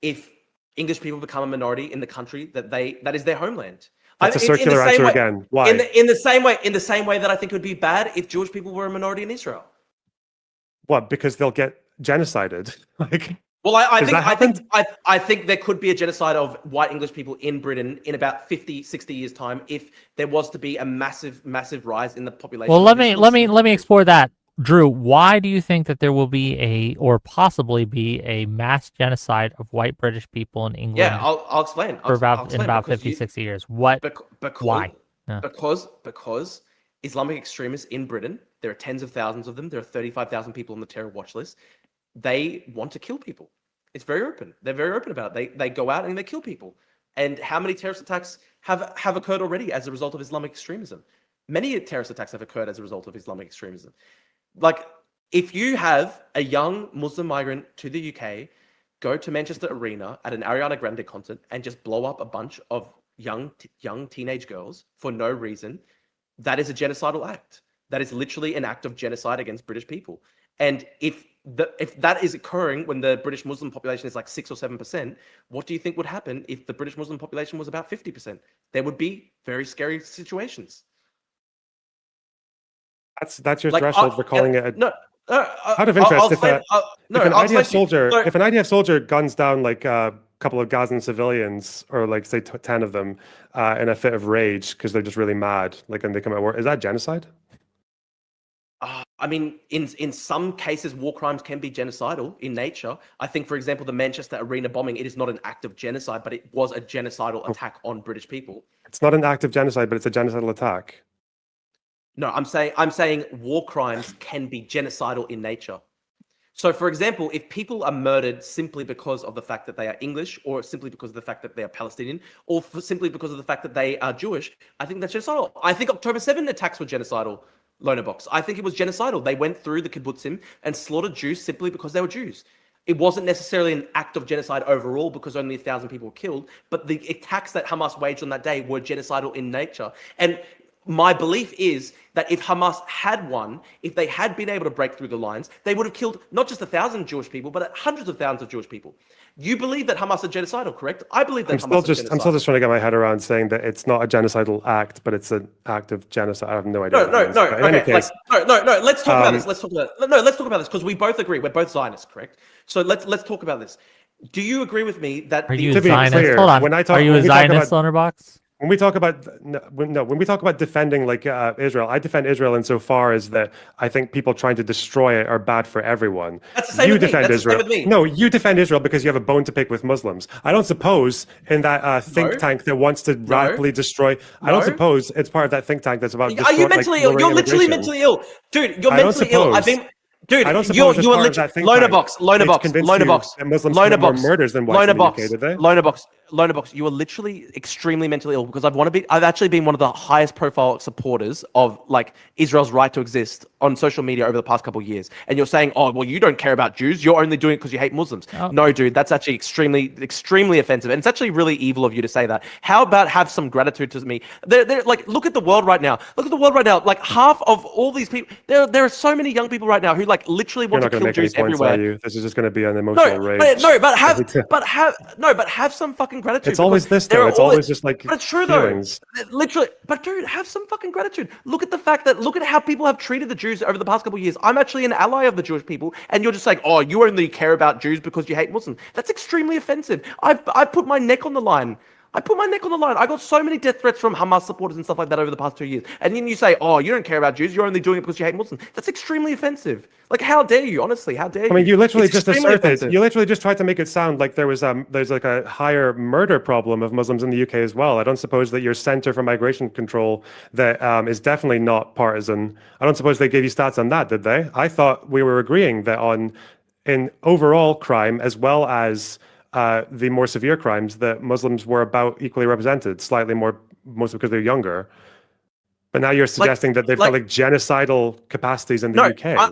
if English people become a minority in the country that is their homeland. That's a circular answer again. Why? In the same way that I think it would be bad if Jewish people were a minority in Israel. What? Because they'll get genocided. Like. Well, I think there could be a genocide of white English people in Britain in about 50, 60 years' time if there was to be a massive rise in the population. Well, let me explore that. Drew, why do you think that there will be or possibly be a mass genocide of white British people in England? Yeah, I'll explain. In about 50, 60 years. Why? Yeah. Because Islamic extremists in Britain, there are tens of thousands of them. There are 35,000 people on the terror watch list. They want to kill people. It's very open. They're very open about it. They go out and they kill people. And how many terrorist attacks have occurred already as a result of Islamic extremism? Many terrorist attacks have occurred as a result of Islamic extremism. Like, if you have a young Muslim migrant to the UK go to Manchester Arena at an Ariana Grande concert and just blow up a bunch of young teenage girls for no reason, that is a genocidal act. That is literally an act of genocide against British people. And if that is occurring when the British Muslim population is like 6 or 7%, what do you think would happen if the British Muslim population was about 50%? There would be very scary situations. That's your threshold for calling it a... Out of interest, if an IDF soldier guns down like a couple of Gazan civilians, or like say 10 of them, in a fit of rage because they're just really mad, like, and they come out of war, is that genocide? I mean, in some cases, war crimes can be genocidal in nature. I think, for example, the Manchester Arena bombing, it is not an act of genocide, but it was a genocidal attack on British people. It's not an act of genocide, but it's a genocidal attack. No, I'm saying war crimes can be genocidal in nature. So, for example, if people are murdered simply because of the fact that they are English, or simply because of the fact that they are Palestinian, or simply because of the fact that they are Jewish, I think that's genocidal. I think October 7 attacks were genocidal. Lonerbox. I think it was genocidal. They went through the kibbutzim and slaughtered Jews simply because they were Jews. It wasn't necessarily an act of genocide overall because only 1,000 people were killed, but the attacks that Hamas waged on that day were genocidal in nature. And my belief is that if Hamas had won, if they had been able to break through the lines, they would have killed not just 1,000 Jewish people, but hundreds of thousands of Jewish people. You believe that Hamas is genocidal, correct? I believe that I'm still just trying to get my head around saying that it's not a genocidal act, but it's an act of genocide. I have no idea. No. Let's talk about this. Let's talk about this because we both agree. We're both Zionists, correct? So let's talk about this. Do you agree with me that? Are you a Zionist? Hold on. Are you a Zionist, Lonerbox? When we talk about defending like Israel, I defend Israel insofar as that I think people trying to destroy it are bad for everyone. That's the same with me. That's Israel. The same with me. No, you defend Israel because you have a bone to pick with Muslims. I don't suppose in that think tank that wants to radically destroy. I don't suppose it's part of that think tank that's about. Are you mentally ill? You're literally mentally ill, dude. You're mentally ill. Dude, I don't you suppose were it's part of literally that think tank. Lonerbox, Convinced you that Muslims commit more murders than whites in the UK, did they? Lonerbox. You are literally extremely mentally ill because I've actually been one of the highest profile supporters of like Israel's right to exist on social media over the past couple of years. And you're saying, oh, well, you don't care about Jews. You're only doing it because you hate Muslims. Oh. No, dude, that's actually extremely offensive. And it's actually really evil of you to say that. How about have some gratitude to me? They're like, look at the world right now. Look at the world right now. Like half of all these people, there are so many young people right now who like literally want to kill Jews everywhere. Are you? This is just going to be an emotional rage. But have some fucking gratitude. It's always this though. It's always just like. But it's true feelings. though. Literally, but dude, have some fucking gratitude. Look at the fact that look at how people have treated the Jews over the past couple of years. I'm actually an ally of the Jewish people, and you're just like, oh, you only care about Jews because you hate Muslims. That's extremely offensive. I've put my neck on the line. I got so many death threats from Hamas supporters and stuff like that over the past 2 years. And then you say, oh, you don't care about Jews. You're only doing it because you hate Muslims. That's extremely offensive. Like, how dare you? Honestly, how dare you? I mean, you literally It's just extremely asserted. offensive. You literally just tried to make it sound like there's like a higher murder problem of Muslims in the UK as well. I don't suppose that your Centre for Migration Control that is definitely not partisan. I don't suppose they gave you stats on that, did they? I thought we were agreeing that in overall crime as well as the more severe crimes, that Muslims were about equally represented, slightly more, mostly because they're younger. But now you're suggesting that they've got like genocidal capacities in the UK.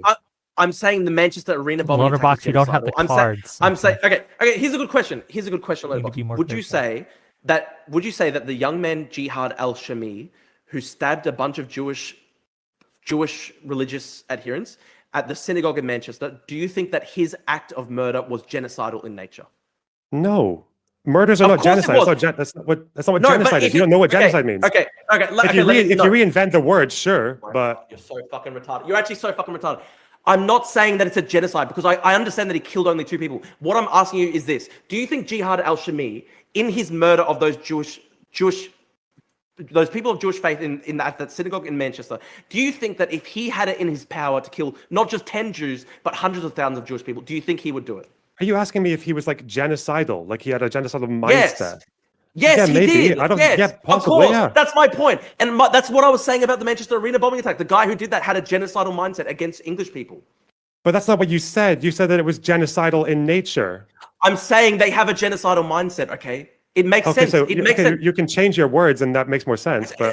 I'm saying the Manchester Arena bombing attack Lonerbox, is you don't have the genocidal. cards. I'm saying okay. Here's a good question. Lonerbox. Would you say that the young man Jihad al-Shami, who stabbed a bunch of Jewish religious adherents at the synagogue in Manchester, do you think that his act of murder was genocidal in nature? No, murders are not genocide. That's not what genocide is. You don't know what genocide means. Okay. If you reinvent the word, sure, but you're so fucking retarded. You're actually so fucking retarded. I'm not saying that it's a genocide because I understand that he killed only 2 people. What I'm asking you is this: do you think Jihad al-Shami, in his murder of those those people of Jewish faith in that synagogue in Manchester, do you think that if he had it in his power to kill not just 10 Jews but hundreds of thousands of Jewish people, do you think he would do it? Are you asking me if he was like genocidal, like he had a genocidal mindset? Yes, he maybe. did. I don't. Yes, yeah, possibly. of course. Yeah. That's my point, and that's what I was saying about the Manchester Arena bombing attack. The guy who did that had a genocidal mindset against English people. But that's not what you said. You said that it was genocidal in nature. I'm saying they have a genocidal mindset. Okay, it makes sense. So it makes sense. You can change your words, and that makes more sense. But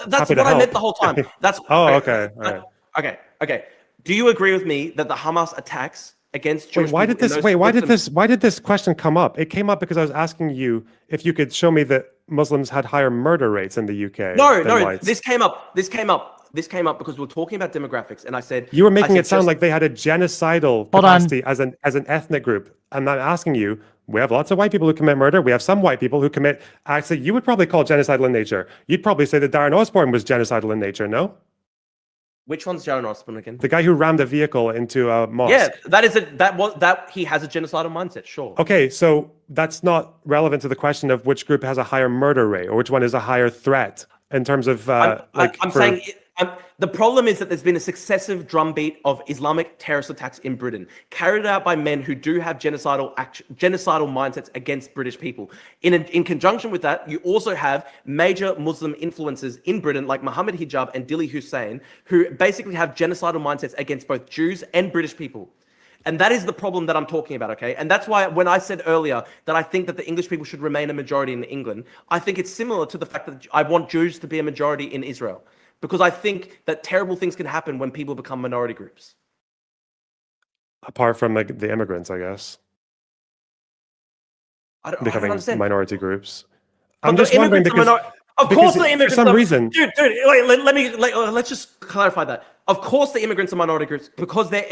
that's what I meant the whole time. That's okay. All right. Okay. Do you agree with me that the Hamas attacks against Jewish why did this question come up? It came up because I was asking you if you could show me that Muslims had higher murder rates in the UK. No. Whites. This came up because we're talking about demographics, and I said you were making it sound like they had a genocidal capacity as an ethnic group. And I'm asking you, we have lots of white people who commit murder. We have some white people who commit acts that you would probably call genocidal in nature. You'd probably say that Darren Osborne was genocidal in nature, no? Which one's Darren Osborne again? The guy who rammed a vehicle into a mosque. Yeah, that he has a genocidal mindset, sure. Okay, so that's not relevant to the question of which group has a higher murder rate or which one is a higher threat in terms of saying the problem is that there's been a successive drumbeat of Islamic terrorist attacks in Britain, carried out by men who do have genocidal mindsets against British people. In conjunction with that, you also have major Muslim influences in Britain, like Muhammad Hijab and Dili Hussein, who basically have genocidal mindsets against both Jews and British people. And that is the problem that I'm talking about, okay? And that's why when I said earlier that I think that the English people should remain a majority in England, I think it's similar to the fact that I want Jews to be a majority in Israel. Because I think that terrible things can happen when people become minority groups. Apart from like the immigrants, I guess. I don't understand. Minority groups. But I'm just wondering because of course the immigrants for some reason. Dude, wait, let's just clarify that. Of course the immigrants are minority groups because they're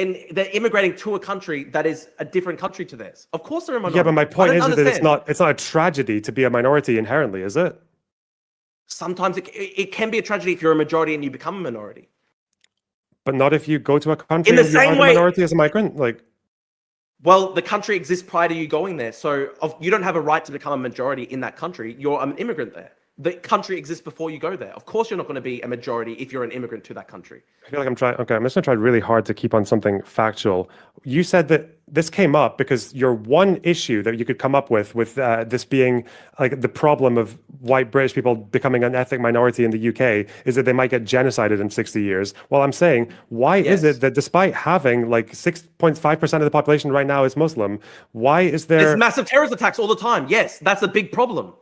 immigrating to a country that is a different country to theirs. Of course they're a minority. Yeah, but my point is that it's not a tragedy to be a minority inherently, is it? Sometimes it can be a tragedy if you're a majority and you become a minority. But not if you go to a country in the and same you're a minority as a migrant. Well, the country exists prior to you going there, so you don't have a right to become a majority in that country. You're an immigrant there. The country exists before you go there. Of course, you're not going to be a majority if you're an immigrant to that country. I feel like I'm trying. Okay, I'm just gonna try really hard to keep on something factual. You said that this came up because your one issue that you could come up with this being like the problem of white British people becoming an ethnic minority in the UK is that they might get genocided in 60 years. Well, I'm saying, why is it that despite having like 6.5% of the population right now is Muslim, why is there... There's massive terrorist attacks all the time. Yes, that's a big problem.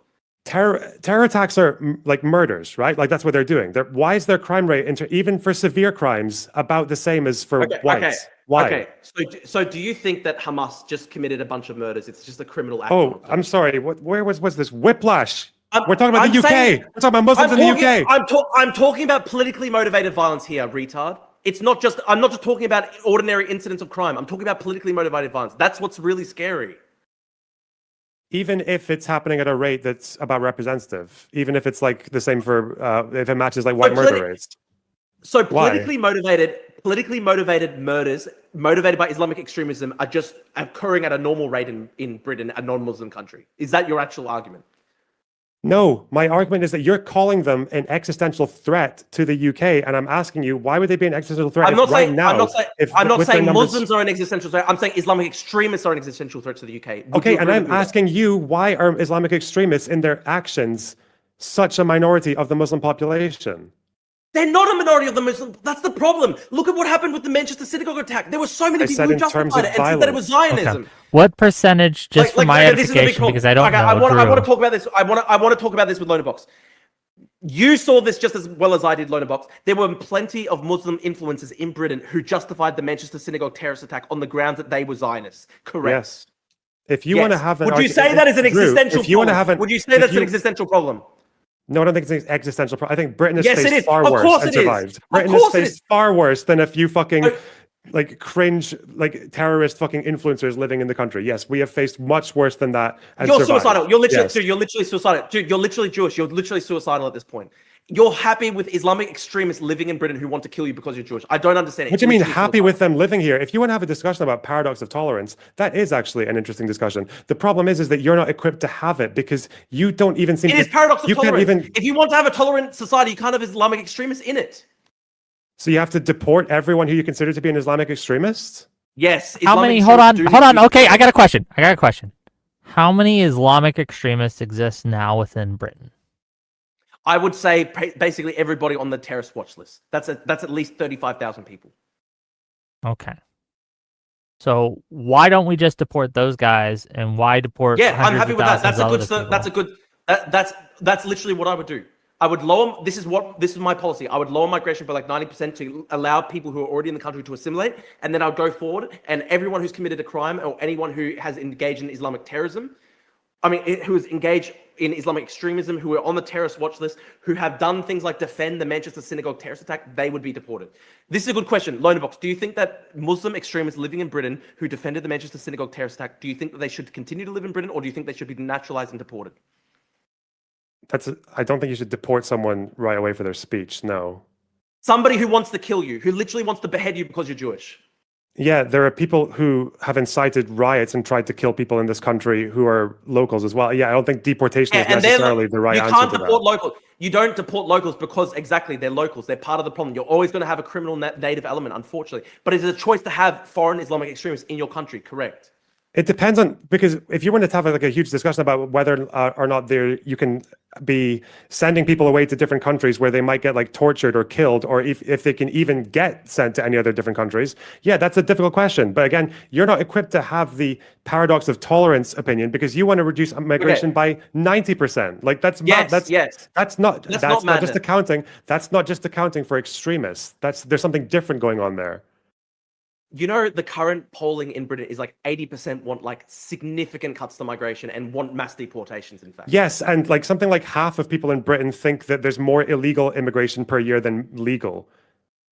Terror attacks are like murders, right? Like that's what they're doing. Why is their crime rate, even for severe crimes, about the same as for whites? Okay. Why? Okay. So do you think that Hamas just committed a bunch of murders? It's just a criminal act. Oh, I'm sorry. Where was this whiplash? We're talking about the UK. We're talking about Muslims in the UK. I'm talking about politically motivated violence here, retard. It's not just. I'm not just talking about ordinary incidents of crime. I'm talking about politically motivated violence. That's what's really scary. Even if it's happening at a rate that's about representative, even if it's like the same for if it matches like white murder rates. So politically motivated murders motivated by Islamic extremism are just occurring at a normal rate in Britain, a non-Muslim country. Is that your actual argument? No, my argument is that you're calling them an existential threat to the UK, and I'm asking you, why would they be an existential threat? I'm not saying numbers... Muslims are an existential threat. I'm saying Islamic extremists are an existential threat to the UK. Okay, and I'm asking you, why are Islamic extremists in their actions such a minority of the Muslim population? They're not a minority of the Muslims. That's the problem. Look at what happened with the Manchester synagogue attack. There were so many people who justified it and said that it was Zionism. Okay. What percentage, just for my edification, because I don't know. I want to talk about this. I want to talk about this with Lonerbox. You saw this just as well as I did, Lonerbox. There were plenty of Muslim influencers in Britain who justified the Manchester synagogue terrorist attack on the grounds that they were Zionists. Correct. Yes. If you want to have would you say that is an existential problem? Would you say that's an existential problem? No, I don't think it's an existential problem. I think Britain has faced far worse and survived. Britain has faced far worse than a few fucking like cringe, like terrorist fucking influencers living in the country. Yes, we have faced much worse than that. And you're survived. Suicidal. You're literally, dude, you're literally suicidal. Dude, you're literally Jewish. You're literally suicidal at this point. You're happy with Islamic extremists living in Britain who want to kill you because you're Jewish. I don't understand it. What do you mean happy with them living here? If you want to have a discussion about paradox of tolerance, that is actually an interesting discussion. The problem is that you're not equipped to have it because you don't even seem to... It is paradox of tolerance. If you want to have a tolerant society, you can't have Islamic extremists in it. So you have to deport everyone who you consider to be an Islamic extremist? Yes. How many? Hold on. Okay, I got a question. How many Islamic extremists exist now within Britain? I would say basically everybody on the terrorist watch list. That's at least 35,000 people. Okay. So why don't we just deport those guys, and why deport? Yeah, I'm happy with that. That's literally what I would do. I would lower. This is my policy. I would lower migration by like 90% to allow people who are already in the country to assimilate, and then I'll go forward, and everyone who's committed a crime or anyone who has engaged in Islamic terrorism, who is engaged in Islamic extremism, who are on the terrorist watch list, who have done things like defend the Manchester synagogue terrorist attack, they would be deported. This is a good question. Lonerbox, do you think that Muslim extremists living in Britain who defended the Manchester synagogue terrorist attack, do you think that they should continue to live in Britain, or do you think they should be naturalized and deported? I don't think you should deport someone right away for their speech, no. Somebody who wants to kill you, who literally wants to behead you because you're Jewish. Yeah, there are people who have incited riots and tried to kill people in this country who are locals as well. Yeah, I don't think deportation is necessarily the right answer to that. You can't deport locals. You don't deport locals because exactly they're locals. They're part of the problem. You're always going to have a criminal native element, unfortunately. But it's a choice to have foreign Islamic extremists in your country, correct? It depends on, because if you wanted to have like a huge discussion about whether or not you can be sending people away to different countries where they might get like tortured or killed, or if they can even get sent to any other different countries, yeah, that's a difficult question. But again, you're not equipped to have the paradox of tolerance opinion because you want to reduce migration by 90%. Like that's not just accounting. That's not just accounting for extremists. There's something different going on there. You know, the current polling in Britain is like 80% want like significant cuts to migration and want mass deportations, in fact. Yes, and like something like half of people in Britain think that there's more illegal immigration per year than legal.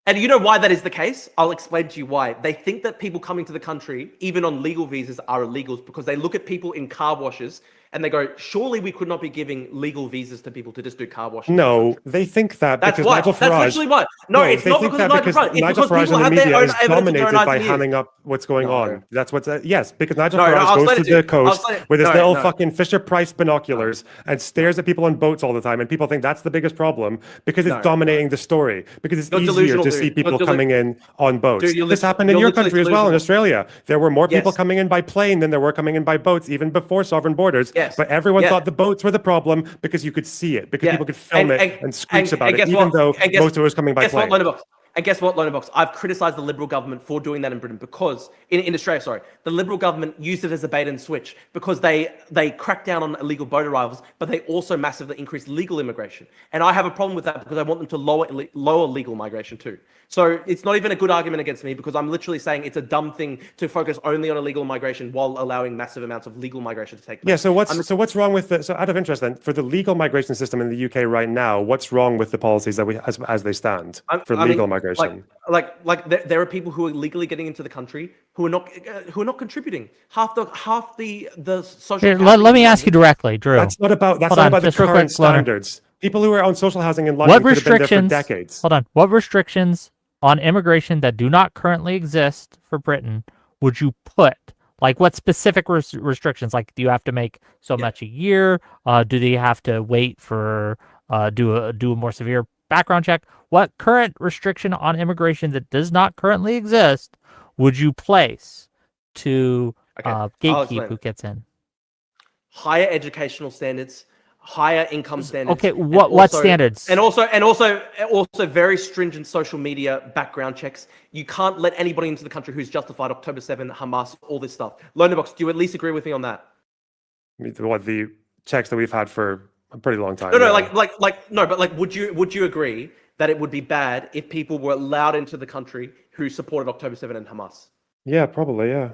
And you know why that is the case? I'll explain to you why. They think that people coming to the country, even on legal visas, are illegals because they look at people in car washes and they go, surely we could not be giving legal visas to people to just do car washing. No, they think that That's because why. Nigel That's Farage. literally why. No, it's they not think because of that Nigel Farage. It's Nigel because Farage people in the have their media own is evidence of their dominated own by ideas. hamming up what's going No. on. That's what's yes, because Nigel No, Farage I'll goes explain to it the to you. I'll coast explain it. with his No, little no. fucking Fisher Price binoculars and stares at people on boats all the time, and people think that's the biggest problem because it's No, dominating the story. Because it's You're easier delusional, to dude. see people You're coming in on boats. Dude, This happened in you're your literally country as well, in delusional. Australia. There were more people Yes. coming in by plane than there were coming in by boats, even before sovereign borders. Yes. But everyone Yeah. thought the boats were the problem because you could see it, because Yeah. people could film it and screech about it, guess even what? though And guess- most of it was coming by Guess plane. what, Lonerbox? And guess what, Lonerbox? I've criticized the Liberal government for doing that in Britain because, in Australia, sorry, the Liberal government used it as a bait and switch because they cracked down on illegal boat arrivals, but they also massively increased legal immigration. And I have a problem with that because I want them to lower legal migration too. So it's not even a good argument against me because I'm literally saying it's a dumb thing to focus only on illegal migration while allowing massive amounts of legal migration to take place. Yeah, so what's wrong with so out of interest then, for the legal migration system in the UK right now, what's wrong with the policies that we as they stand for legal migration? Like there are people who are legally getting into the country who are not contributing. Half the social. Here, let me ask you directly, Drew. That's not about the just real current quick, Loner. standards. People who are on social housing in London could have been there for decades. Hold on. What restrictions on immigration that do not currently exist for Britain would you put? Like, what specific restrictions? Like, do you have to make so much a year? Do they have to wait for do a more severe background check? What current restriction on immigration that does not currently exist would you place to gatekeep who gets in? Higher educational standards, higher income standards. Okay, what standards? And also very stringent social media background checks. You can't let anybody into the country who's justified October 7, Hamas, all this stuff. Lonerbox, do you at least agree with me on that? What, the checks that we've had for a pretty long time? No, yeah. but would you agree that it would be bad if people were allowed into the country who supported October 7 and Hamas? Yeah, probably, yeah.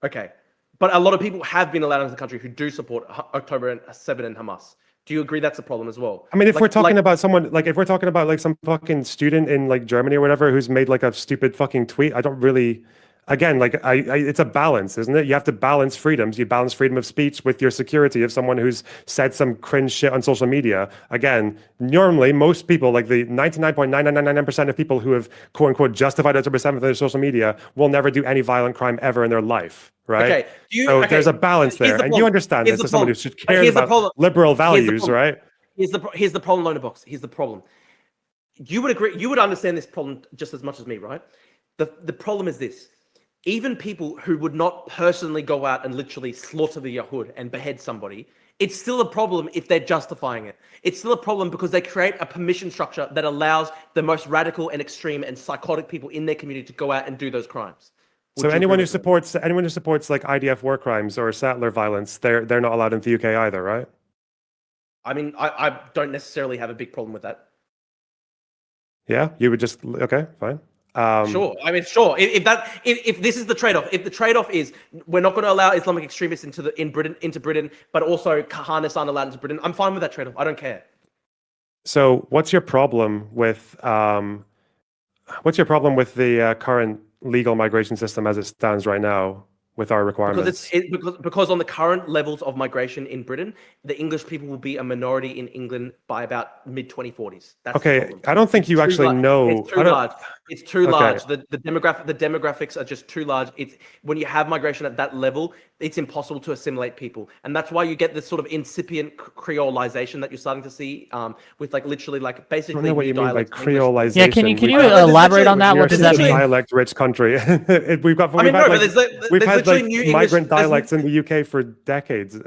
Okay. But a lot of people have been allowed into the country who do support October 7 and Hamas. Do you agree that's a problem as well? I mean, if we're talking about someone, like, if we're talking about, like, some fucking student in, like, Germany or whatever who's made, like, a stupid fucking tweet, I don't really... Again, like, it's a balance, isn't it? You have to balance freedoms. You balance freedom of speech with your security of someone who's said some cringe shit on social media. Again, normally, most people, like the 99.9999% of people who have, quote unquote, justified October 7th on their social media will never do any violent crime ever in their life, right? Okay. There's a balance there. And you understand this as someone who cares about liberal values, right? Here's the problem, Lonerbox. Here's the problem. You would agree, you would understand this problem just as much as me, right? The problem is this. Even people who would not personally go out and literally slaughter the Yahud and behead somebody, it's still a problem if they're justifying it. It's still a problem because they create a permission structure that allows the most radical and extreme and psychotic people in their community to go out and do those crimes. So anyone who supports like IDF war crimes or settler violence, they're not allowed in the UK either, right? I mean, I don't necessarily have a big problem with that. Yeah, you would just okay, fine. Sure. I mean, sure. If this is the trade-off, if the trade-off is we're not going to allow Islamic extremists into Britain, but also Kahanists aren't allowed into Britain, I'm fine with that trade-off. I don't care. So, what's your problem with the current legal migration system as it stands right now with our requirements? Because on the current levels of migration in Britain, the English people will be a minority in England by about mid-2040s. That's okay. I don't think you actually know. It's too large. It's too large. The demographics are just too large. It's when you have migration at that level, it's impossible to assimilate people, and that's why you get this sort of incipient creolization that you're starting to see with literally basically. I don't know what you mean by creolization. Yeah, can you elaborate on that? What does that mean? Dialect-rich country. We've had migrant dialects in the UK for decades.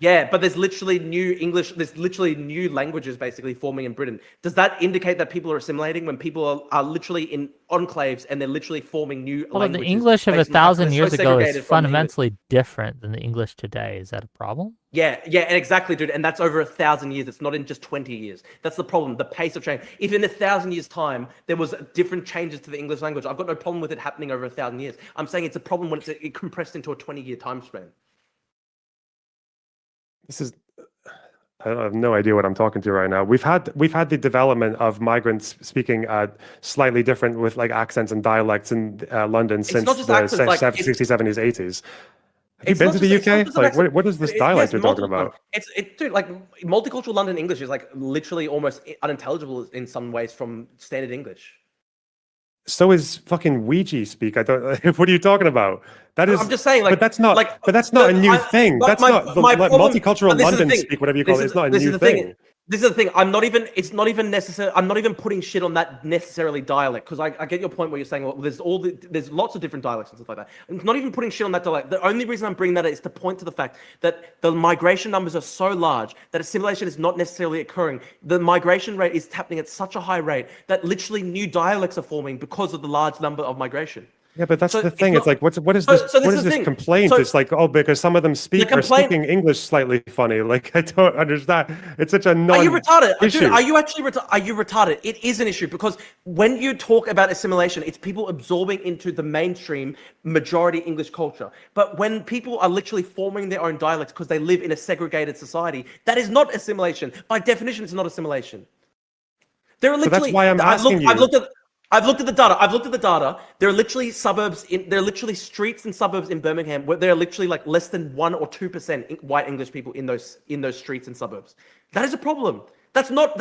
But there's literally new English, there's literally new languages basically forming in Britain. Does that indicate that people are assimilating when people are literally in enclaves and they're literally forming new languages? The English of 1,000 years ago is fundamentally different than the English today. Is that a problem? Yeah, exactly, dude. And that's over 1,000 years. It's not in just 20 years. That's the problem, the pace of change. If in 1,000 years' time, there was different changes to the English language, I've got no problem with it happening over 1,000 years. I'm saying it's a problem when it's compressed into a 20-year time span. I have no idea what I'm talking to right now. We've had the development of migrants speaking slightly different with accents and dialects in London since the 60s, 70s, 80s. Have you been to the UK? Like, what is this dialect you're talking about? Dude, like multicultural London English is like literally almost unintelligible in some ways from standard English. So is fucking Ouija speak. I don't. What are you talking about? That is. I'm just saying, like, but that's not. like, but that's not a new thing. That's not the multicultural London speak. Whatever you call it. It's not a new thing. This is the thing. It's not even necessary. I'm not even putting shit on that necessarily dialect, because I get your point where you're saying, well, there's lots of different dialects and stuff like that. I'm not even putting shit on that dialect. The only reason I'm bringing that is to point to the fact that the migration numbers are so large that assimilation is not necessarily occurring. The migration rate is happening at such a high rate that literally new dialects are forming because of the large number of migration. Yeah, but that's the thing. It's like, what is this? What is this complaint? It's like, oh, because some of them are speaking English slightly funny. Like, I don't understand. It's such a non. Are you retarded? Issue. Dude, are you actually are you retarded? It is an issue, because when you talk about assimilation, it's people absorbing into the mainstream majority English culture. But when people are literally forming their own dialects because they live in a segregated society, that is not assimilation. By definition, it's not assimilation. There are literally. So that's why I'm asking you. I've looked at the data. There are literally there are literally streets and suburbs in Birmingham where there are literally like less than 1 or 2% white English people in those streets and suburbs. That is a problem. That's not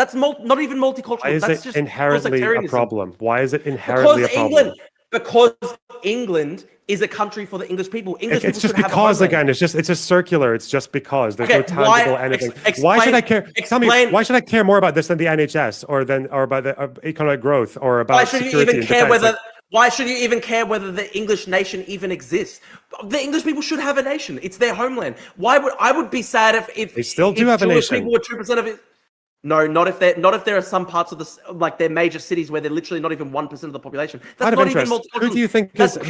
even multicultural. Why is that's it just inherently a problem? Why is it inherently a problem? Because England is a country for the English people. It's just because, again, it's just circular. It's just because there's no tangible anything. Why should I care? Tell me, why should I care more about this than the NHS or about the economic growth or about security and defense? Why should you even care whether the English nation even exists? The English people should have a nation. It's their homeland. I would be sad if they still do have a nation. People were 2% of it. No, not if there are some parts of the, like their major cities where they're literally not even 1% of the population. That's not even multicultural. Who do you think is which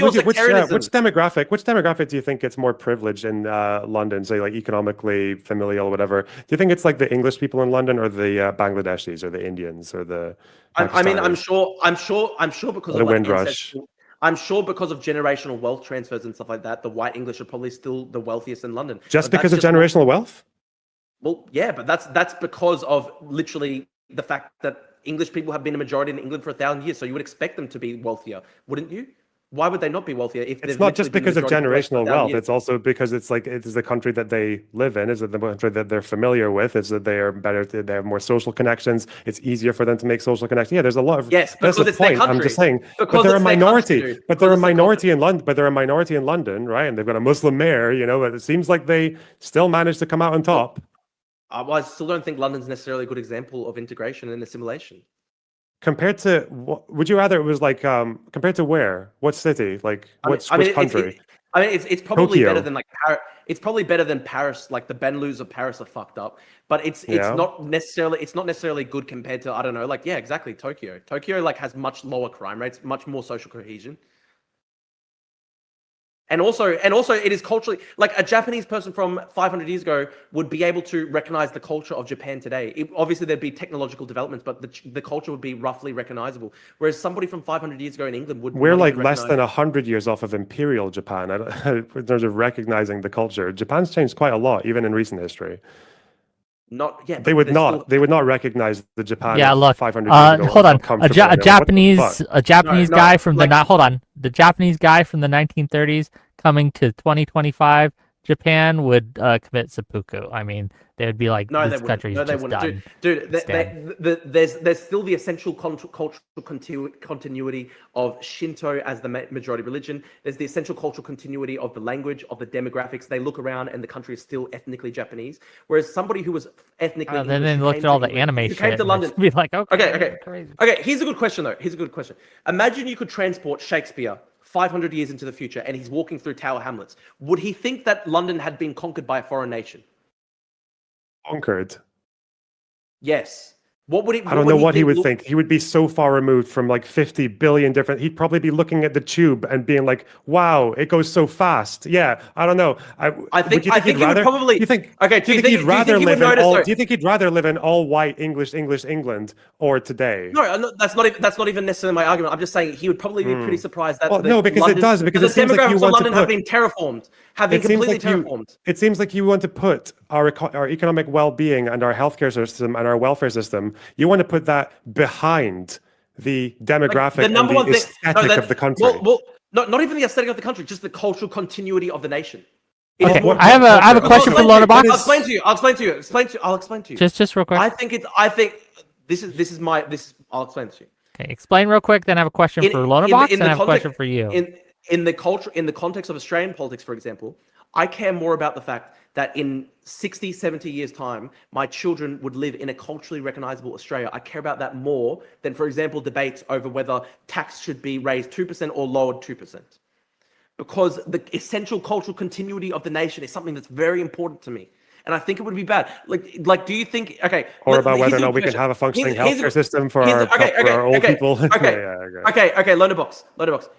demographic do you think gets more privilege in London, say like economically, familial, whatever? Do you think it's like the English people in London or the Bangladeshis or the Indians or the I mean, I'm sure because of the like Windrush. I'm sure because of generational wealth transfers and stuff like that, the white English are probably still the wealthiest in London. Just because of generational wealth? Well, yeah, but that's because of literally the fact that English people have been a majority in England for 1,000 years. So you would expect them to be wealthier, wouldn't you? Why would they not be wealthier? If it's not just because of generational wealth. It's also because it's like it is the country that they live in. Is it the country that they're familiar with? Is that they are better? They have more social connections. It's easier for them to make social connections. Yeah, there's a lot of. Yes, because it's their country. I'm just saying, but they're a minority. But they're a minority in London. But they're a minority in London, right? And they've got a Muslim mayor. You know, but it seems like they still managed to come out on top. Well, I still don't think London's necessarily a good example of integration and assimilation. Compared to, would you rather it was like compared to where? What city? Like which country? It's probably Tokyo. better than like it's probably better than Paris. Like the Benelux of Paris are fucked up, but it's not necessarily good compared to, I don't know, like, yeah, exactly, Tokyo. Tokyo like has much lower crime rates, much more social cohesion. And also, it is culturally, like a Japanese person from 500 years ago would be able to recognize the culture of Japan today. Obviously, there'd be technological developments, but the culture would be roughly recognizable. Whereas somebody from 500 years ago in England would. We're like less than 100 years off of imperial Japan in terms of recognizing the culture. Japan's changed quite a lot, even in recent history. They would not recognize the Japan. Yeah, look. 500 years ago. Hold on. A Japanese guy from the the Japanese guy from the 1930s coming to 2025 Japan would commit seppuku. I mean, they would be like, this country's just done. Dude, there's still the essential cultural continuity of Shinto as the majority religion. There's the essential cultural continuity of the language, of the demographics. They look around and the country is still ethnically Japanese. Whereas somebody who was ethnically then they looked at all the anime shit. Came to London. Be like, okay. Here's a good question though. Imagine you could transport Shakespeare 500 years into the future and he's walking through Tower Hamlets. Would he think that London had been conquered by a foreign nation? Conquered? Yes. What would he? I don't know what he would think. He would be so far removed from like 50 billion different. He'd probably be looking at the tube and being like, "Wow, it goes so fast." Yeah, I don't know. I think he would probably. Do you think? Okay. Do you think he'd rather live in all? Do you think he'd rather live in all white English England or today? No, that's not even necessarily my argument. I'm just saying he would probably be pretty surprised that. Well, no, because London, it does. Because it seems like you want London have been terraformed, have been completely terraformed. It seems like you want to put our economic well-being and our healthcare system and our welfare system. You want to put that behind the demographic and the aesthetic of the country. Well, not even the aesthetic of the country, just the cultural continuity of the nation. It is Okay, more I have a culture. question for Lonerbox. I'll explain to you. I'll explain to you. Just real quick. I think this is I'll explain to you. Okay, explain real quick. Then I have a question for Lonerbox, and I have a question for you. In the context of Australian politics, for example, I care more about the fact that in 60, 70 years' time, my children would live in a culturally recognizable Australia. I care about that more than, for example, debates over whether tax should be raised 2% or lowered 2%. Because the essential cultural continuity of the nation is something that's very important to me. And I think it would be bad. Like, do you think, okay. Or about whether or not we can have a functioning healthcare system for our old people. Okay, Lonerbox.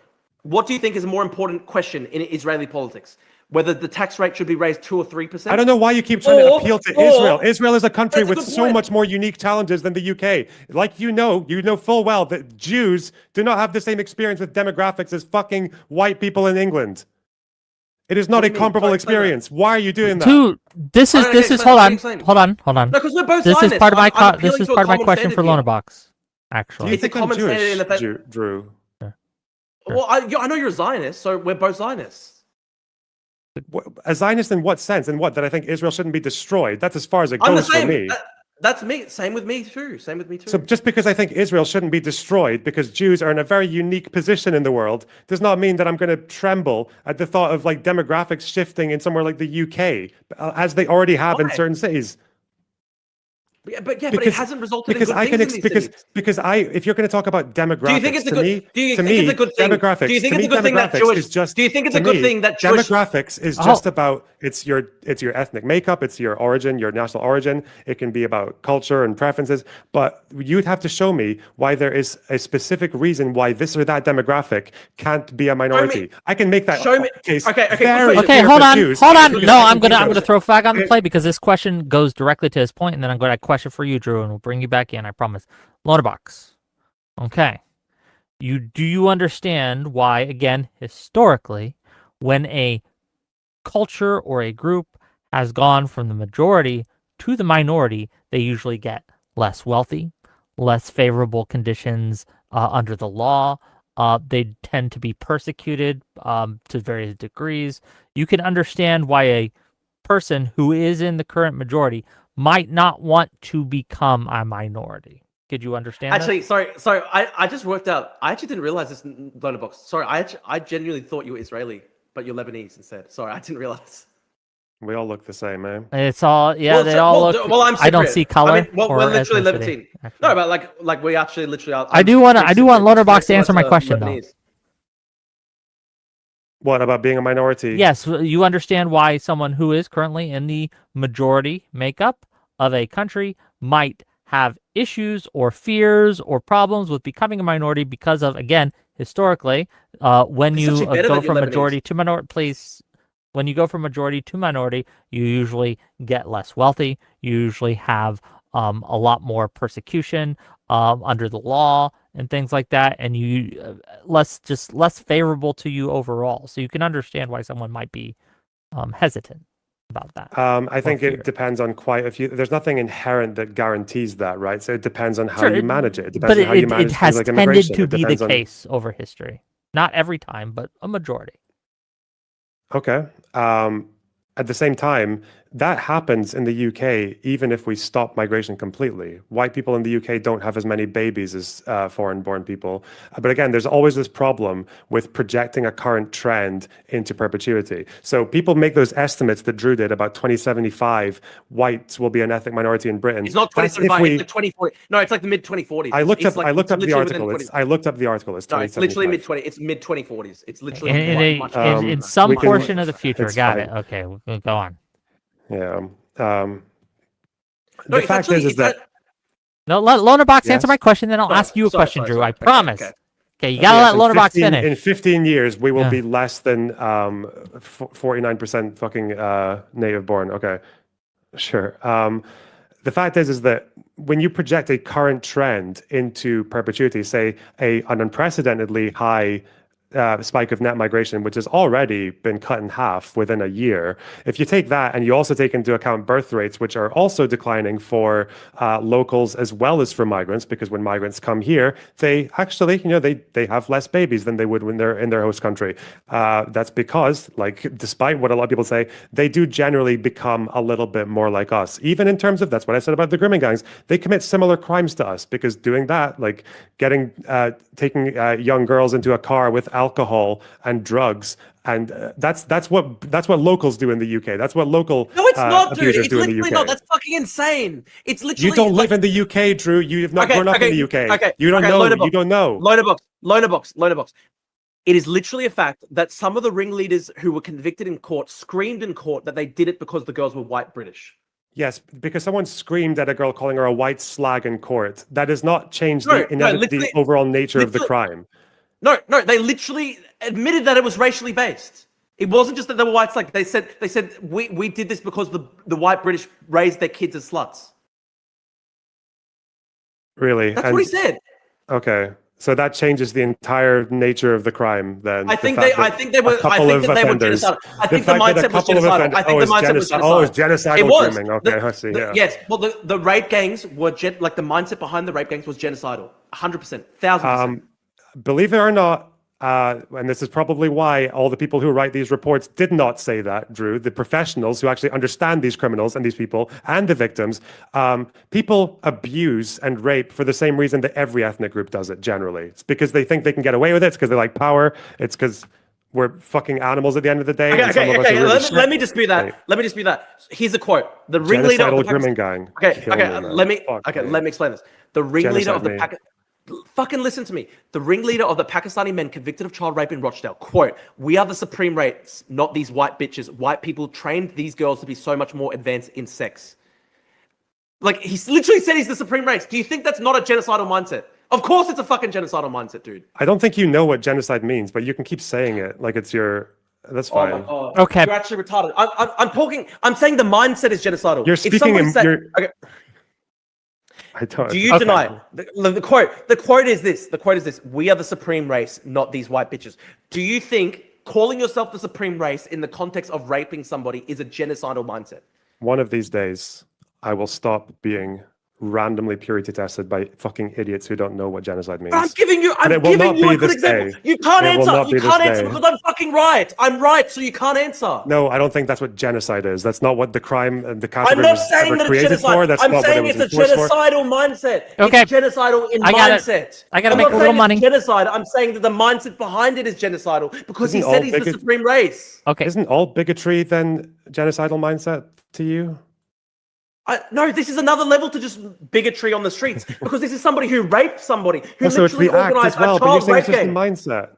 What do you think is a more important question in Israeli politics? Whether the tax rate should be raised 2 or 3%? I don't know why you keep trying to appeal to Israel. Israel is a country with so much more unique challenges than the UK. Like you know full well that Jews do not have the same experience with demographics as fucking white people in England. It is not a comparable experience. Why are you doing that? Dude, this is hold on. No, because we're both This is Zionists. part of my I'm this is appealing part of to a my common question for standard here. Lonerbox. Actually, It's a common standard in the fact- Drew. Well, I know you're a Zionist, so we're both Zionists. A Zionist in what sense? And what? That I think Israel shouldn't be destroyed. That's as far as it I'm the goes for same. me. That's me. Same with me too. So just because I think Israel shouldn't be destroyed because Jews are in a very unique position in the world does not mean that I'm going to tremble at the thought of like demographics shifting in somewhere like the UK, as they already have in certain cities. But it hasn't resulted in good things in these cities. Because if you're going to talk about demographics, Do you think it's a good? Do you think it's a good thing? Demographics. Do you think to it's me, a good thing that demographics Jewish? is just. Do you think it's to a good me, thing that Jewish? Demographics is just about it's your ethnic makeup, it's your origin, your national origin. It can be about culture and preferences, but you'd have to show me why there is a specific reason why this or that demographic can't be a minority. I can make that case. Okay, hold on. No, I'm gonna throw Fag on the play because this question goes directly to his point, and then I'm going to have a question for you, Drew, and we'll bring you back in. I promise. Lonerbox. Okay. Do you understand why, again, historically, when a culture or a group has gone from the majority to the minority, they usually get less wealthy, less favorable conditions under the law. They tend to be persecuted to various degrees. You can understand why a person who is in the current majority might not want to become a minority. Could you understand Actually, sorry. I just worked out. I actually didn't realize this Lonerbox. Sorry, I genuinely thought you were Israeli, but you're Lebanese instead. Sorry, I didn't realize. We all look the same, man. It's all they all look. Well, I'm Cypriot. I don't see color. I mean, we're literally ethnicity, Levantine. actually. No, but like we actually literally are. I do want Lonerbox to answer my question though. What about being a minority? Yes, you understand why someone who is currently in the majority makeup of a country might have issues or fears or problems with becoming a minority because of, again, historically, when you go from majority to minority, when you go from majority to minority, you usually get less wealthy. You usually have a lot more persecution under the law and things like that, and you less favorable to you overall. So you can understand why someone might be hesitant about that. I think it depends on quite a few. There's nothing inherent that guarantees that, right? So it depends on how you manage it. It depends on how you manage it has like tended immigration. to be the case over history. Not every time, but a majority. Okay. At the same time, that happens in the UK, even if we stop migration completely. White people in the UK don't have as many babies as foreign-born people. But again, there's always this problem with projecting a current trend into perpetuity. So people make those estimates that Drew did about 2075, whites will be an ethnic minority in Britain. It's not 2075, it's like 2040. No, it's like the mid-2040s. I looked up the article. It's no, it's literally mid-20. It's mid-2040s. It's literally in some portion of the future. Got it. Okay, we'll go on. Yeah. The fact is that no, let Lonerbox answer my question, then I'll ask you a question, Drew. I promise. Okay, you gotta let Lonerbox finish. In 15 years, we will be less than 49% fucking native born. Okay, sure. The fact is that when you project a current trend into perpetuity, say an unprecedentedly high spike of net migration, which has already been cut in half within a year. If you take that and you also take into account birth rates, which are also declining for locals as well as for migrants, because when migrants come here, they actually, they have less babies than they would when they're in their host country. That's because, like, despite what a lot of people say, they do generally become a little bit more like us. Even in terms of, that's what I said about the grooming gangs, they commit similar crimes to us, because doing that, like taking young girls into a car with alcohol and drugs, and that's what locals do in the UK. That's what local No, it's not, dude. abusers It's do in the literally UK. not. That's fucking insane. It's literally. You don't live in the UK, Drew. You have not grown up in the UK. Okay. You don't know. Lonerbox, You don't know. Lonerbox. It is literally a fact that some of the ringleaders who were convicted in court screamed in court that they did it because the girls were white British. Yes, because someone screamed at a girl calling her a white slag in court. That does not change the overall nature of the crime. No, they literally admitted that it was racially based. It wasn't just that they were white slag. They said we did this because the white British raised their kids as sluts. Really? That's what he said. Okay. So that changes the entire nature of the crime. Then I think they were genocidal. I think the mindset was genocidal. I think the mindset was genocidal. Oh, it's genocidal. It was. Grooming. Okay, I see. Yeah. Yes. Well, the rape gangs were the mindset behind the rape gangs was genocidal. 100%, 1,000%. Believe it or not, and this is probably why all the people who write these reports did not say that, Drew, the professionals who actually understand these criminals and these people and the victims, people abuse and rape for the same reason that every ethnic group does it generally. It's because they think they can get away with it. It's because they like power. It's because we're fucking animals at the end of the day. Okay. Let me dispute that. Let me dispute that. Here's a quote. The ringleader of the grooming gang. Let me explain this. The ringleader of the fucking listen to me. The ringleader of the Pakistani men convicted of child rape in Rochdale, quote, "We are the supreme race, not these white bitches. White people trained these girls to be so much more advanced in sex." Like, he literally said he's the supreme race. Do you think that's not a genocidal mindset? Of course it's a fucking genocidal mindset, dude. I don't think you know what genocide means, but you can keep saying it like it's your... That's fine. Oh my God. Okay. You're actually retarded. I'm saying the mindset is genocidal. You're speaking in... Okay. I don't... Do you deny the quote? The quote is this. "We are the supreme race, not these white bitches." Do you think calling yourself the supreme race in the context of raping somebody is a genocidal mindset? One of these days, I will stop being randomly purity tested by fucking idiots who don't know what genocide means. But I'm giving you a good example. You can't answer. You can't answer because I'm fucking right. I'm right, so you can't answer. No, I don't think that's what genocide is. That's not what the crime and the category I'm not saying that it's genocide. I'm saying it's a genocidal mindset. Okay. It's genocidal in mindset. I gotta make a little money. Genocide. I'm saying that the mindset behind it is genocidal because he said he's the supreme race. Okay. Isn't all bigotry then genocidal mindset to you? No, this is another level to just bigotry on the streets because this is somebody who raped somebody who Also, it's literally the act organized as well, a but you're child saying rape it's just the gang. mindset.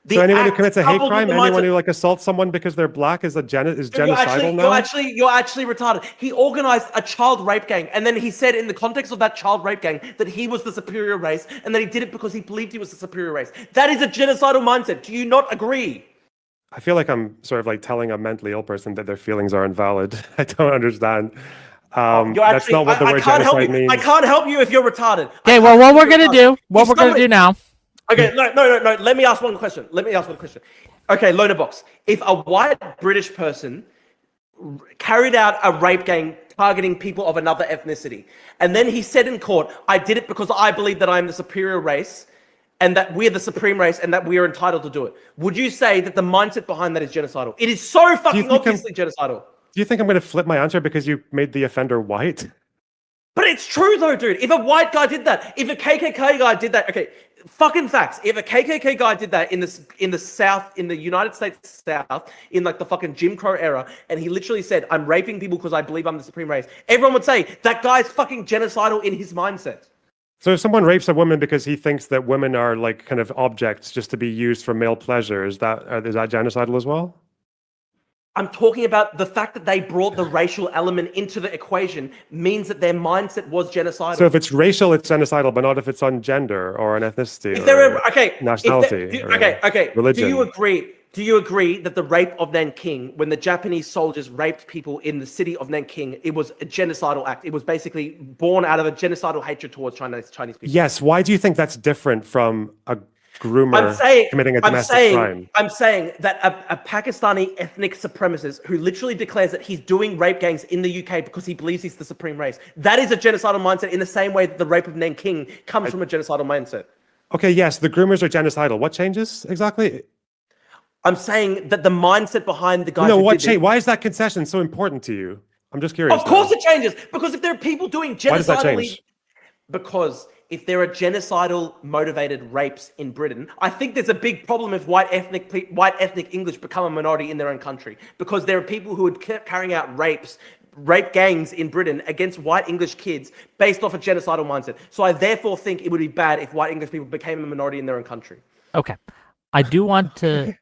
The So anyone who act commits a hate coupled with crime, the anyone mindset- who like assaults someone because they're black is genocidal now? You're actually retarded. He organized a child rape gang, and then he said in the context of that child rape gang that he was the superior race, and that he did it because he believed he was the superior race. That is a genocidal mindset. Do you not agree? I feel like I'm sort of like telling a mentally ill person that their feelings are invalid. I don't understand. That's not what the word genocide means. I can't help you if you're retarded. Okay, well, what we're gonna do now. Okay, no. Let me ask one question. Okay, Lonerbox. If a white British person carried out a rape gang targeting people of another ethnicity, and then he said in court, "I did it because I believe that I am the superior race, and that we're the supreme race, and that we are entitled to do it," would you say that the mindset behind that is genocidal? It is so fucking obviously genocidal. Do you think I'm going to flip my answer because you made the offender white? But it's true though, dude. If a white guy did that, if a KKK guy did that, okay, fucking facts. If a KKK guy did that in the South, in the United States South, in like the fucking Jim Crow era, and he literally said, "I'm raping people because I believe I'm the supreme race," everyone would say that guy's fucking genocidal in his mindset. So if someone rapes a woman because he thinks that women are like kind of objects just to be used for male pleasure, is that genocidal as well? I'm talking about the fact that they brought the racial element into the equation means that their mindset was genocidal. So if it's racial, it's genocidal, but not if it's on gender or on ethnicity nationality. Religion. Do you agree that the rape of Nanking, when the Japanese soldiers raped people in the city of Nanking, it was a genocidal act? It was basically born out of a genocidal hatred towards Chinese people. Yes. Why do you think that's different from a groomer committing a domestic crime. I'm saying that a Pakistani ethnic supremacist who literally declares that he's doing rape gangs in the UK because he believes he's the supreme race, that is a genocidal mindset in the same way that the rape of Nanking comes from a genocidal mindset. Okay, yes, the groomers are genocidal. What changes exactly? I'm saying that the mindset behind the guys. No, what change? Why is that concession so important to you? I'm just curious. Of course it changes, because if there are people doing genocidally, why does that change? Because if there are genocidal motivated rapes in Britain, I think there's a big problem if white ethnic English become a minority in their own country, because there are people who are carrying out rape gangs in Britain against white English kids based off a genocidal mindset. So I therefore think it would be bad if white English people became a minority in their own country. Okay. I do want to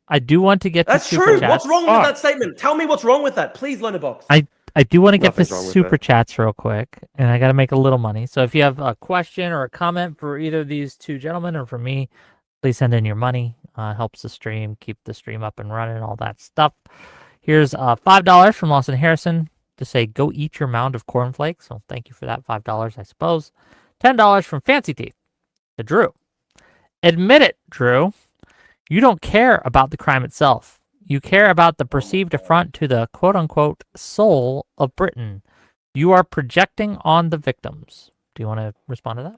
get That's to super true. chats. What's wrong with that statement? Tell me what's wrong with that, please, Lonerbox. I do want to get to Nothing's wrong with super it. chats real quick, and I got to make a little money. So if you have a question or a comment for either of these two gentlemen or for me, please send in your money. It helps the stream, keep the stream up and running, all that stuff. Here's $5 from Lawson Harrison to say, go eat your mound of cornflakes. So thank you for that, $5, I suppose. $10 from Fancy Teeth to Drew. Admit it, Drew. You don't care about the crime itself. You care about the perceived affront to the quote-unquote soul of Britain. You are projecting on the victims. Do you want to respond to that?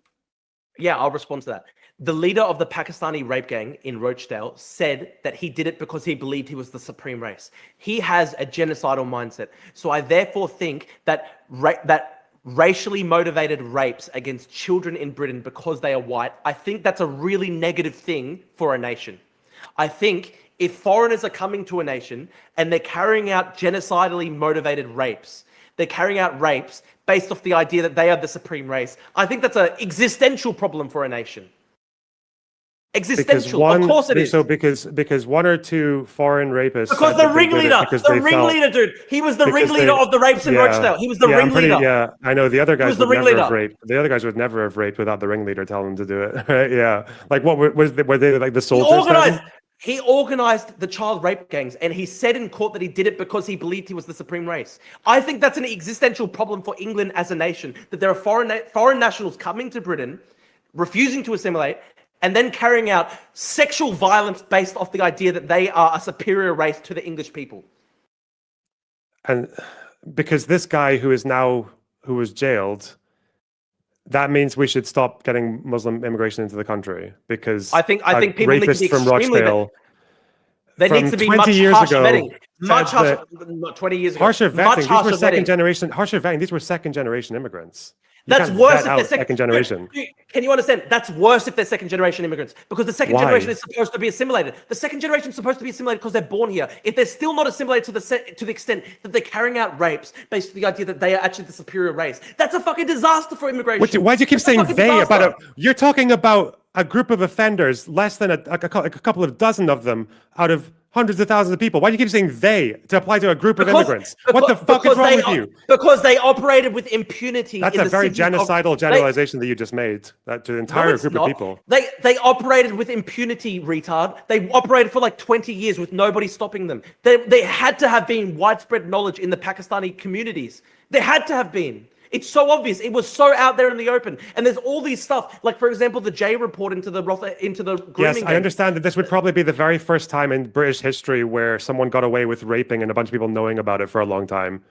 Yeah, I'll respond to that. The leader of the Pakistani rape gang in Rochdale said that he did it because he believed he was the supreme race. He has a genocidal mindset. So I therefore think that racially motivated rapes against children in Britain because they are white, I think that's a really negative thing for a nation. I think if foreigners are coming to a nation and they're carrying out genocidally motivated rapes, they're carrying out rapes based off the idea that they are the supreme race, I think that's an existential problem for a nation. Existential, of course it is. So because one or two foreign rapists. Because the ringleader, dude, he was the ringleader of the rapes in Rochdale. He was the ringleader. I know the other guys would never have raped. The other guys would never have raped without the ringleader telling them to do it. Right? Yeah, like what were they like the soldiers? He organized the child rape gangs, and he said in court that he did it because he believed he was the supreme race. I think that's an existential problem for England as a nation, that there are foreign nationals coming to Britain, refusing to assimilate, and then carrying out sexual violence based off the idea that they are a superior race to the English people. And because this guy who was jailed, that means we should stop getting Muslim immigration into the country, because I think people need to be from extremely Rochdale. There needs to be much harsher vetting. Much harsher, not 20 years ago. Harsher vetting. These were second generation. Harsher vetting. These were second generation immigrants. That's worse if they're second generation. Can you understand? That's worse if they're second generation immigrants, because the second generation is supposed to be assimilated. The second generation is supposed to be assimilated because they're born here. If they're still not assimilated to the extent that they're carrying out rapes based on the idea that they are actually the superior race, that's a fucking disaster for immigration. Why do you keep saying they about you're talking about a group of offenders, less than a couple of dozen of them out of hundreds of thousands of people. Why do you keep saying they to apply to a group of immigrants? What the fuck is wrong with you? Because they operated with impunity. That's a very genocidal generalization that you just made. That to an entire group of people. They operated with impunity, retard. They operated for like 20 years with nobody stopping them. They had to have been widespread knowledge in the Pakistani communities. There had to have been. It's so obvious. It was so out there in the open. And there's all these stuff, like, for example, the J report into the grooming. Yes, I understand that this would probably be the very first time in British history where someone got away with raping and a bunch of people knowing about it for a long time.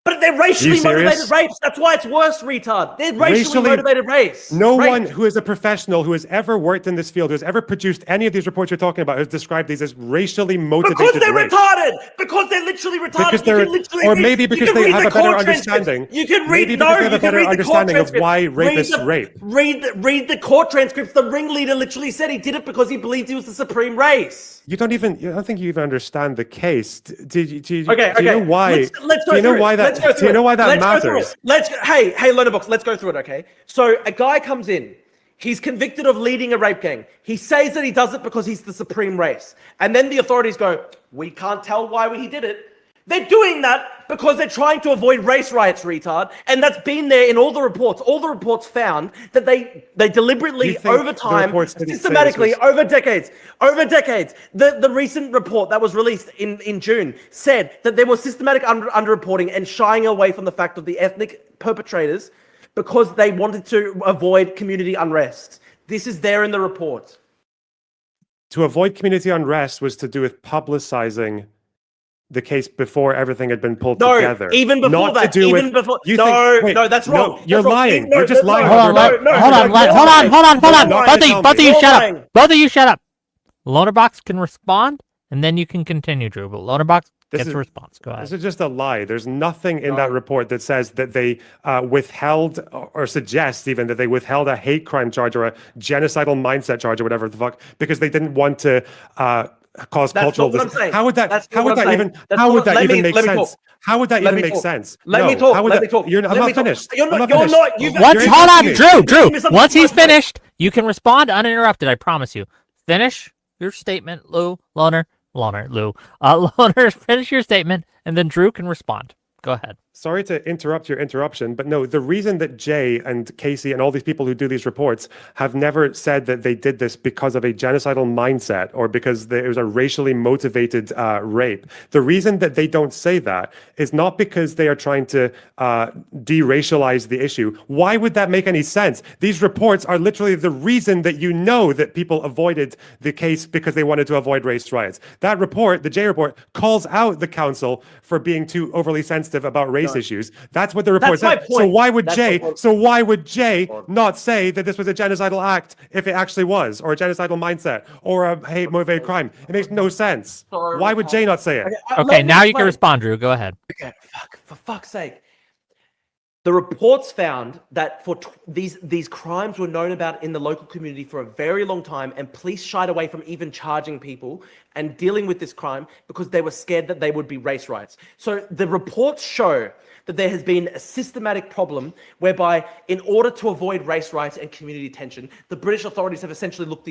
But they're racially motivated rapes. That's why it's worse, retard. They're racially motivated rapes. No one who is a professional who has ever worked in this field, who has ever produced any of these reports you're talking about, has described these as racially motivated Because they're rapes. retarded. Because they're literally retarded. Or maybe because they have a better understanding. You can read. Maybe because they have a better understanding of why rapists rape. Read the court transcripts. The ringleader literally said he did it because he believed he was the supreme race. I don't think you even understand the case. Do you Okay. know why? Do you know why that matters? Hey, Lonerbox, let's go through it, okay? So a guy comes in. He's convicted of leading a rape gang. He says that he does it because he's the supreme race. And then the authorities go, we can't tell why he did it. They're doing that because they're trying to avoid race riots, retard. And that's been there in all the reports. All the reports found that they deliberately, over time, systematically, over decades, the recent report that was released in June said that there was systematic underreporting and shying away from the fact of the ethnic perpetrators because they wanted to avoid community unrest. This is there in the report. to avoid community unrest was to do with publicizing the case before everything had been pulled together. Even before Not that. to do Even with, before. you No, think, wait, no, that's wrong. No, you're That's wrong. lying. No, You're just that's lying. Hold on, Roberto. hold on, You're lying. both of you You're shut lying. up. Both of you shut up. Lonerbox can respond, and then you can continue, Drew. But Lonerbox gets a response. Go ahead. This is just a lie. There's nothing in that report that says that they withheld or suggests even that they withheld a hate crime charge or a genocidal mindset charge or whatever the fuck because they didn't want to cause That's cultural. not what I'm saying. How would that? That's How not would what I'm that saying. even? That's How not would what- that let even me- make let me sense? talk. How would that Let even me make talk. sense? Let me No. talk. How would Let that- me talk. I'm Let me not talk. finished. You're I'm not. not finished. You've Hold You're on, interrupting me. Drew. misunderstood Once he's my point. finished, you can respond uninterrupted. I promise you. Finish your statement, Loner, Lou. Loner, finish your statement, and then Drew can respond. Go ahead. Sorry to interrupt your interruption, but no, the reason that Jay and Casey and all these people who do these reports have never said that they did this because of a genocidal mindset or because it was a racially motivated rape. The reason that they don't say that is not because they are trying to de-racialize the issue. Why would that make any sense? These reports are literally the reason that you know that people avoided the case because they wanted to avoid race riots. That report, the Jay report, calls out the council for being too overly sensitive about race issues. That's what the report That's my said. point. So why would That's Jay? my point. So why would Jay not say that this was a genocidal act if it actually was, or a genocidal mindset, or a hate motivated crime? It makes no sense. Why would Jay not say it? Okay, now you can respond, Drew. Go ahead. Okay, for fuck's sake. The reports found that these crimes were known about in the local community for a very long time, and police shied away from even charging people and dealing with this crime because they were scared that they would be race riots. So the reports show that there has been a systematic problem whereby, in order to avoid race riots and community tension, the British authorities have essentially looked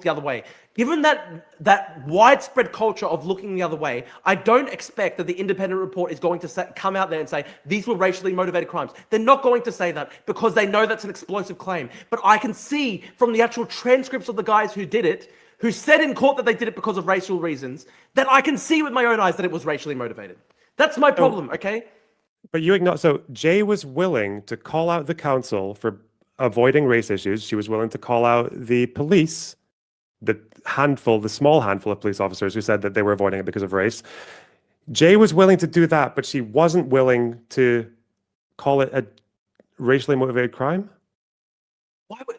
the other way. Given that widespread culture of looking the other way, I don't expect that the independent report is going to come out there and say these were racially motivated crimes. They're not going to say that because they know that's an explosive claim. But I can see from the actual transcripts of the guys who did it, who said in court that they did it because of racial reasons, that I can see with my own eyes that it was racially motivated. That's my problem, okay? But you ignore. So Jay was willing to call out the council for avoiding race issues. She was willing to call out the police, the small handful of police officers who said that they were avoiding it because of race. Jay was willing to do that, but she wasn't willing to call it a racially motivated crime.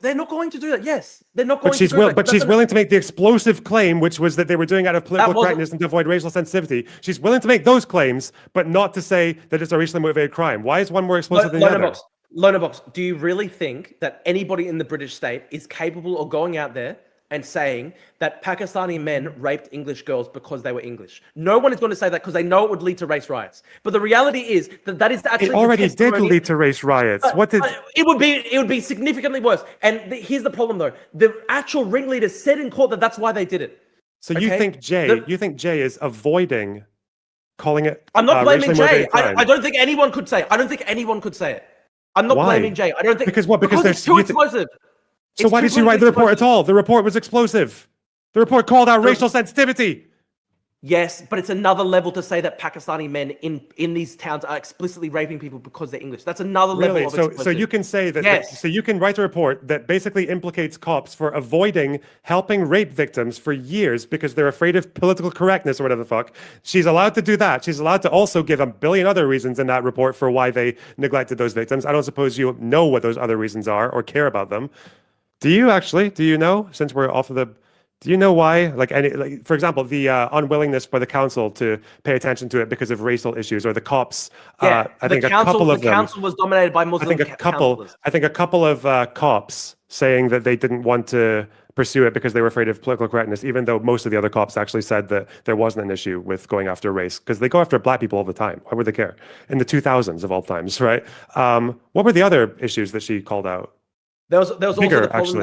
They're not going to do that. Yes, they're not going But she's to do that. but she's willing to make the explosive claim, which was that they were doing it out of political wasn't- correctness and to avoid racial sensitivity. She's willing to make those claims, but not to say that it's a racially motivated crime. Why is one more explosive than the other? Lonerbox, do you really think that anybody in the British state is capable of going out there and saying that Pakistani men raped English girls because they were English? No one is going to say that because they know it would lead to race riots. But the reality is that is actually It already did testimony. lead to race riots. What did? It would be significantly worse. And here's the problem, though: the actual ringleaders said in court that that's why they did it. So you Okay? think Jay is avoiding calling it? I'm not blaming racially Jay. motivated crime? I don't think anyone could say it. I don't think anyone could say it. I'm not Why? blaming Jay. I don't think Because what? Because it's there's too explosive. So why did she write the report at all? The report was explosive. The report called out racial sensitivity. Yes, but it's another level to say that Pakistani men in these towns are explicitly raping people because they're English. That's another level Really? of So explosive. you can say that. Yes. So you can write a report that basically implicates cops for avoiding helping rape victims for years because they're afraid of political correctness or whatever the fuck. She's allowed to do that. She's allowed to also give a billion other reasons in that report for why they neglected those victims. I don't suppose you know what those other reasons are or care about them. Do you actually? Do you know? Since we're off of the. Do you know why? For example, the unwillingness by the council to pay attention to it because of racial issues, or the cops. Yeah, I think a couple of them. The council was dominated by Muslim councillors. I think a couple of cops saying that they didn't want to pursue it because they were afraid of political correctness, even though most of the other cops actually said that there wasn't an issue with going after race, because they go after black people all the time. Why would they care? In the 2000s of all times, right? What were the other issues that she called out? There was Bigger, also the problem actually.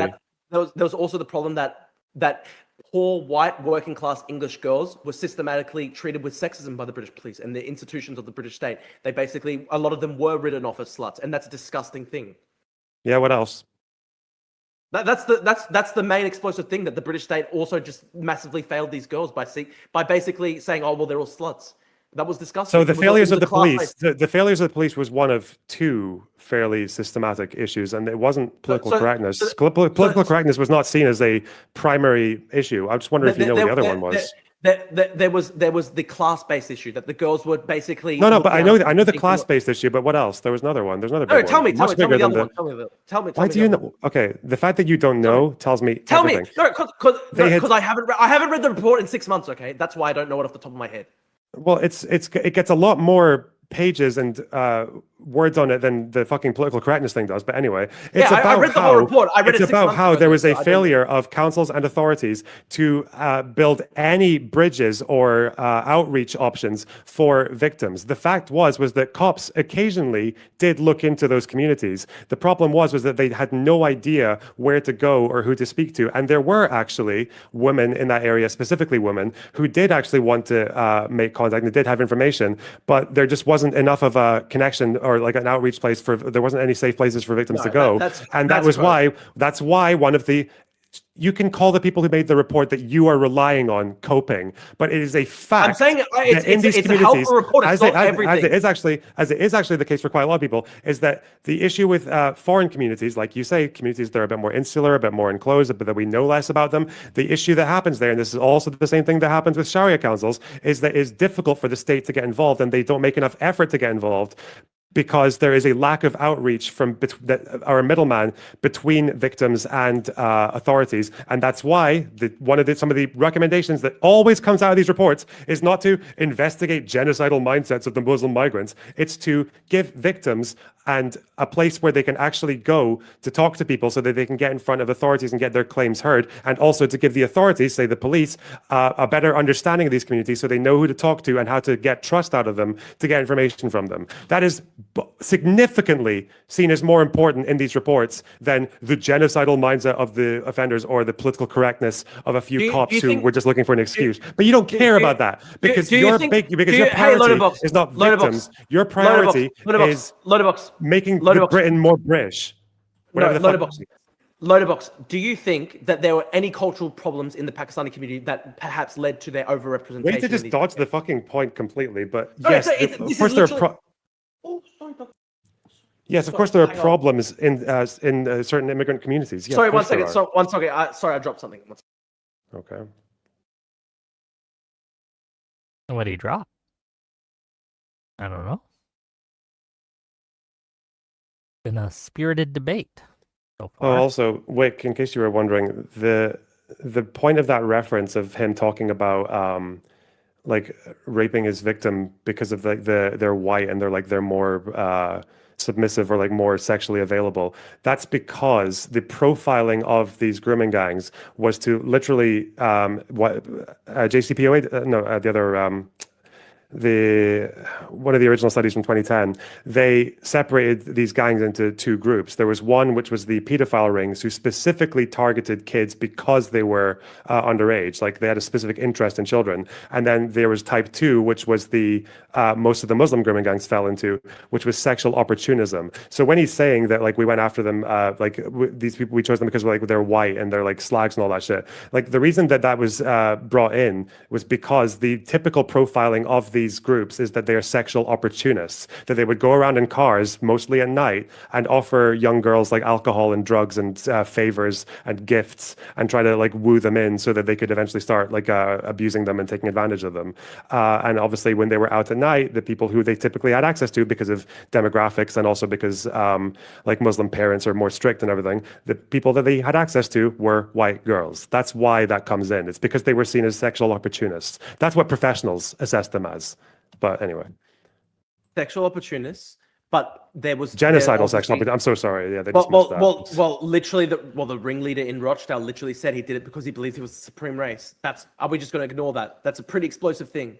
that there was also the problem that poor white working class English girls were systematically treated with sexism by the British police and the institutions of the British state. They basically, a lot of them were written off as sluts, and that's a disgusting thing. Yeah, what else? That's the main explosive thing, that the British state also just massively failed these girls by basically saying, oh well, they're all sluts. That was discussed. So It the was a- failures it of was the a police, class-based- the failures of the police was one of two fairly systematic issues, and it wasn't political correctness. Political correctness was not seen as a primary issue. I just wonder if you know what the other one was. There was the class-based issue that the girls were basically. No, but I know the thinking- class-based issue. But what else? There was another one. There's another big No, one. tell me Much the bigger other than one. Tell me. Why do you know? Okay, the fact that you don't know tells me Tell everything. me. No, because I haven't read the report in 6 months. Okay, that's why I don't know it off the top of my head. Well, it gets a lot more pages and words on it than the fucking political correctness thing does. But anyway, it's I about read the how whole report. I read it's it 6 about months how ago, there was so a I don't- failure of councils and authorities to build any bridges or outreach options for victims. The fact was that cops occasionally did look into those communities. The problem was that they had no idea where to go or who to speak to, and there were actually women in that area, specifically women, who did actually want to make contact and did have information, but there just wasn't enough of a connection or like an outreach place there wasn't any safe places for victims to go. That's why one of the you can call the people who made the report that you are relying on coping, but it is a fact. I'm saying it's a helpful report. It's not everything. As it is actually the case for quite a lot of people, is that the issue with foreign communities, like you say, communities that are a bit more insular, a bit more enclosed, but that we know less about them. The issue that happens there, and this is also the same thing that happens with Sharia councils, is that it's difficult for the state to get involved, and they don't make enough effort to get involved, because there is a lack of outreach from our middleman between victims and authorities, and that's why some of the recommendations that always comes out of these reports is not to investigate genocidal mindsets of the Muslim migrants. It's to give victims and a place where they can actually go to talk to people so that they can get in front of authorities and get their claims heard, and also to give the authorities, say the police, a better understanding of these communities so they know who to talk to and how to get trust out of them to get information from them. That is significantly seen as more important in these reports than the genocidal mindset of the offenders or the political correctness of a few cops who were just looking for an excuse. But you don't care about that because your priority is not victims. Your priority is making Britain more British. Lonerbox, do you think that there were any cultural problems in the Pakistani community that perhaps led to their overrepresentation? Way to just dodge the fucking point completely, but Sorry, yes, of course there are. Yes, of course there are problems in certain immigrant communities. Yes, sorry, one second. Sorry, I dropped something. Okay. What did he drop? I don't know. Been a spirited debate so far. Oh, also, Wick, in case you were wondering, the point of that reference of him talking about like raping his victim because of they're white and they're more submissive or like more sexually available. That's because the profiling of these grooming gangs was to literally JCPOA the other one of the original studies from 2010, they separated these gangs into two groups. There was one which was the pedophile rings who specifically targeted kids because they were underage, like they had a specific interest in children. And then there was type 2, which was the most of the Muslim grooming gangs fell into, which was sexual opportunism. So when he's saying that like we went after them, these people, we chose them because they're white and they're like slags and all that shit. Like the reason that was brought in was because the typical profiling of these groups is that they are sexual opportunists, that they would go around in cars, mostly at night, and offer young girls like alcohol and drugs and favors and gifts and try to like woo them in so that they could eventually start like abusing them and taking advantage of them. And obviously when they were out at night, the people who they typically had access to because of demographics and also because like Muslim parents are more strict and everything, the people that they had access to were white girls. That's why that comes in. It's because they were seen as sexual opportunists. That's what professionals assess them as. But anyway, sexual opportunists, but there was genocidal sexual opportunists. I'm so sorry. Yeah, they just missed that. Literally, the ringleader in Rochdale literally said he did it because he believed he was the supreme race. Are we just going to ignore that? That's a pretty explosive thing.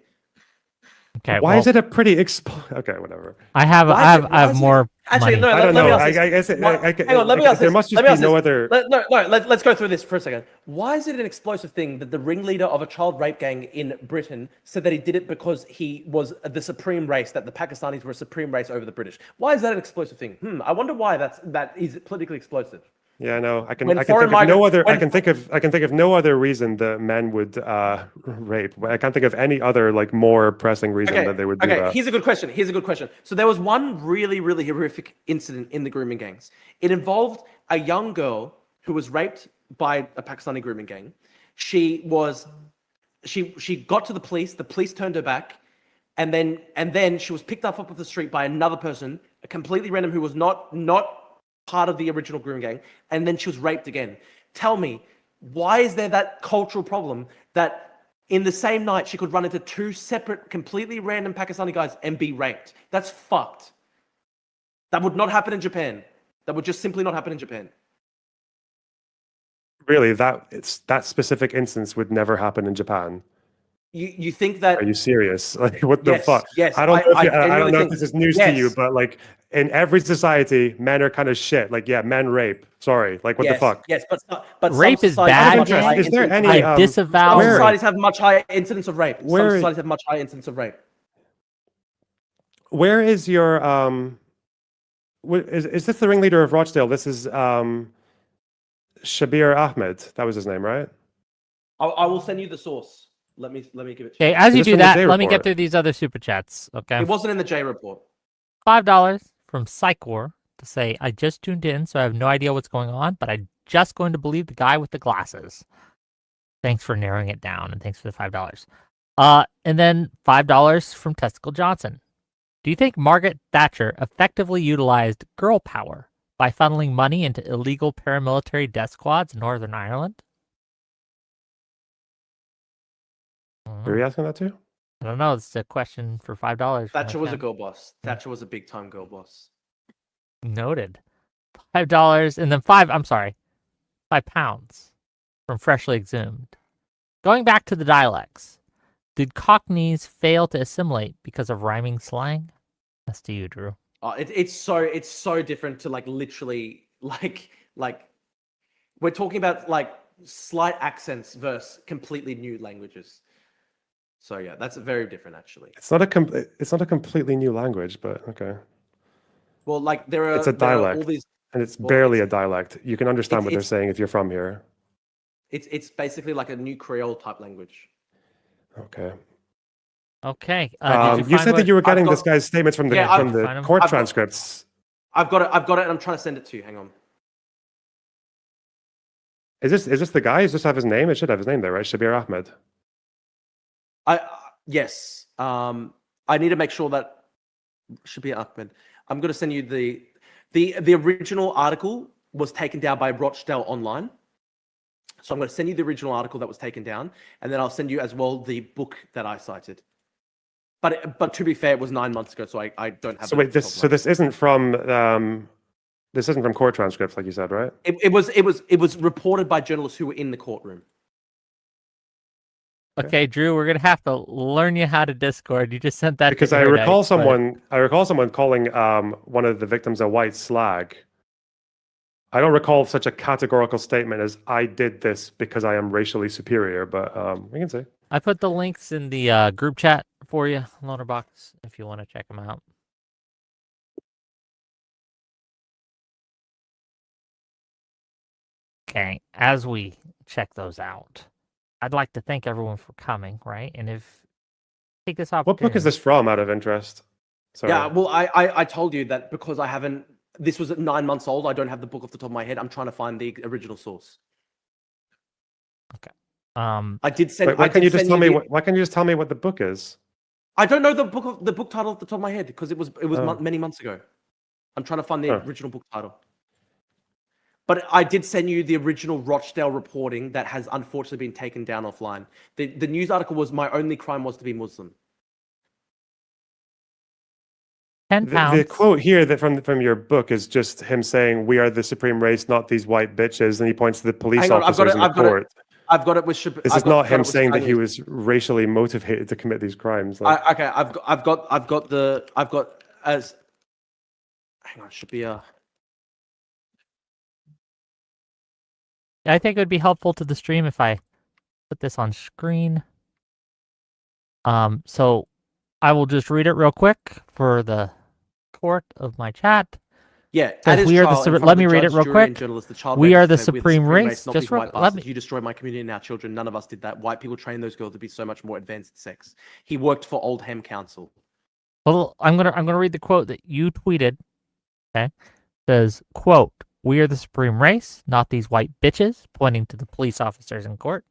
Okay. Why is it a pretty okay, whatever. I have more. Actually, no. I don't know. I guess hang on. Let me ask this. There must just be no other. Let's go through this for a second. Why is it an explosive thing that the ringleader of a child rape gang in Britain said that he did it because he was the supreme race, that the Pakistanis were a supreme race over the British? Why is that an explosive thing? I wonder why that is politically explosive. Yeah, no, I can When I can foreign think of no migrant- other I when- can think of no other reason that men would rape. I can't think of any other like more pressing reason that they would do Okay, that. here's a good question. Here's a good question. So there was one really, really horrific incident in the grooming gangs. It involved a young girl who was raped by a Pakistani grooming gang. She got to the police turned her back, and then she was picked up off the street by another person, a completely random who was not part of the original grooming gang, and then she was raped again. Tell me, why is there that cultural problem that in the same night she could run into two separate, completely random Pakistani guys and be raped? That's fucked. That would not happen in Japan. That would just simply not happen in Japan. Really, that specific instance would never happen in Japan. You think that? Are you serious? Like, what the Yes, fuck? yes, I don't know. I genuinely don't know if think- this is news to you, yes. but like in every society, men are kind of shit. Like, yeah, men rape. Sorry, like what the fuck? Yes, but Rape some is societies bad, have much Jay. higher Is there incidence of any, rape. I disavow. Some where- societies have much higher incidence of rape. Where- Some societies have much higher incidence of rape. Where is your is this the ringleader of Rochdale? This is Shabir Ahmed. That was his name, right? I will send you the source. Let me give it to you. Okay, as you this do from the that, J let me get report? through these other super chats. Okay, It wasn't in the J report. $5 from Psychor to say, I just tuned in, so I have no idea what's going on, but I'm just going to believe the guy with the glasses. Thanks for narrowing it down, and thanks for the $5. And then $5 from Testicle Johnson. Do you think Margaret Thatcher effectively utilized girl power by funneling money into illegal paramilitary death squads in Northern Ireland? Are you asking that too? I don't know. It's a question for $5. from Thatcher my was a friend. girl boss. Thatcher was a big time girl boss. Noted. $5 and then £5 from Freshly Exhumed. Going back to the dialects, did Cockneys fail to assimilate because of rhyming slang? That's to you, Drew. It's so different to like literally like we're talking about like slight accents versus completely new languages. So yeah, that's very different actually. It's not a completely new language, but okay. Well, like there are It's a there are dialect. all these. And it's Well, barely a dialect. You can understand it's- what they're it's- saying if you're from here. It's basically like a new Creole type language. Okay. Okay. You find said that what- you were getting got- this guy's statements from the Yeah, I've- find 'em. court I've got- transcripts. I've got it, and I'm trying to send it to you. Hang on. Is this the guy? Does this have his name? It should have his name there, right? Shabir Ahmed. Yes. I need to make sure that should be Ahmed. I'm going to send you the original article was taken down by Rochdale Online. So I'm going to send you the original article that was taken down, and then I'll send you as well the book that I cited. But to be fair, it was 9 months ago, so I don't have. So it wait, off the top of my this isn't from court transcripts, like you said, right? It was reported by journalists who were in the courtroom. Okay, Drew, we're gonna have to learn you how to Discord. You just sent that Because to I Erudite, recall but- someone calling one of the victims a white slag. I don't recall such a categorical statement as "I did this because I am racially superior," but we can see. I put the links in the group chat for you, Lonerbox, if you want to check them out. Okay, as we check those out, I'd like to thank everyone for coming, right? And if take this opportunity. What book is this from, out of interest? Sorry. Yeah, well, I told you that because I haven't. This was at 9 months old. I don't have the book off the top of my head. I'm trying to find the original source. I did send. Why can't you just tell me? Why can't you just tell me what the book is? I don't know the book title off the top of my head because it was Oh. many months ago. I'm trying to find the Huh. original book title. But I did send you the original Rochdale reporting that has unfortunately been taken down offline. The news article was "My only crime was to be Muslim." £10. The quote here that from your book is just him saying, "We are the supreme race, not these white bitches," and he points to the police Hang on, I've got officers it, in the I've got it. court. I've got it with. This is not him saying that he was racially motivated to commit these crimes. Like, I've got as. Hang on, should be a. I think it would be helpful to the stream if I put this on screen. So I will just read it real quick for the court of my chat. Yeah, Says, at his "We are the trial, in sup- front let of me the read it judge, real jury, and quick. journalists, the child We rapist are the said, "We're supreme race." not Just these real- white let me. bastards. You destroyed my community and our children. None of us did that. White people trained those girls to be so much more advanced in sex. He worked for Oldham Council. Well, I'm gonna read the quote that you tweeted. Okay, says, "Quote: We are the supreme race, not these white bitches," pointing to the police officers in court.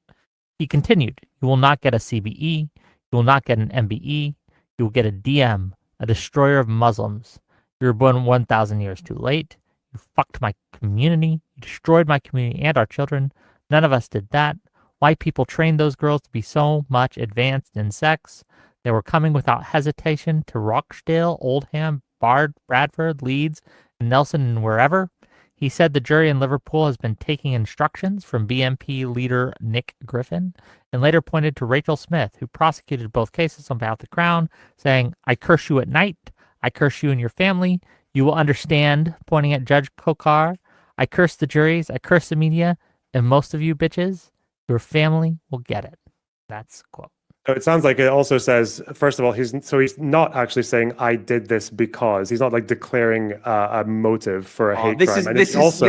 He continued, "You will not get a CBE. You will not get an MBE. You will get a DM, a destroyer of Muslims. You were born 1,000 years too late. You fucked my community. You destroyed my community and our children. None of us did that. White people trained those girls to be so much advanced in sex. They were coming without hesitation to Rochdale, Oldham, Bradford, Leeds, and Nelson, and wherever." He said the jury in Liverpool has been taking instructions from BNP leader Nick Griffin, and later pointed to Rachel Smith, who prosecuted both cases on behalf of the Crown, saying, "I curse you at night. I curse you and your family. You will understand," pointing at Judge Kokar. "I curse the juries. I curse the media. And most of you bitches, your family will get it." That's a quote. So it sounds like it also says, first of all, he's not actually saying I did this because he's not like declaring a motive for a hate crime. And it's also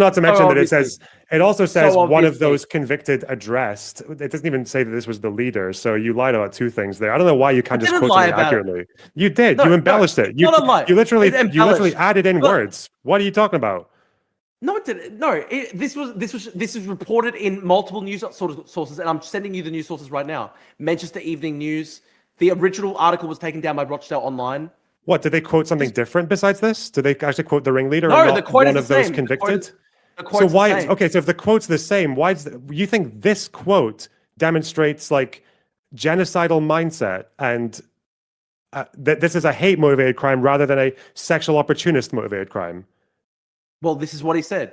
not to mention that it also says one of those convicted addressed. It doesn't even say that this was the leader. So you lied about two things there. I don't know why you can't just quote something accurately. You did. You embellished it. You literally added in words. What are you talking about? No, it didn't. No, this was reported in multiple news sources, and I'm sending you the news sources right now. Manchester Evening News. The original article was taken down by Rochdale Online. What, did they quote something different besides this? Did they actually quote the ringleader? No, and the not quote one is of the those same. convicted? The quote's the same. Okay, so if the quote's the same, you think this quote demonstrates like genocidal mindset and that this is a hate motivated crime rather than a sexual opportunist motivated crime? Well, this is what he said.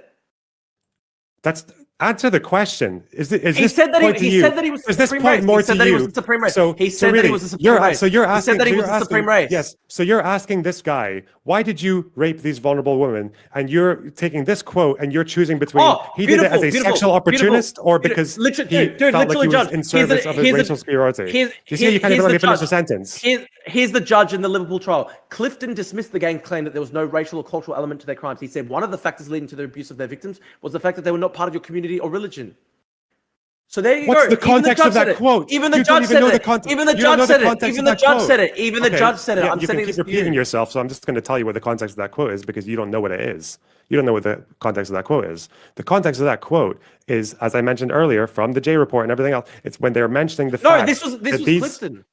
Answer the question. He said that he was the supreme race. He said that he was the supreme race. He said that he was the supreme race. So you're asking, he said that he was the supreme race. Yes. So you're asking this guy, why did you rape these vulnerable women? And you're taking this quote and you're choosing between he did it as a sexual opportunist or because he felt like he was in service of his racial superiority. You see, you can't even let me finish the sentence. Here's the judge in the Liverpool trial. Clifton dismissed the gang claim that there was no racial or cultural element to their crimes. He said one of the factors leading to the abuse of their victims was the fact that they were not part of your community or religion. So there you go. What's the context of that quote? Even the judge said it. Even the judge said it. Even the judge said it. Even the judge said it. You can keep repeating yourself, so I'm just going to tell you what the context of that quote is because you don't know what it is. You don't know what the context of that quote is. The context of that quote is, as I mentioned earlier, from the J report and everything else. It's when they're mentioning the fact. No, this was Clifton.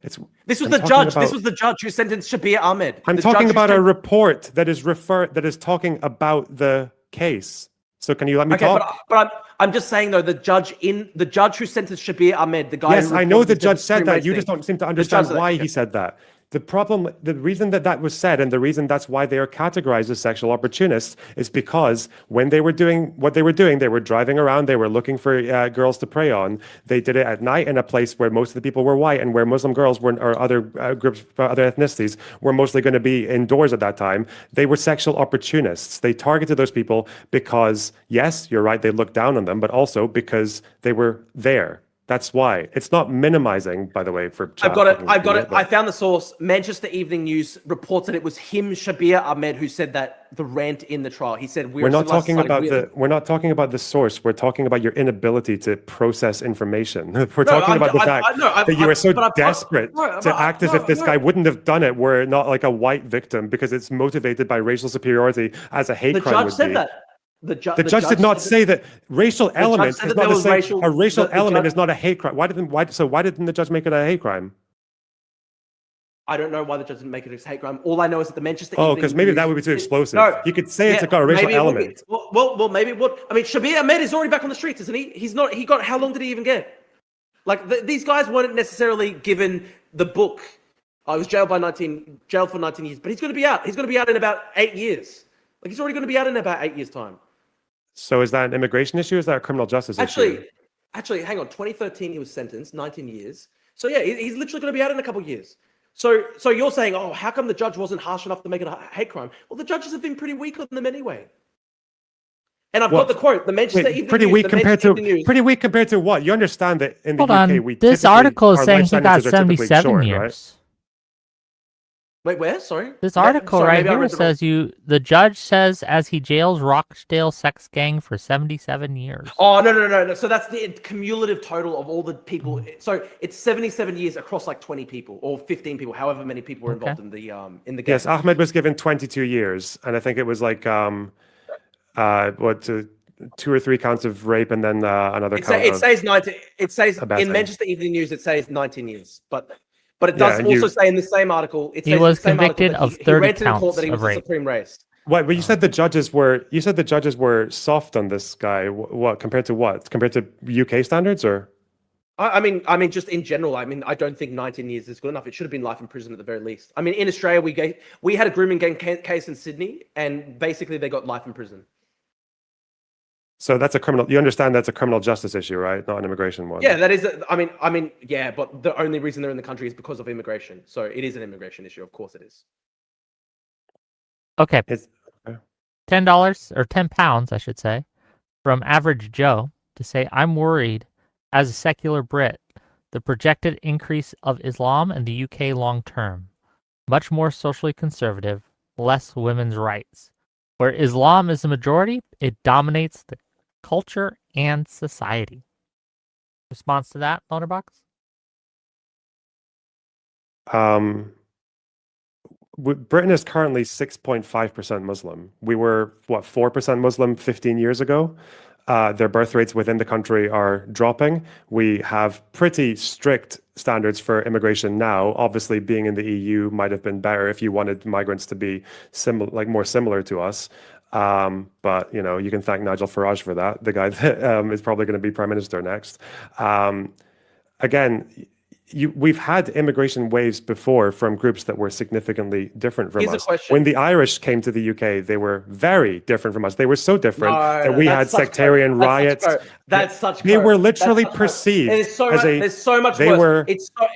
This was the judge who sentenced Shabir Ahmed. I'm talking about a report that is talking about the case. So can you let me talk? But I'm just saying though, the judge who sentenced Shabir Ahmed, the guy. Yes, I know the judge said that. You just don't seem to understand why he said that. The reason that was said, and the reason that's why they are categorized as sexual opportunists, is because when they were doing what they were doing, they were driving around, they were looking for girls to prey on. They did it at night in a place where most of the people were white, and where Muslim girls or other groups, other ethnicities were mostly going to be indoors at that time. They were sexual opportunists. They targeted those people because, yes, you're right, they looked down on them, but also because they were there. That's why. It's not minimizing, by the way, for I've got it. I found the source. Manchester Evening News reports that it was him, Shabir Ahmed, who said that the rant in the trial. He said we're not talking about the source. We're talking about your inability to process information. We're talking about the fact that you are so desperate to act as if this guy wouldn't have done it were it not like a white victim because it's motivated by racial superiority as a hate crime would be. The judge said that. The judge did not say that racial element is not the same. A racial element is not a hate crime. Why didn't the judge make it a hate crime? I don't know why the judge didn't make it a hate crime. All I know is that the Manchester Evening because maybe that would be too explosive. No, you could say it's got a racial element. Well, maybe it would. I mean, Shabir Ahmed is already back on the streets, isn't he? He's not. He got. How long did he even get? Like these guys weren't necessarily given the book. I was jailed for 19 years, but he's going to be out. He's going to be out in about 8 years. Like he's already going to be out in about 8 years' time. So is that an immigration issue or is that a criminal justice issue? Actually, hang on. 2013, he was sentenced 19 years. So yeah, he's literally going to be out in a couple of years. So you're saying, oh, how come the judge wasn't harsh enough to make it a hate crime? Well, the judges have been pretty weak on them anyway. And I've got the quote. The Manchester Evening pretty News, weak compared to what? You understand that in the UK, this article is saying he got 77 years. Wait, where? Sorry. This article sorry, right maybe I here read the wrong- says the judge says as he jails Rochdale sex gang for 77 years. Oh no. So that's the cumulative total of all the people. So it's 77 years across like 20 people or 15 people, however many people were involved in the game. Yes, Ahmed was given 22 years, and I think it was like 2 or 3 counts of rape, and then another count. It says 19. It says abetting. in Manchester Evening News. It says 19 years, but it does and also say in the same article. It says He was in the same article convicted that of he 30 ranted in court counts that he was of the rape. supreme race. What? But you said the judges were. You said the judges were soft on this guy. What compared to what? Compared to UK standards, or? I mean, just in general. I mean, I don't think 19 years is good enough. It should have been life in prison at the very least. I mean, in Australia, we had a grooming gang case in Sydney, and basically they got life in prison. So that's a criminal. You understand that's a criminal justice issue, right? Not an immigration one. Yeah, that is. I mean, yeah, but the only reason they're in the country is because of immigration. So it is an immigration issue. Of course, it is. Okay. It's $10 or £10, I should say, from Average Joe to say, I'm worried as a secular Brit, the projected increase of Islam in the UK long term, much more socially conservative, less women's rights. Where Islam is the majority, it dominates the culture and society. Response to that, Lonerbox? Britain is currently 6.5% Muslim. We were, 4% Muslim 15 years ago? Their birth rates within the country are dropping. We have pretty strict standards for immigration now. Obviously, being in the EU might have been better if you wanted migrants to be more similar to us. But you can thank Nigel Farage for that. The guy that is probably going to be prime minister next. Again, we've had immigration waves before from groups that were significantly different from Here's a us. question. When the Irish came to the UK, they were very different from us. They were so different that we had that's such sectarian growth. riots. That's such They growth. were That's literally such growth. perceived There's so as much, a. there's so much they worse. were.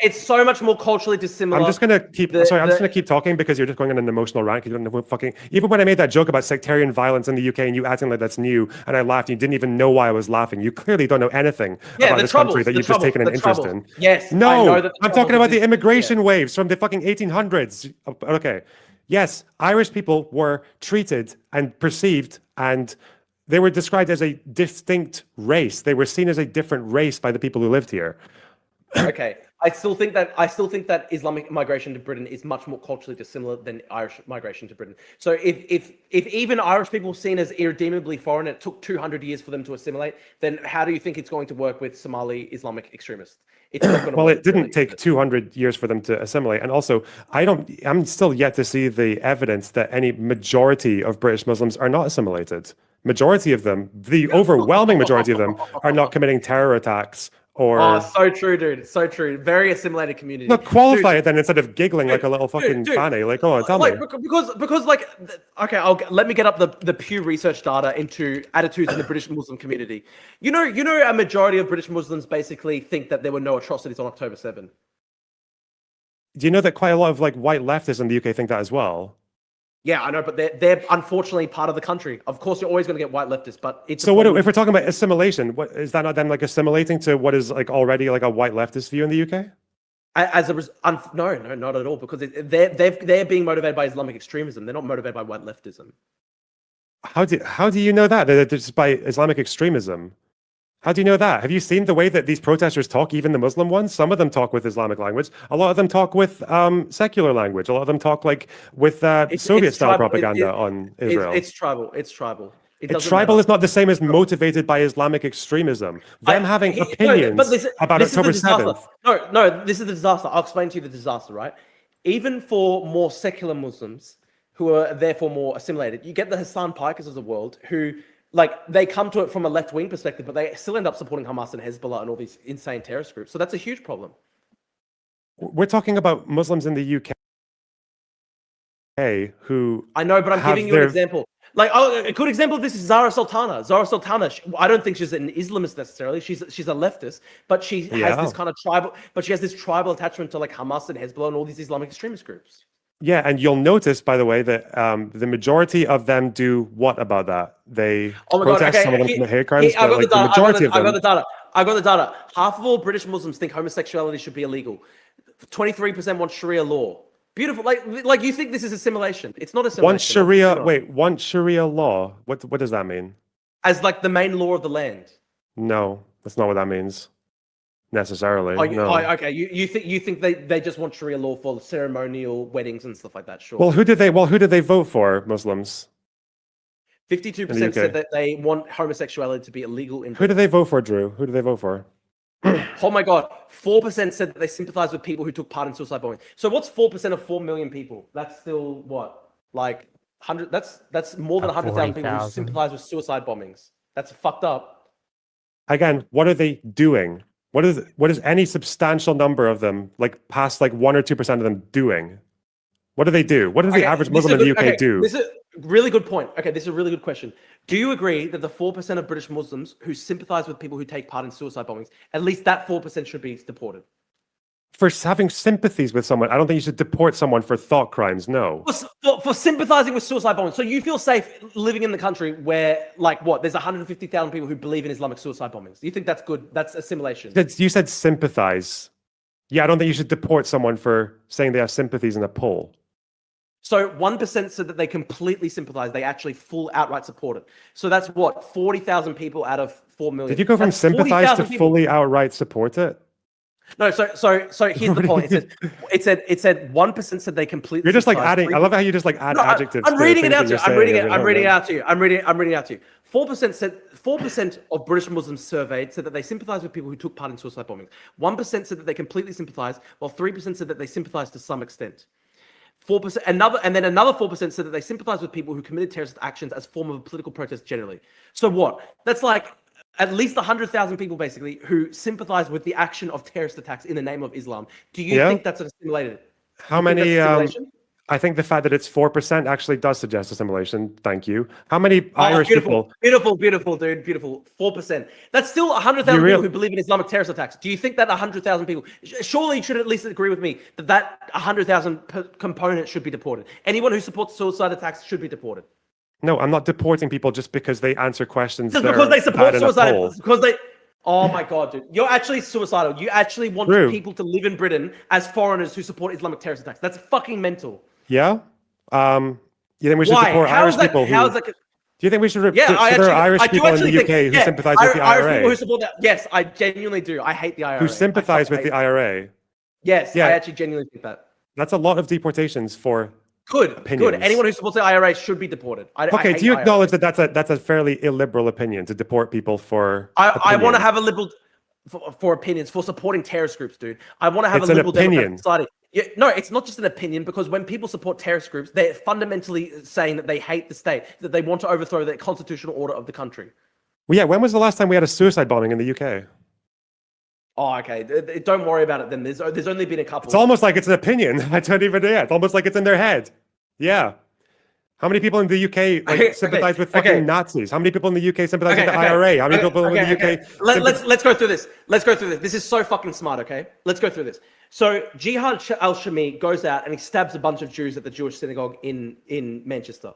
It's so much more culturally dissimilar. I'm just gonna keep. I'm just gonna keep talking because you're just going on an emotional rant. You don't know what fucking. Even when I made that joke about sectarian violence in the UK and you acting like that's new, and I laughed, and you didn't even know why I was laughing. You clearly don't know anything about this country that you've just taken an interest in. Yes. No, I know that I'm talking about the immigration waves from the fucking 1800s. Okay. Yes, Irish people were treated and perceived, and they were described as a distinct race. They were seen as a different race by the people who lived here. Okay. I still think that Islamic migration to Britain is much more culturally dissimilar than Irish migration to Britain. So if even Irish people are seen as irredeemably foreign, it took 200 years for them to assimilate, then how do you think it's going to work with Somali Islamic extremists? It's not going to Well, work, it didn't really. take 200 years for them to assimilate. And also, I'm still yet to see the evidence that any majority of British Muslims are not assimilated. Majority of them, the overwhelming majority of them, are not committing terror attacks or. Oh, so true, dude. So true. Very assimilated community. Not qualify Dude, it then instead of giggling like a little fucking fanny. Like, oh, tell me. Because okay, let me get up the Pew Research data into attitudes in the British Muslim community. You know, a majority of British Muslims basically think that there were no atrocities on October 7. Do you know that quite a lot of white leftists in the UK think that as well? Yeah, I know, but they're unfortunately part of the country. Of course, you're always going to get white leftists, but it's so. What if we're talking about assimilation? What is that not then assimilating to what is already a white leftist view in the UK? No, not at all, because they're being motivated by Islamic extremism. They're not motivated by white leftism. How do you know that? They're just by Islamic extremism. How do you know that? Have you seen the way that these protesters talk, even the Muslim ones? Some of them talk with Islamic language. A lot of them talk with secular language. A lot of them talk with Soviet-style propaganda on Israel. It's tribal. It's tribal. Tribal is not the same as motivated by Islamic extremism. Them having opinions about October 7th. No, this is the disaster. I'll explain to you the disaster, right? Even for more secular Muslims who are therefore more assimilated, you get the Hassan Pikers of the world who... they come to it from a left-wing perspective, but they still end up supporting Hamas and Hezbollah and all these insane terrorist groups. So that's a huge problem. We're talking about Muslims in the UK who... I know, but I'm giving you an example. A good example of this is Zara Sultana. Zara Sultana, I don't think she's an Islamist necessarily. She's a leftist, but she has this kind of tribal... But she has this tribal attachment to Hamas and Hezbollah and all these Islamic extremist groups. Yeah, and you'll notice, by the way, that the majority of them do what about that? They protest, some of them commit hate crimes, but the majority of them... I got the data. Half of all British Muslims think homosexuality should be illegal. 23% want Sharia law. Beautiful. Like you think this is a simulation? It's not a simulation. One Sharia law. What does that mean? As like the main law of the land. No, that's not what that means necessarily. No. Okay. You think they just want Sharia law for ceremonial weddings and stuff like that? Sure. Well, who did they vote for? Muslims. 52% said that they want homosexuality to be illegal in. Who did they vote for, Drew? Who did they vote for? Oh my God. 4% said that they sympathize with people who took part in suicide bombing. So what's 4% of 4 million people? That's still what? Like 100, that's more than 100,000 people who sympathize with suicide bombings. That's fucked up. Again, what are they doing? What is any substantial number of them, like past like 1 or 2% of them doing? What do they do? What does the average Muslim in the UK do? This is a really good point. Okay, this is a really good question. Do you agree that the 4% of British Muslims who sympathize with people who take part in suicide bombings, at least that 4% should be deported? For having sympathies with someone, I don't think you should deport someone for thought crimes. No. For sympathizing with suicide bombings. So you feel safe living in the country where, like, what? There's 150,000 people who believe in Islamic suicide bombings. You think that's good? That's assimilation. You said sympathize. Yeah, I don't think you should deport someone for saying they have sympathies in a poll. So 1% said that they completely sympathize. They actually full outright support it. So that's what? 40,000 people out of 4 million. Did you go from sympathize to fully outright support it? No, so here's the point. It said 1% said they completely. You're just like adding. I love how you just like add adjectives. I'm reading it out to you. I'm reading it out to you. I'm reading it out to you. 4% of British Muslims surveyed said that they sympathise with people who took part in suicide bombings. 1% said that they completely sympathise, while 3% said that they sympathise to some extent. 4%, another 4% said that they sympathise with people who committed terrorist actions as form of a political protest generally. So what? That's like at least 100,000 people basically who sympathise with the action of terrorist attacks in the name of Islam. Do you think that's assimilated? How many? I think the fact that it's 4% actually does suggest assimilation. Thank you. How many Irish people? Beautiful, dude. Beautiful. 4%. That's still 100,000 people who believe in Islamic terrorist attacks. Do you think that 100,000 people? Surely you should at least agree with me that 100,000 component should be deported. Anyone who supports suicide attacks should be deported. No, I'm not deporting people just because they answer questions. Just because they support suicide. Because they. Oh my God, dude. You're actually suicidal. You actually want people to live in Britain as foreigners who support Islamic terrorist attacks. That's fucking mental. Yeah. You think we should deport Irish people? Do you think we should consider Irish people in the UK who sympathise with the IRA? Irish people who support that. Yes, I genuinely do. I hate the IRA. Who sympathise with the IRA? Yes, I actually genuinely think that. That's a lot of deportations for opinions. Good. Anyone who supports the IRA should be deported. Okay, do you acknowledge that that's a fairly illiberal opinion to deport people for I want to have a liberal for opinions, for supporting terrorist groups, dude. I want to have a liberal democratic society. Yeah, no, it's not just an opinion, because when people support terrorist groups, they're fundamentally saying that they hate the state, that they want to overthrow the constitutional order of the country. Well, yeah, when was the last time we had a suicide bombing in the UK? Oh, okay. Don't worry about it then. There's only been a couple. It's almost like it's an opinion. I don't even know. It's almost like it's in their head. Yeah. How many people in the UK sympathize with fucking Nazis? How many people in the UK sympathize with the IRA? How many people in the UK? Let's go through this. This is so fucking smart, okay? Let's go through this. So Jihad al-Shami goes out and he stabs a bunch of Jews at the Jewish synagogue in Manchester.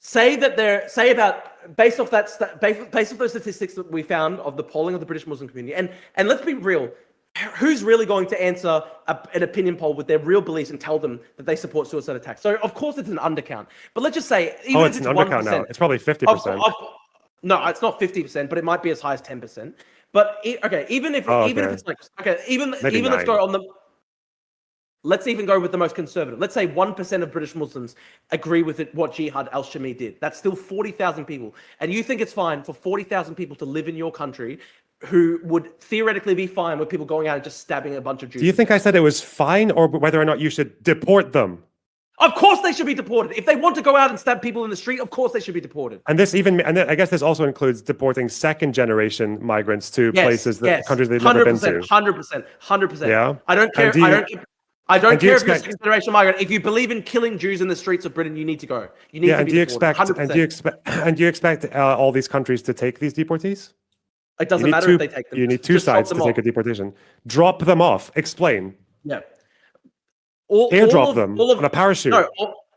Based off those statistics that we found of the polling of the British Muslim community, and let's be real, who's really going to answer an opinion poll with their real beliefs and tell them that they support suicide attacks? So of course it's an undercount, but let's just say even if it's an undercount now. It's probably 50%. No, it's not 50%, but it might be as high as 10%. But even if it's like let's go on the. Let's even go with the most conservative. Let's say 1% of British Muslims agree with what Jihad al-Shami did. That's still 40,000 people. And you think it's fine for 40,000 people to live in your country who would theoretically be fine with people going out and just stabbing a bunch of Jews? Do you think I said it was fine, or whether or not you should deport them? Of course they should be deported. If they want to go out and stab people in the street, of course they should be deported. And I guess this also includes deporting second-generation migrants to countries they've never been to. 100%. Yeah. I don't care. I don't care if you're a second-generation migrant. If you believe in killing Jews in the streets of Britain, you need to go. You need to be deported. 100%. Do you expect all these countries to take these deportees? It doesn't matter if they take them. You need two sides to take a deportation. Drop them off. Explain. Yeah. Airdrop them on a parachute. No,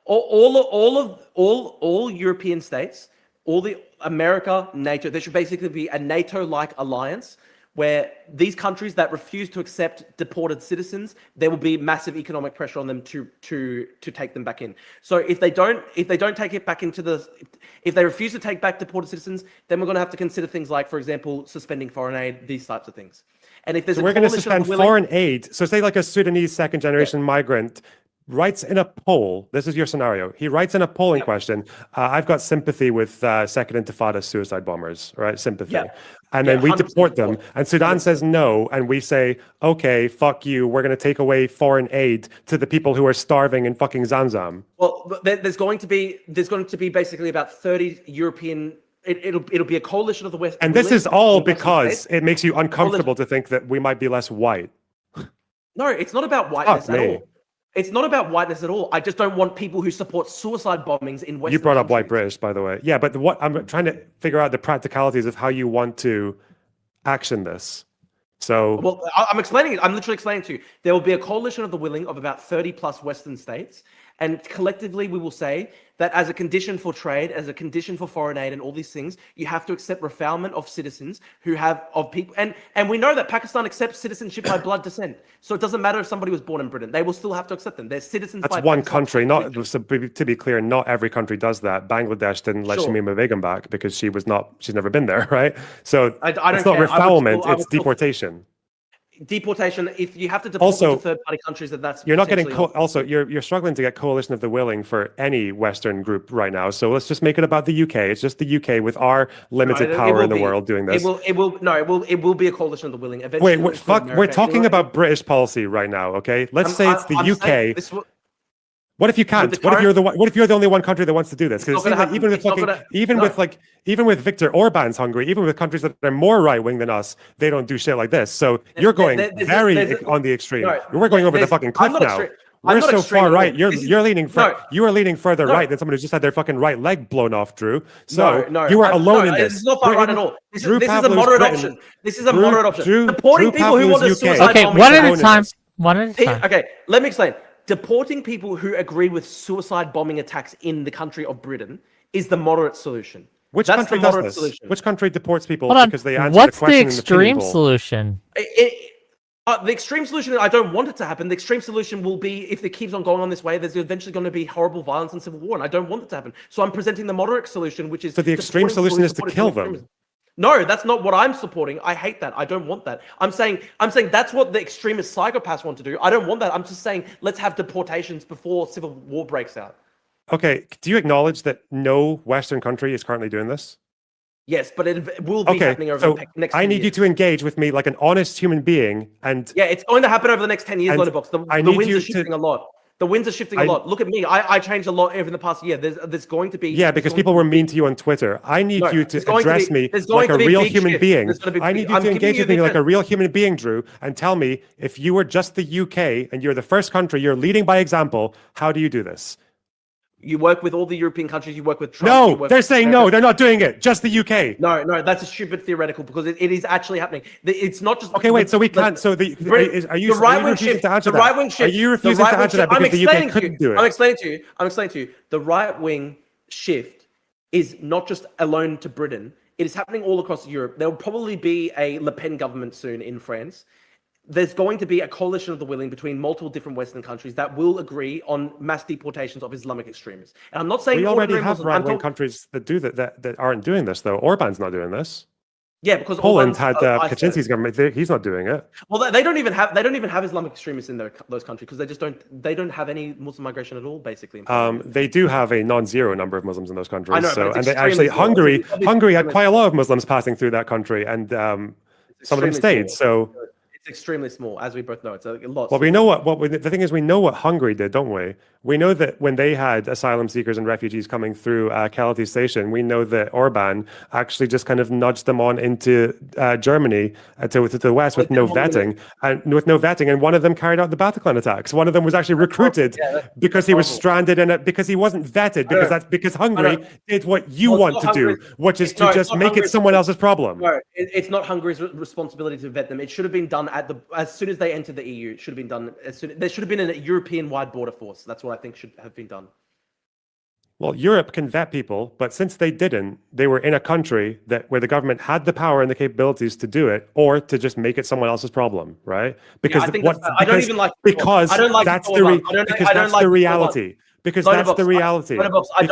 all European states, all the America, NATO, there should basically be a NATO-like alliance where these countries that refuse to accept deported citizens, there will be massive economic pressure on them to take them back in. So if they don't take it back if they refuse to take back deported citizens, then we're going to have to consider things like, for example, suspending foreign aid, these types of things. And if there's we're going to suspend foreign aid. So say like a Sudanese second generation migrant writes in a poll, this is your scenario. He writes in a polling question, I've got sympathy with Second Intifada suicide bombers, right? Sympathy. And then we deport them. And Sudan says no. And we say, okay, fuck you. We're going to take away foreign aid to the people who are starving in fucking Zamzam. Well, there's going to be basically about 30 European. It'll be a coalition of the West. And this is all because it makes you uncomfortable to think that we might be less white. No, it's not about whiteness at all. It's not about whiteness at all. I just don't want people who support suicide bombings in Western You brought up countries. white British, by the way. Yeah, but what I'm trying to figure out the practicalities of how you want to action this. So, well, I'm explaining it. I'm literally explaining to you. There will be a coalition of the willing of about 30 plus Western states. And collectively, we will say that as a condition for trade, as a condition for foreign aid and all these things, you have to accept refoulement of citizens of people. And we know that Pakistan accepts citizenship by blood descent. So it doesn't matter if somebody was born in Britain. They will still have to accept them. They're citizens by that's one country. To be clear, not every country does that. Bangladesh didn't let Shamima Begum back because she's never been there, right? So I don't it's not care. refoulement, it's deportation. Deportation, if you have to deport to third-party countries, that's you're not getting you're struggling to get coalition of the willing for any Western group right now. So let's just make it about the UK. It's just the UK with our limited power in the world doing this. It will be a coalition of the willing. Eventually, wait, fuck. We're talking about British policy right now. Okay, let's say it's the UK. What if you can't? What if you're the only one country that wants to do this? Because even with Viktor Orban's Hungary, even with countries that are more right wing than us, they don't do shit like this. So you're going on the extreme. We're going over the fucking cliff now. We're so far right. You are leaning further right than someone who's just had their fucking right leg blown off, Drew. So you are alone in this. This is not far right at all. This is a moderate option. This is a moderate option. Supporting people who want to suicide bombing. Okay, one at a time. One at a time. Okay, let me explain. Deporting people who agree with suicide bombing attacks in the country of Britain is the moderate solution. Which country does this? Solution. Which country deports people because they answer What's the question the extreme solution? The extreme solution, I don't want it to happen. The extreme solution will be, if it keeps on going on this way, there's eventually going to be horrible violence and civil war, and I don't want it to happen. So I'm presenting the moderate solution, which is... So the extreme solution is to kill them. No, that's not what I'm supporting. I hate that. I don't want that. I'm saying that's what the extremist psychopaths want to do. I don't want that. I'm just saying let's have deportations before civil war breaks out. Okay. Do you acknowledge that no Western country is currently doing this? Yes, but it will be happening over the next 10 years. I need you to engage with me like an honest human being. And yeah, it's going to happen over the next 10 years, Lonerbox. The winds are shifting a lot. The winds are shifting a lot. Look at me. I changed a lot over the past year. There's going to be... Yeah, because people were mean to you on Twitter. I need you to address me like a real human being. I need you to engage with me like a real human being, Drew, and tell me if you were just the UK and you're the first country, you're leading by example, how do you do this? You work with all the European countries. You work with Trump. No, they're saying no. They're not doing it. Just the UK. No, that's a stupid theoretical because it is actually happening. It's not just... Okay, wait. So we can't... So are you refusing to answer that? The right-wing shift. Are you refusing to answer that because the UK couldn't do it? I'm explaining to you. The right-wing shift is not just alone to Britain. It is happening all across Europe. There will probably be a Le Pen government soon in France. There's going to be a coalition of the willing between multiple different Western countries that will agree on mass deportations of Islamic extremists. And I'm not saying we already have right-wing countries that do that aren't doing this though. Orban's not doing this. Yeah, because Poland had Kaczynski's government. He's not doing it. Well, they don't even have Islamic extremists in those countries because they don't have any Muslim migration at all, basically. They do have a non-zero number of Muslims in those countries. I know, and they actually Hungary had quite a lot of Muslims passing through that country, and some of them stayed. So. It's extremely small, as we both know. It's a lot. Well, we know the thing is, we know what Hungary did, don't we? We know that when they had asylum seekers and refugees coming through Keleti station, we know that Orban actually just kind of nudged them on into Germany to the west with no vetting, and one of them carried out the Bataclan attacks. One of them was actually recruited because he was stranded because he wasn't vetted because Hungary did what you want to do, which is to just make it someone else's problem. No, it's not Hungary's responsibility to vet them. It should have been done as soon as they entered the EU. It should have been done there should have been a European-wide border force. That's what I think should have been done. Well, Europe can vet people, but since they didn't, they were in a country where the government had the power and the capabilities to do it, or to just make it someone else's problem, right? Because I think that's bad. I don't even like because I don't like that's Viktor the Orban. I don't like the Viktor Orban. reality. Because that's the reality. Lonerbox, I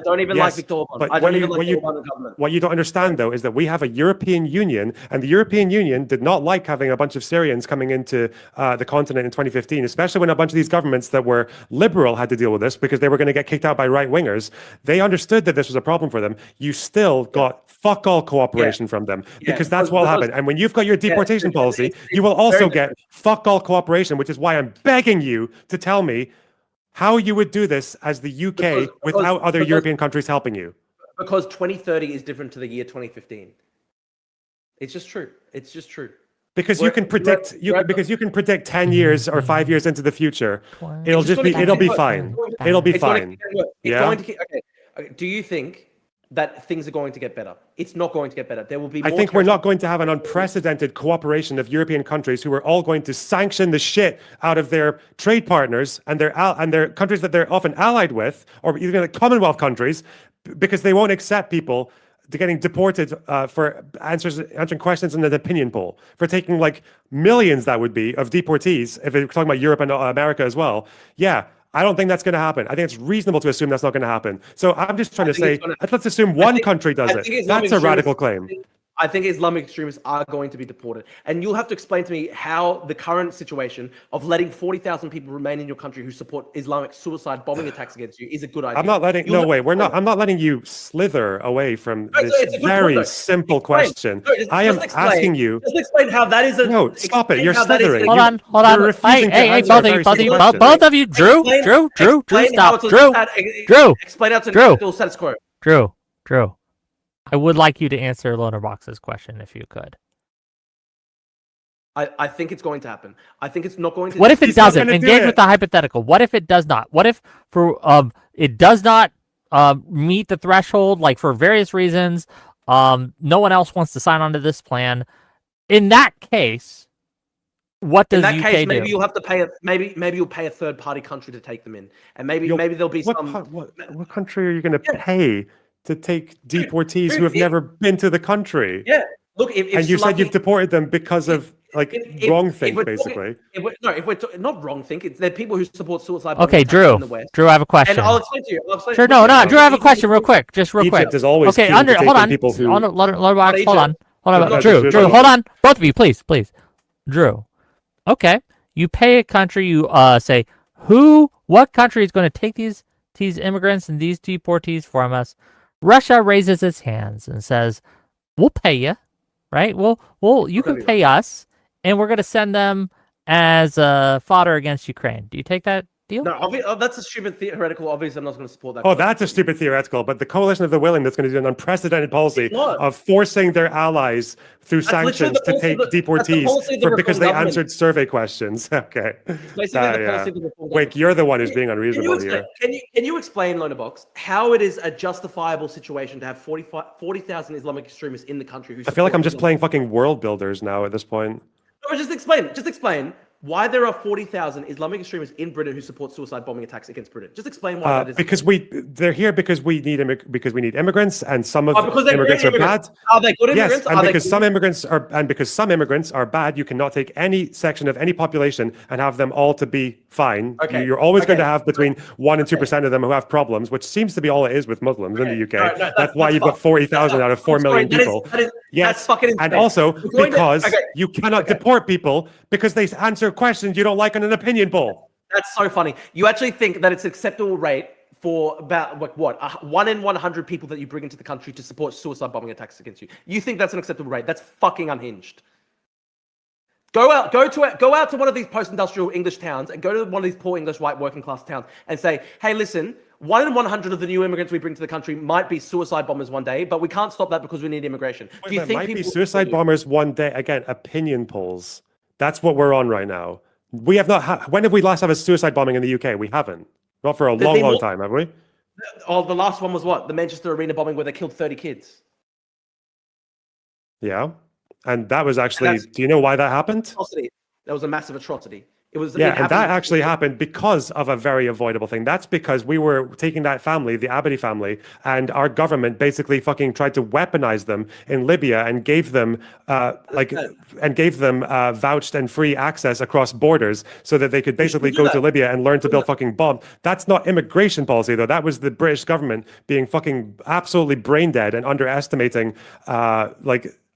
don't even like Viktor Orban. But I don't even like the Orban government. what you don't understand, though, is that we have a European Union, and the European Union did not like having a bunch of Syrians coming into the continent in 2015, especially when a bunch of these governments that were liberal had to deal with this because they were going to get kicked out by right-wingers. They understood that this was a problem for them. You still got fuck all cooperation from them because that's what will happen. And when you've got your deportation policy, you will also get fuck all cooperation, which is why I'm begging you to tell me how you would do this as the UK without other European countries helping you. Because 2030 is different to the year 2015. It's just true. It's just true. Because you can predict 10 years or 5 years into the future. It'll be fine. It'll be fine. Okay. Do you think that things are going to get better? It's not going to get better. There will be more. I think we're not going to have an unprecedented cooperation of European countries who are all going to sanction the shit out of their trade partners and their countries that they're often allied with, or even the Commonwealth countries, because they won't accept people getting deported for answering questions in an opinion poll, for taking like millions, that would be, of deportees, if we're talking about Europe and America as well. Yeah. I don't think that's going to happen. I think it's reasonable to assume that's not going to happen. So I'm just trying to say, let's assume one country does it. That's a radical claim. I think Islamic extremists are going to be deported. And you'll have to explain to me how the current situation of letting 40,000 people remain in your country who support Islamic suicide bombing attacks against you is a good idea. I'm not letting, I'm not letting you slither away from this very simple question. I am asking you. Just explain how that is a. No, stop it. You're slithering. Hold on. Hey, both of you. Drew, stop. Drew. Explain how to status quo. Drew. I would like you to answer Lonerbox's question if you could. I think it's going to happen. I think it's not going to. What if it doesn't? Engage with the hypothetical. What if it does not? What if it does not meet the threshold, like for various reasons, no one else wants to sign on to this plan? In that case, what does UK do? Maybe you'll have to pay maybe you'll pay a third party country to take them in, and maybe there'll be what country are you going to pay to take deportees who have never been to the country? Yeah. Look, if you said you've deported them because of wrong thing, basically. If we're not wrong think, they're people who support suicide. Okay, Drew. In the West. Drew, I have a question. And I'll explain to you. Drew, I have a question, real quick. Egypt is always okay. Hold on. Drew, hold on. Both of you, please. Drew. Okay. You pay a country. You say what country is going to take these immigrants and these deportees from us? Russia raises its hands and says, "We'll pay you, right? You can pay us, and we're going to send them as fodder against Ukraine." Do you take that deal? No, that's a stupid theoretical. Obviously, I'm not going to support that. Oh, that's a stupid theoretical. But the coalition of the willing that's going to do an unprecedented policy of forcing their allies through sanctions to take deportees because they answered survey questions. Okay. Wait, you're the one who's being unreasonable here. Can you explain, Lonerbox, how it is a justifiable situation to have 40,000 Islamic extremists in the country? I feel like I'm just playing fucking world builders now at this point. No, just explain why there are 40,000 Islamic extremists in Britain who support suicide bombing attacks against Britain. Just explain why that is. Because they're here because we need immigrants, and some of immigrants are bad. Are they good immigrants? Yes, and because some immigrants are bad, you cannot take any section of any population and have them all to be fine. Okay. You're always going to have between 1% and 2% of them who have problems, which seems to be all it is with Muslims in the UK. That's why you've got 40,000 out of 4 million people. That's fucking insane. And also because you cannot deport people because they answer questions you don't like on an opinion poll. That's so funny. You actually think that it's an acceptable rate for about 1 in 100 people that you bring into the country to support suicide bombing attacks against you? You think that's an acceptable rate? That's fucking unhinged. Go out to one of these post-industrial English towns and go to one of these poor English white working class towns and say, hey, listen, 1 in 100 of the new immigrants we bring to the country might be suicide bombers one day, but we can't stop that because we need immigration. Do you think might be suicide bombers one day? Again, opinion polls. That's what we're on right now. We have not. When have we last had a suicide bombing in the UK? We haven't. Not for a long time, have we? Oh, the last one was what? The Manchester Arena bombing where they killed 30 kids. Yeah. And that was actually, do you know why that happened? Atrocity. That was a massive atrocity. Yeah, and that actually happened because of a very avoidable thing. That's because we were taking that family, the Abadi family, and our government basically fucking tried to weaponize them in Libya and gave them vouched and free access across borders so that they could basically go to Libya and learn to build fucking bombs. That's not immigration policy, though. That was the British government being fucking absolutely brain dead and underestimating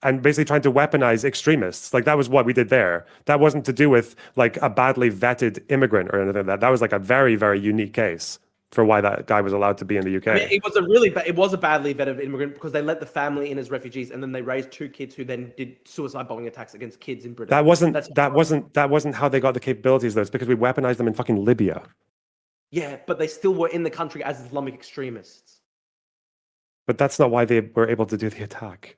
and basically trying to weaponize extremists. Like, that was what we did there. That wasn't to do with like a badly vetted immigrant or anything like that. That was like a very, very unique case for why that guy was allowed to be in the UK. I mean, it was a badly vetted immigrant because they let the family in as refugees, and then they raised 2 kids who then did suicide bombing attacks against kids in Britain. That wasn't how they got the capabilities, though. It's because we weaponized them in fucking Libya. Yeah, but they still were in the country as Islamic extremists. But that's not why they were able to do the attack.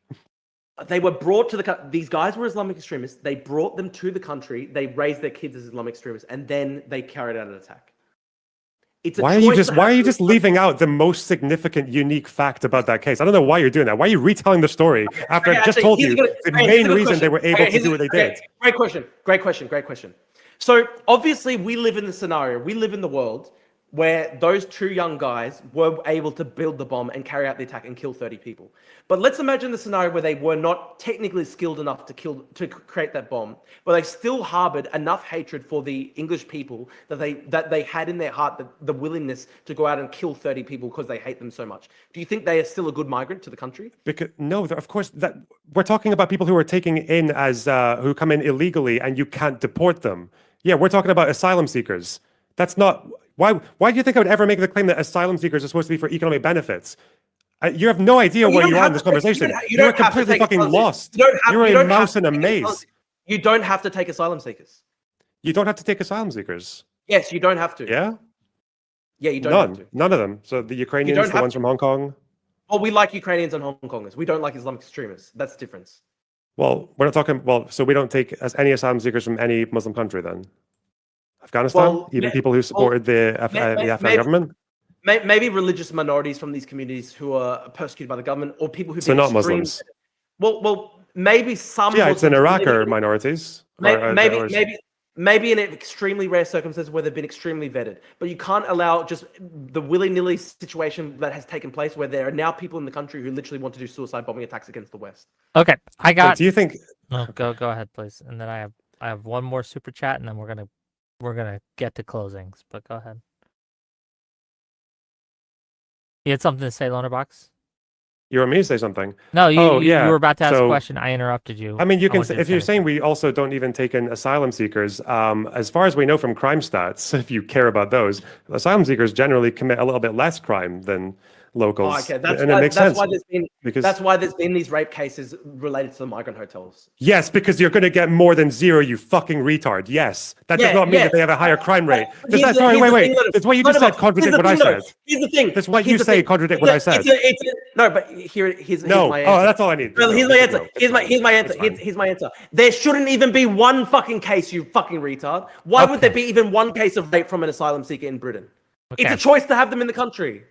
They were brought to these guys were Islamic extremists. They brought them to the country. They raised their kids as Islamic extremists, and then they carried out an attack. Why are you just leaving out the most significant, unique fact about that case? I don't know why you're doing that. Why are you retelling the story after I just told you the main reason they were able to do what they did? Great question. So obviously we live in the scenario. We live in the world where those 2 young guys were able to build the bomb and carry out the attack and kill 30 people. But let's imagine the scenario where they were not technically skilled enough to create that bomb, but they still harbored enough hatred for the English people that they had in their heart the willingness to go out and kill 30 people because they hate them so much. Do you think they are still a good migrant to the country? No, of course, that we're talking about people who are taken in as who come in illegally and you can't deport them. Yeah, we're talking about asylum seekers. That's not. Why do you think I would ever make the claim that asylum seekers are supposed to be for economic benefits? You have no idea where you are in this conversation. You're completely fucking lost. You're a mouse in a maze. You don't have to take asylum seekers. You don't have to take asylum seekers. Yes, you don't have to. Yeah? Yeah, you don't have to. None of them. So the Ukrainians, the ones from Hong Kong? Well, we like Ukrainians and Hong Kongers. We don't like Islamic extremists. That's the difference. Well, we're not talking... Well, so we don't take any asylum seekers from any Muslim country then? Afghanistan? Even people who supported the Afghan government? Maybe religious minorities from these communities who are persecuted by the government, or people who've been not Muslims. Well, maybe some. Yeah, it's in Iraq are minorities. Maybe in extremely rare circumstances where they've been extremely vetted, but you can't allow just the willy-nilly situation that has taken place where there are now people in the country who literally want to do suicide bombing attacks against the West. Okay, I got. Do you think? No, go ahead, please, and then I have one more super chat, and then we're gonna get to closings. But go ahead. You had something to say, Lonerbox? You want me to say something? No, you were about to ask a question. I interrupted you. I mean, you can. If you're saying we also don't even take in asylum seekers, as far as we know from crime stats, if you care about those, asylum seekers generally commit a little bit less crime than locals. Oh, okay, that's why there's been these rape cases related to the migrant hotels. Yes, because you're going to get more than 0, you fucking retard. Yes, that does not mean that they have a higher crime rate. Wait. That's what you just said. Contradict what I said. Here's the thing. That's what you say. Contradict what I said. No, but here's my answer. Oh, that's all I need. Well, here's my answer. Here's my answer. There shouldn't even be one fucking case, you fucking retard. Why would there be even one case of rape from an asylum seeker in Britain? Okay. It's a choice to have them in the country.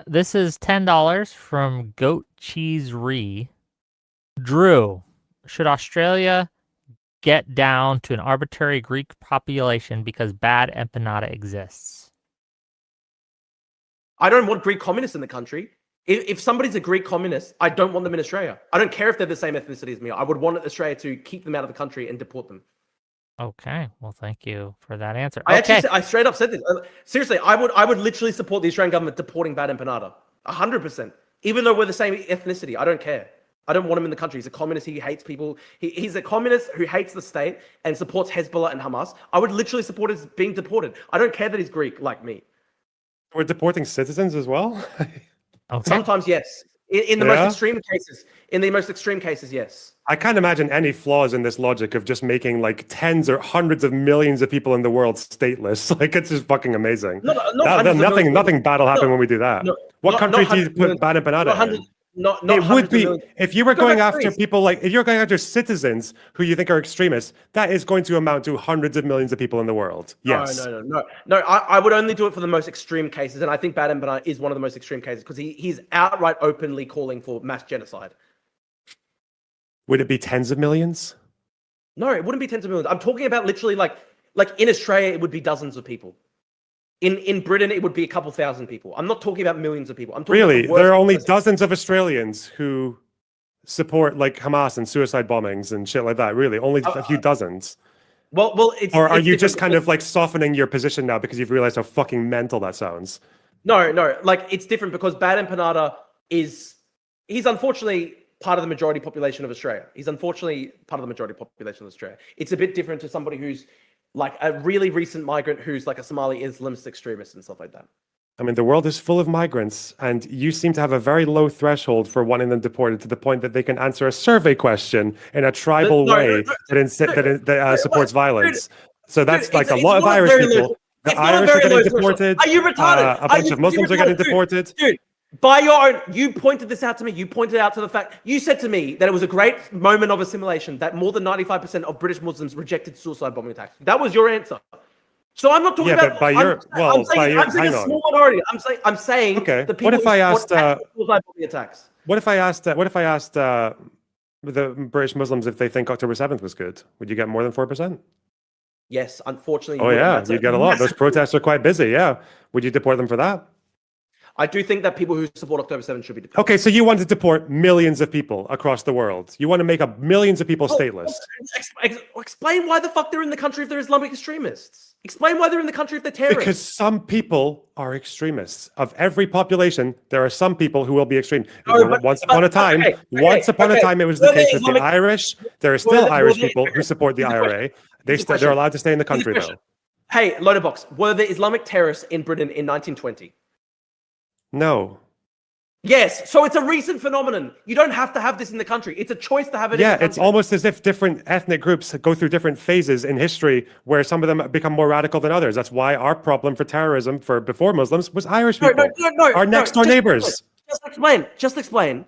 This is $10 from Goat Cheese Re. Drew, should Australia get down to an arbitrary Greek population because bad empanada exists? I don't want Greek communists in the country. If somebody's a Greek communist, I don't want them in Australia. I don't care if they're the same ethnicity as me. I would want Australia to keep them out of the country and deport them. Okay, well, thank you for that answer. I straight up said this. Seriously, I would literally support the Australian government deporting Bad Empanada. 100%. Even though we're the same ethnicity, I don't care. I don't want him in the country. He's a communist. He hates people. He's a communist who hates the state and supports Hezbollah and Hamas. I would literally support his being deported. I don't care that he's Greek like me. We're deporting citizens as well? Okay. Sometimes, yes. In the most extreme cases, yes. I can't imagine any flaws in this logic of just making like tens or hundreds of millions of people in the world stateless. Like, it's just fucking amazing. Nothing bad will happen when we do that. What country do you put Bad Empanada in? It would be if you were going after people if you're going after citizens who you think are extremists, that is going to amount to hundreds of millions of people in the world. Yes. No. I would only do it for the most extreme cases, and I think Bad Empanada is one of the most extreme cases because he's outright openly calling for mass genocide. Would it be tens of millions? No, it wouldn't be tens of millions. I'm talking about literally like in Australia, it would be dozens of people. In Britain, it would be a couple thousand people. I'm not talking about millions of people. I'm talking Really, about the there are only worst- dozens of Australians who support like Hamas and suicide bombings and shit like that. Really, only a few dozens. Well, it's Or are it's you different just kind because- of like softening your position now because you've realized how fucking mental that sounds? No, like it's different because Bad Empanada he's unfortunately part of the majority population of Australia. He's unfortunately part of the majority population of Australia. It's a bit different to somebody who's like a really recent migrant who's like a Somali Islamist extremist and stuff like that. I mean, the world is full of migrants, and you seem to have a very low threshold for wanting them deported to the point that they can answer a survey question in a tribal way that supports violence. So that's like a lot of Irish people. The Irish are getting deported. Are you retarded? A bunch of Muslims are getting deported. Dude, by your own, you pointed this out to me. You pointed out to the fact, you said to me that it was a great moment of assimilation that more than 95% of British Muslims rejected suicide bombing attacks. That was your answer. So I'm not talking about. But by your, I'm saying a small minority. I'm saying okay. the people What if I asked? suicide bombing attacks. What if I asked the British Muslims if they think October 7th was good? Would you get more than 4%? Yes, unfortunately. Oh yeah, you get a lot. Those protests are quite busy. Yeah, would you deport them for that? I do think that people who support October 7th should be deported. Okay, so you want to deport millions of people across the world. You want to make millions of people stateless. Explain why the fuck they're in the country if they're Islamic extremists. Explain why they're in the country if they're terrorists. Because some people are extremists. Of every population, there are some people who will be extreme. Once upon a time, it was the case with the Irish. There are still Irish people who support the IRA. They're allowed to stay in the country, though. Hey, Lonerbox, were there Islamic terrorists in Britain in 1920? No. Yes, so it's a recent phenomenon. You don't have to have this in the country. It's a choice to have it in the country. Yeah, it's almost as if different ethnic groups go through different phases in history where some of them become more radical than others. That's why our problem for terrorism before Muslims was Irish people. Our next door neighbors. Just explain.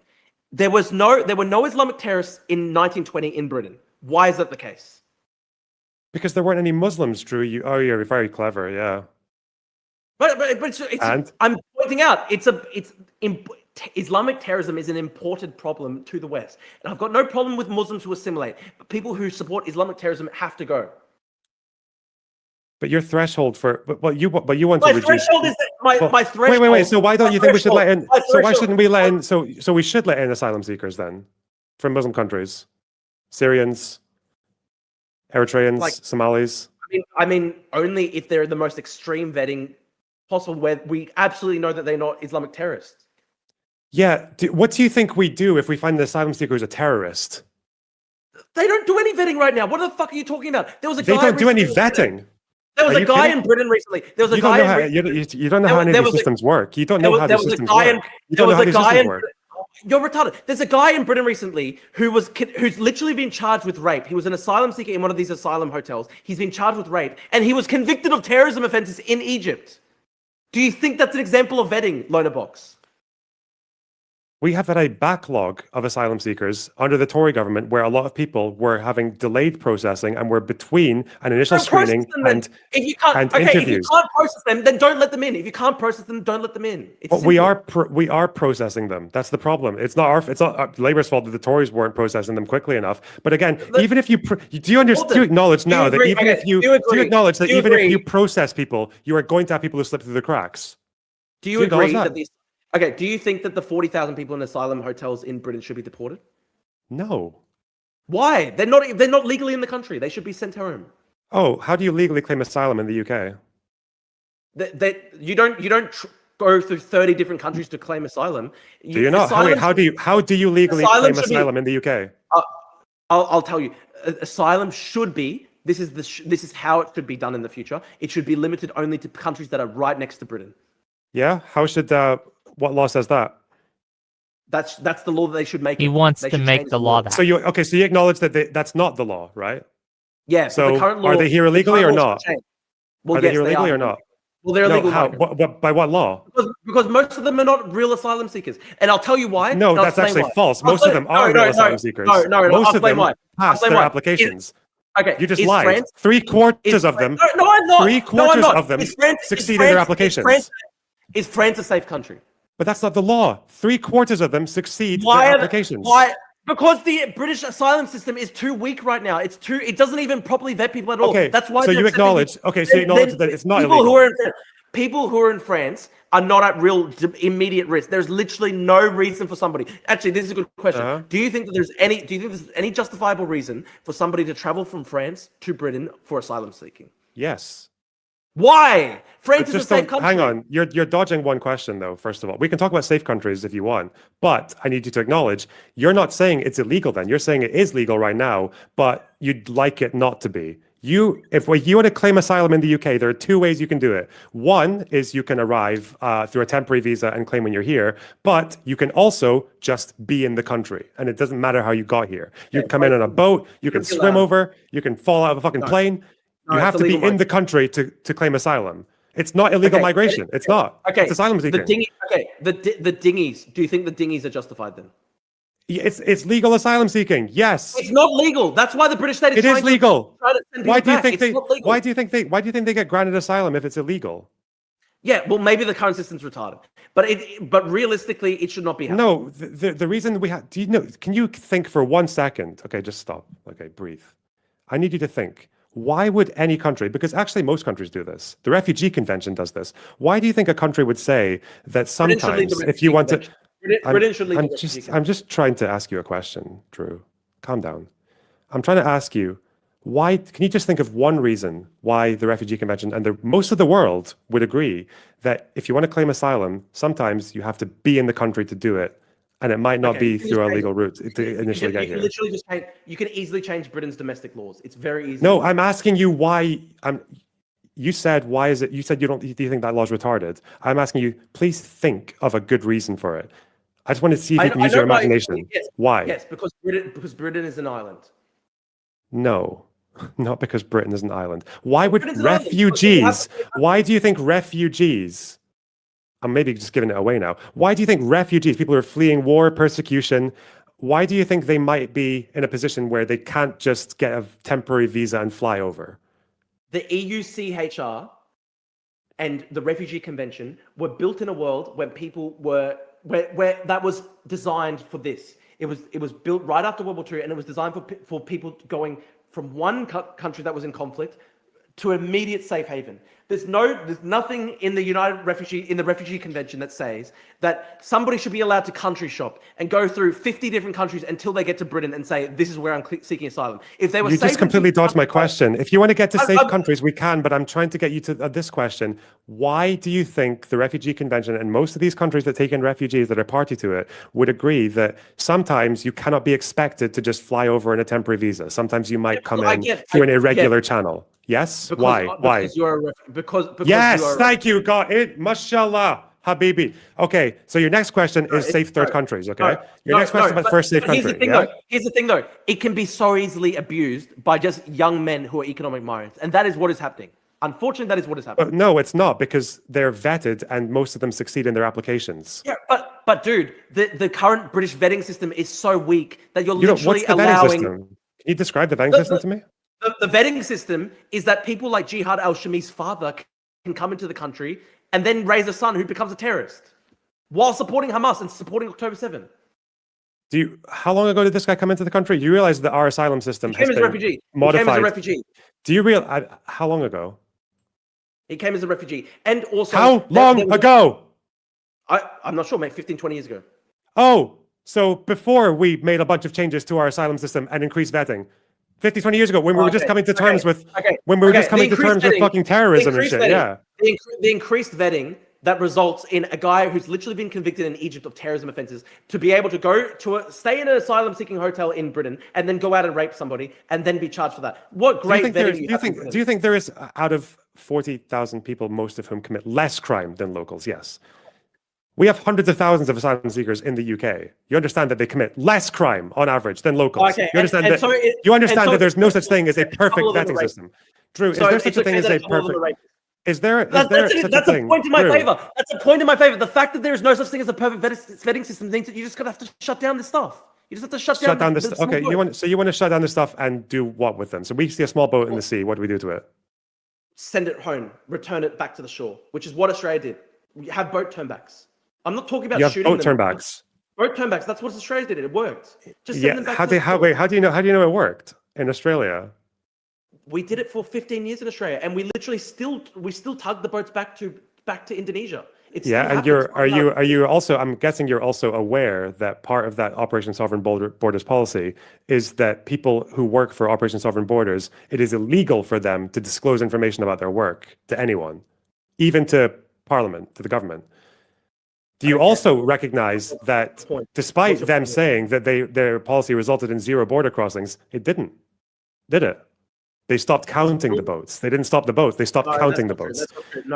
There were no Islamic terrorists in 1920 in Britain. Why is that the case? Because there weren't any Muslims, Drew. You're very clever, yeah. I'm pointing out Islamic terrorism is an imported problem to the West, and I've got no problem with Muslims who assimilate, but people who support Islamic terrorism have to go. But your threshold for you want to reduce. Threshold is my threshold. Wait. So why don't you think we should let in? So why shouldn't we let in? So we should let in asylum seekers then, from Muslim countries, Syrians, Eritreans, Somalis. I mean, only if they're the most extreme vetting possible, where we absolutely know that they're not Islamic terrorists. Yeah. What do you think we do if we find the asylum seeker is a terrorist? They don't do any vetting right now. What the fuck are you talking about? There was a guy. They don't do any vetting. There was a guy in Britain recently. There was a guy. You don't know how any of these systems work. You don't know how these systems work. You don't know how these systems work. You're retarded. There's a guy in Britain recently who's literally been charged with rape. He was an asylum seeker in one of these asylum hotels. He's been charged with rape, and he was convicted of terrorism offenses in Egypt. Do you think that's an example of vetting, Lonerbox? We have had a backlog of asylum seekers under the Tory government where a lot of people were having delayed processing and were between an initial screening and interviews. If you can't process them, then don't let them in. If you can't process them, don't let them in. But we are processing them. That's the problem. It's not Labour's fault that the Tories weren't processing them quickly enough. But again, even if you do you acknowledge now that even if you process people, you are going to have people who slip through the cracks. Do you agree that these? Okay, do you think that the 40,000 people in asylum hotels in Britain should be deported? No. Why? They're not legally in the country. They should be sent home. Oh, how do you legally claim asylum in the UK? You don't go through 30 different countries to claim asylum. Do you not? How do you legally claim asylum in the UK? I'll tell you. Asylum should be. This is how it should be done in the future. It should be limited only to countries that are right next to Britain. Yeah. How should what law says that? That's the law that they should make. He wants to make the law that. So you acknowledge that that's not the law, right? Yeah. So the current law, are they here illegally or not? Well, are they here illegally or not? Well, they're illegal. How? By what law? Because most of them are not real asylum seekers, and I'll tell you why. No, that's actually false. Most of them are real asylum seekers. No. Most of them pass their applications. Okay, you just lied. 3/4 of them. No, I'm not. 3/4 of them succeed in their applications. Is France a safe country? But that's not the law. 3/4 of them succeed in their applications. Because the British asylum system is too weak right now. It doesn't even properly vet people at all. Okay, That's why so you acknowledge. Okay, so you acknowledge that it's not illegal. People who are in France are not at real immediate risk. There's literally no reason for somebody. Actually, this is a good question. Do you think that there's any justifiable reason for somebody to travel from France to Britain for asylum seeking? Yes. Why? France is a safe country. Hang on, you're dodging one question though. First of all, we can talk about safe countries if you want, but I need you to acknowledge you're not saying it's illegal. Then you're saying it is legal right now, but you'd like it not to be. If you want to claim asylum in the UK, there are two ways you can do it. One is you can arrive through a temporary visa and claim when you're here, but you can also just be in the country, and it doesn't matter how you got here. You can come in on a boat, you can swim over, you can fall out of a fucking plane. You have to be in the country to claim asylum. It's not illegal migration. It's not. Okay. It's asylum seeking. The dinghies. Do you think the dinghies are justified then? It's legal asylum seeking. Yes. It's not legal. That's why the British state is It is legal. trying to send people Why do you back. think It's not legal. why do you think they get granted asylum if it's illegal? Yeah, well, maybe the current system's retarded, but realistically, it should not be happening. No, the reason we have. Do you know? Can you think for 1 second? Okay, just stop. Okay, breathe. I need you to think. Why would any country, because actually most countries do this, the Refugee Convention does this. Why do you think a country would say that sometimes if you want to... I'm just trying to ask you a question, Drew. Calm down. I'm trying to ask you, why, can you just think of one reason why the Refugee Convention and most of the world would agree that if you want to claim asylum, sometimes you have to be in the country to do it. And it might not be through a legal route to initially get here. You can easily change Britain's domestic laws. It's very easy. No, I'm asking you why. You said why is it? You said do you think that law's retarded? I'm asking you, please think of a good reason for it. I just want to see if you can use your imagination. Why? Yes, because Britain is an island. No, not because Britain is an island. Why would refugees? Why do you think refugees? I'm maybe just giving it away now. Why do you think refugees, people who are fleeing war, persecution, why do you think they might be in a position where they can't just get a temporary visa and fly over? The EUCHR and the Refugee Convention were built in a world where people were where that was designed for this. It was built right after World War II, and it was designed for people going from one country that was in conflict to immediate safe haven. There's nothing in the Refugee Convention that says that somebody should be allowed to country shop and go through 50 different countries until they get to Britain and say, this is where I'm seeking asylum. If they were you just completely dodged my question. If you want to get to safe countries, we can, but I'm trying to get you to this question. Why do you think the Refugee Convention and most of these countries that take in refugees that are party to it would agree that sometimes you cannot be expected to just fly over in a temporary visa? Sometimes you might come in through an irregular channel. Yes? Why? Because yes, thank you. Got it. Mashallah, Habibi. Okay, so your next question is safe third countries, okay? Your next question about first safe country. Here's the thing, though. It can be so easily abused by just young men who are economic migrants, and that is what is happening. Unfortunately, that is what is happening. But no, it's not, because they're vetted and most of them succeed in their applications. Yeah, but dude, the current British vetting system is so weak that you're literally allowing... Can you describe the vetting system to me? The vetting system is that people like Jihad al-Shami's father can come into the country and then raise a son who becomes a terrorist while supporting Hamas and supporting October 7. How long ago did this guy come into the country? Do you realize that our asylum system has been modified? He came as a refugee. Do you realize how long ago? He came as a refugee. And also... How long ago? I'm not sure, mate. 15, 20 years ago. Oh, so before we made a bunch of changes to our asylum system and increased vetting. 50, 20 years ago, when we were just coming to terms with fucking terrorism and shit, The increased vetting that results in a guy who's literally been convicted in Egypt of terrorism offenses to be able to go to stay in an asylum-seeking hotel in Britain and then go out and rape somebody and then be charged for that. What great vetting do you think there is, out of 40,000 people, most of whom commit less crime than locals? Yes. We have hundreds of thousands of asylum seekers in the UK. You understand that they commit less crime on average than locals. Okay, you understand that there's no such thing as a perfect vetting system. Drew, is there such a thing as a perfect... That's a point in my favor. That's a point in my favor. The fact that there is no such thing as a perfect vetting system means that you just gotta have to shut down this stuff. You just have to shut down this. Okay, you want to shut down this stuff and do what with them? So we see a small boat in the sea. What do we do to it? Send it home. Return it back to the shore, which is what Australia did. We have boat turnbacks. I'm not talking about shooting them. Boat turnbacks. Boat turnbacks. That's what Australia did. It worked. Just send Yeah. them back How to do you know it worked in Australia? We did it for 15 years in Australia, and we literally still tug the boats back to Indonesia. It still Yeah, and happens. are you also, I'm guessing you're also aware that part of that Operation Sovereign Borders policy is that people who work for Operation Sovereign Borders, it is illegal for them to disclose information about their work to anyone, even to Parliament, to the government. Do you also recognize that despite them saying that their policy resulted in 0 border crossings, it didn't, did it? They stopped counting the boats. They didn't stop the boats. They stopped counting the boats.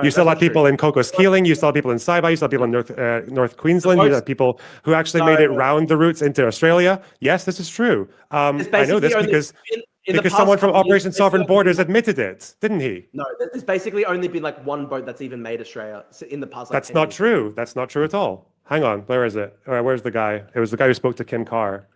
You still had people in Cocos Keeling. You still had people in Saibai. You still had people in North Queensland. You had people who actually made it round the routes into Australia. Yes, this is true. I know this because someone from Operation Sovereign Borders admitted it, didn't he? No, there's basically only been like 1 boat that's even made Australia in the past. That's not true. That's not true at all. Hang on. Where is it? Where's the guy? It was the guy who spoke to Kim Carr.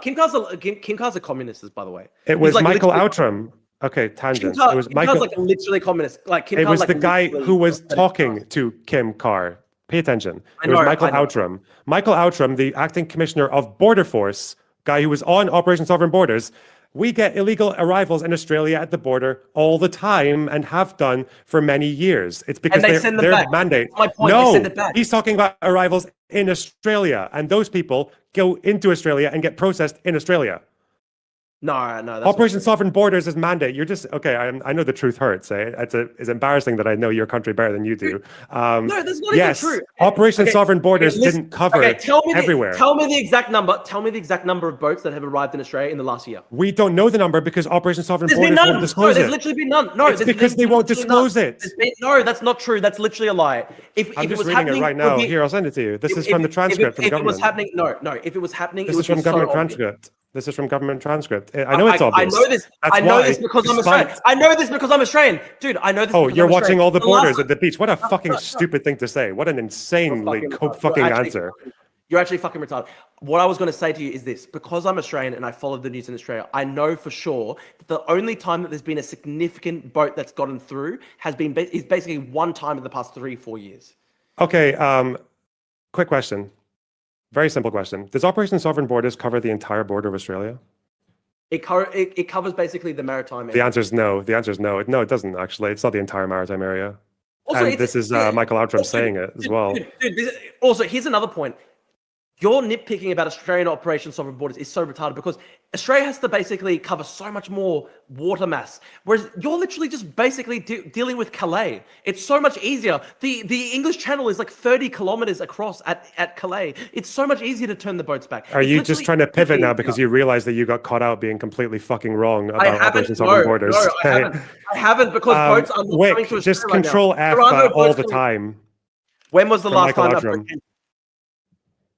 Kim Carr's a communist, by the way. It was like Michael Outram. Okay, tangent. It was Kim Carr's like literally communist. Like Kim it Carr's was the guy who was talking to Kim Carr. Pay attention. It was Michael Outram. Michael Outram, the acting commissioner of Border Force, guy who was on Operation Sovereign Borders. We get illegal arrivals in Australia at the border all the time and have done for many years. It's because their mandate. No, he's talking about arrivals in Australia, and those people go into Australia and get processed in Australia. No. That's Operation Sovereign Borders is mandate. You're just okay. I know the truth hurts. It's embarrassing that I know your country better than you do. No, that's not even true. Operation Sovereign Borders didn't cover everywhere. Tell me the exact number. Tell me the exact number of boats that have arrived in Australia in the last year. We don't know the number because Operation Sovereign Borders won't disclose it. There's literally been none. No, it's because they won't disclose it. No, that's not true. That's literally a lie. I'm just reading it right now. Here, I'll send it to you. This is from the transcript from government. If it was happening, no. If it was happening, this is from government transcript. This is from government transcript. I know it's obvious. I know this because I'm Australian. I know this because I'm Australian. Dude, I know this because you're watching all the borders at the beach. What a fucking stupid thing to say. What an insanely fucking answer. You're actually fucking retarded. What I was going to say to you is this. Because I'm Australian and I follow the news in Australia, I know for sure that the only time that there's been a significant boat that's gotten through is basically 1 time in the past 3-4 years. Okay, quick question. Very simple question. Does Operation Sovereign Borders cover the entire border of Australia? It covers basically the maritime area. The answer is no. No, it doesn't actually. It's not the entire maritime area. Also, and this is Michael Outram saying it as well. Also, here's another point. Your nitpicking about Australian Operation Sovereign Borders is so retarded because Australia has to basically cover so much more water mass, whereas you're literally just basically dealing with Calais. It's so much easier. The English Channel is like 30 kilometers across at Calais. It's so much easier to turn the boats back. Are you just trying to pivot now because you realize that you got caught out being completely fucking wrong about Operation Sovereign Borders? No, I haven't because boats are not coming to Australia just control right F all the time. When was the last time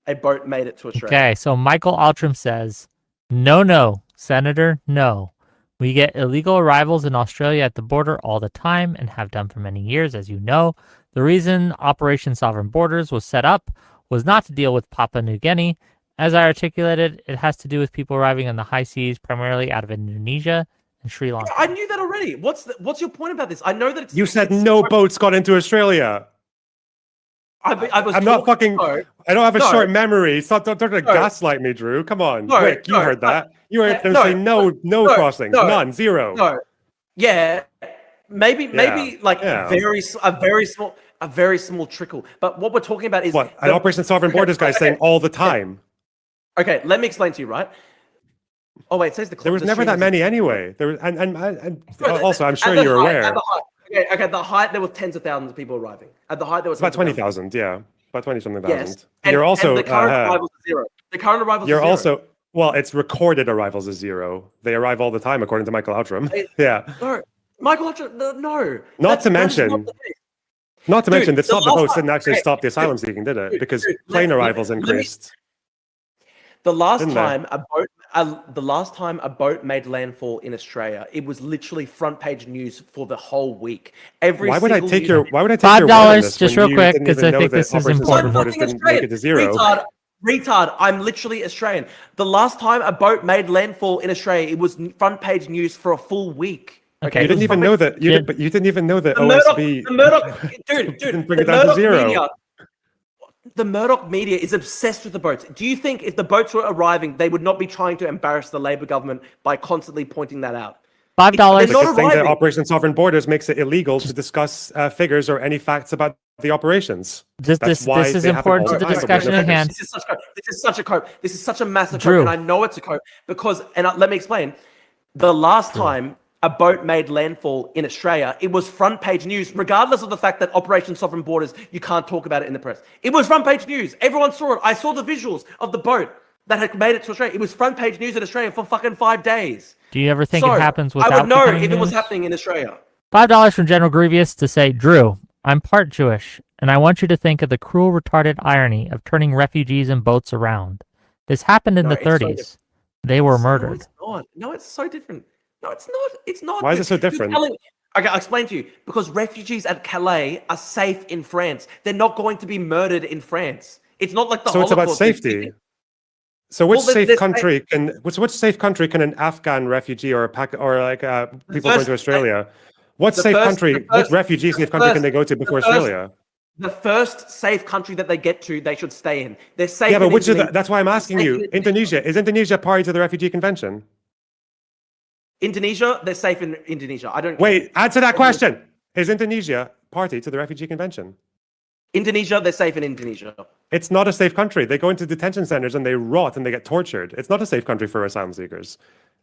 a boat made it to Australia? Okay, so Michael Outram says, no, Senator, no. We get illegal arrivals in Australia at the border all the time and have done for many years, as you know. The reason Operation Sovereign Borders was set up was not to deal with Papua New Guinea. As I articulated, it has to do with people arriving on the high seas, primarily out of Indonesia and Sri Lanka. I knew that already. What's your point about this? I know that you said no boats got into Australia. I'm not fucking. I don't have a short memory. So don't gaslight me, Drew. Come on, Rick, you heard that. You heard them say no crossings, none, 0. No, yeah, maybe like a very small trickle. But what we're talking about is what an Operation Sovereign Borders guy saying all the time. Okay, let me explain to you, right? Oh wait, it says there was never that many anyway. There was, and also I'm sure you're aware. Okay, at the height, there were tens of thousands of people arriving. At the height, there was about 20,000, yeah. About 20-something thousand. Yes. And you're also... And the current arrivals are 0. The current arrivals are 0. Well, it's recorded arrivals is 0. They arrive all the time, according to Michael Outram. Yeah. No. Michael Outram, no. Not to mention, that stop the boats didn't actually stop the asylum seeking, did it? Because plane arrivals increased. The last time a boat made landfall in Australia, it was literally front page news for the whole week. Why would I take your $5 just real quick because I think this is important. Didn't make it to 0. Retard, I'm literally Australian. The last time a boat made landfall in Australia, it was front page news for a full week. Okay, you didn't even know that. You didn't even know that OSB. The Murdoch, dude, didn't bring it down to 0. the Murdoch media is obsessed with the boats. Do you think if the boats were arriving, they would not be trying to embarrass the Labour government by constantly pointing that out? $5. They're The not good thing that arriving. Operation Sovereign Borders makes it illegal to discuss figures or any facts about the operations. This That's why is they have it important all to the the time, but we have discussion no at figures. hand. This is such a cope. This is such a massive Drew. cope, and I know it's a cope because, let me explain. The last time a boat made landfall in Australia, it was front page news, regardless of the fact that Operation Sovereign Borders, you can't talk about it in the press. It was front page news. Everyone saw it. I saw the visuals of the boat that had made it to Australia. It was front page news in Australia for fucking 5 days. Do you ever think So, it happens without I would know becoming if it was news? happening in Australia. $5 from General Grievous to say, Drew, I'm part Jewish, and I want you to think of the cruel, retarded irony of turning refugees and boats around. This happened in No, the it's so 30s. different. They were No, murdered. it's not. No, it's so different. No, it's not. It's not. Why is it so You're different? telling- Okay, I'll explain to you. Because refugees at Calais are safe in France. They're not going to be murdered in France. It's not like the So it's about Holocaust. safety. So which Well, there's- safe there's- country can which safe country can an Afghan refugee or people going first- to Australia? What the safe first- country? the What first- refugee the safe country can first- they go to before the first- Australia? The first safe country that they get to, they should stay in. They're safe. Yeah, but in which is Indonesia. that's why I'm asking Safe you. in Indonesia is Indonesia party to the Refugee Convention? Indonesia, they're safe in Indonesia. I don't. Wait, answer that question. Is Indonesia party to the Refugee Convention? Indonesia, they're safe in Indonesia. It's not a safe country. They go into detention centers and they rot and they get tortured. It's not a safe country for asylum seekers.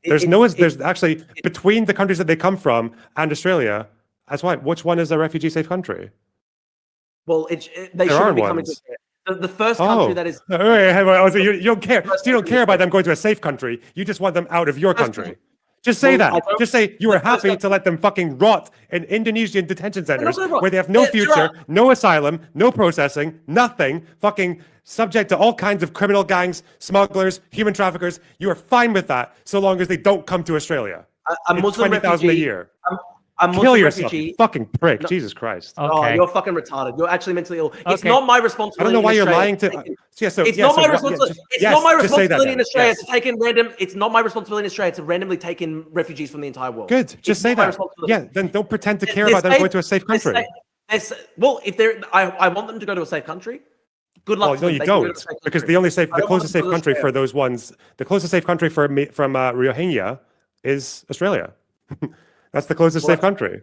There's actually between the countries that they come from and Australia. That's why. Which one is a refugee safe country? Well, they There shouldn't are be coming ones. to the first country that is. So you don't care. So you don't care about them going to a safe country. You just want them out of your country. Just say Well, I that. don't- Just say you are the first happy to let them fucking rot in Indonesian detention centers gonna rot. where they have no Yeah, you're future, right. no asylum, no processing, nothing, fucking subject to all kinds of criminal gangs, smugglers, human traffickers. You are fine with that so long as they don't come to Australia. A Muslim 20,000 a refugee. year. A Muslim Kill yourself, refugee. you fucking prick. No. Jesus Christ. Oh, Okay. you're fucking retarded. You're actually mentally ill. It's Okay. not my I responsibility. don't know why in you're Australia lying to. It's not my responsibility. It's not my just say that responsibility in then. Australia Yes. to take in random. It's not my responsibility in Australia to randomly take in refugees from the entire world. Good. Just It's say not my that. responsibility. Yeah. Then don't pretend to care They're about them safe- going to a safe they're country. well, if they're, I want them to go to a safe country. Good luck. Well, to no, them. you They can go to don't, a safe because country. the only safe, I the don't want closest them safe to go to country for Australia. those ones, the closest safe country from Rohingya is Australia. That's the closest Well, safe country.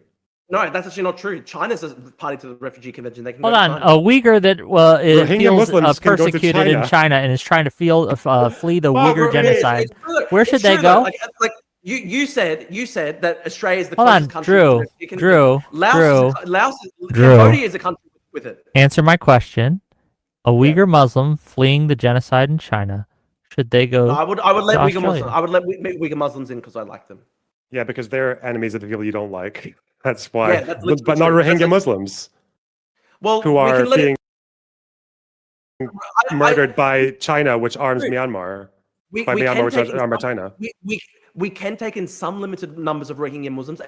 No, that's actually not true. China's a party to the refugee convention. They can Hold go to on, China. a Uyghur that Rohingya feels Muslims can go to persecuted in China. China and is trying to flee the Well, Uyghur it's genocide. true that- Where it's should they true though. go? Like you said that Australia is the Hold closest on, country. to Drew, the refugee convention. Drew, Cambodia is a country with it. Answer my question. A Uyghur Muslim fleeing the genocide in China, should they go? I would let to Uyghur Australia? Muslims. I would let Uyghur Muslims in because I like them. Yeah, because they're enemies of the people you don't like. That's why. Yeah, that's literally But not true. That's Rohingya like- Muslims Well, who we are can let being I- murdered by China, which arms Wait. Myanmar. we, By we Myanmar, can which take in arms some- China. we can take in some limited numbers of Rohingya Muslims.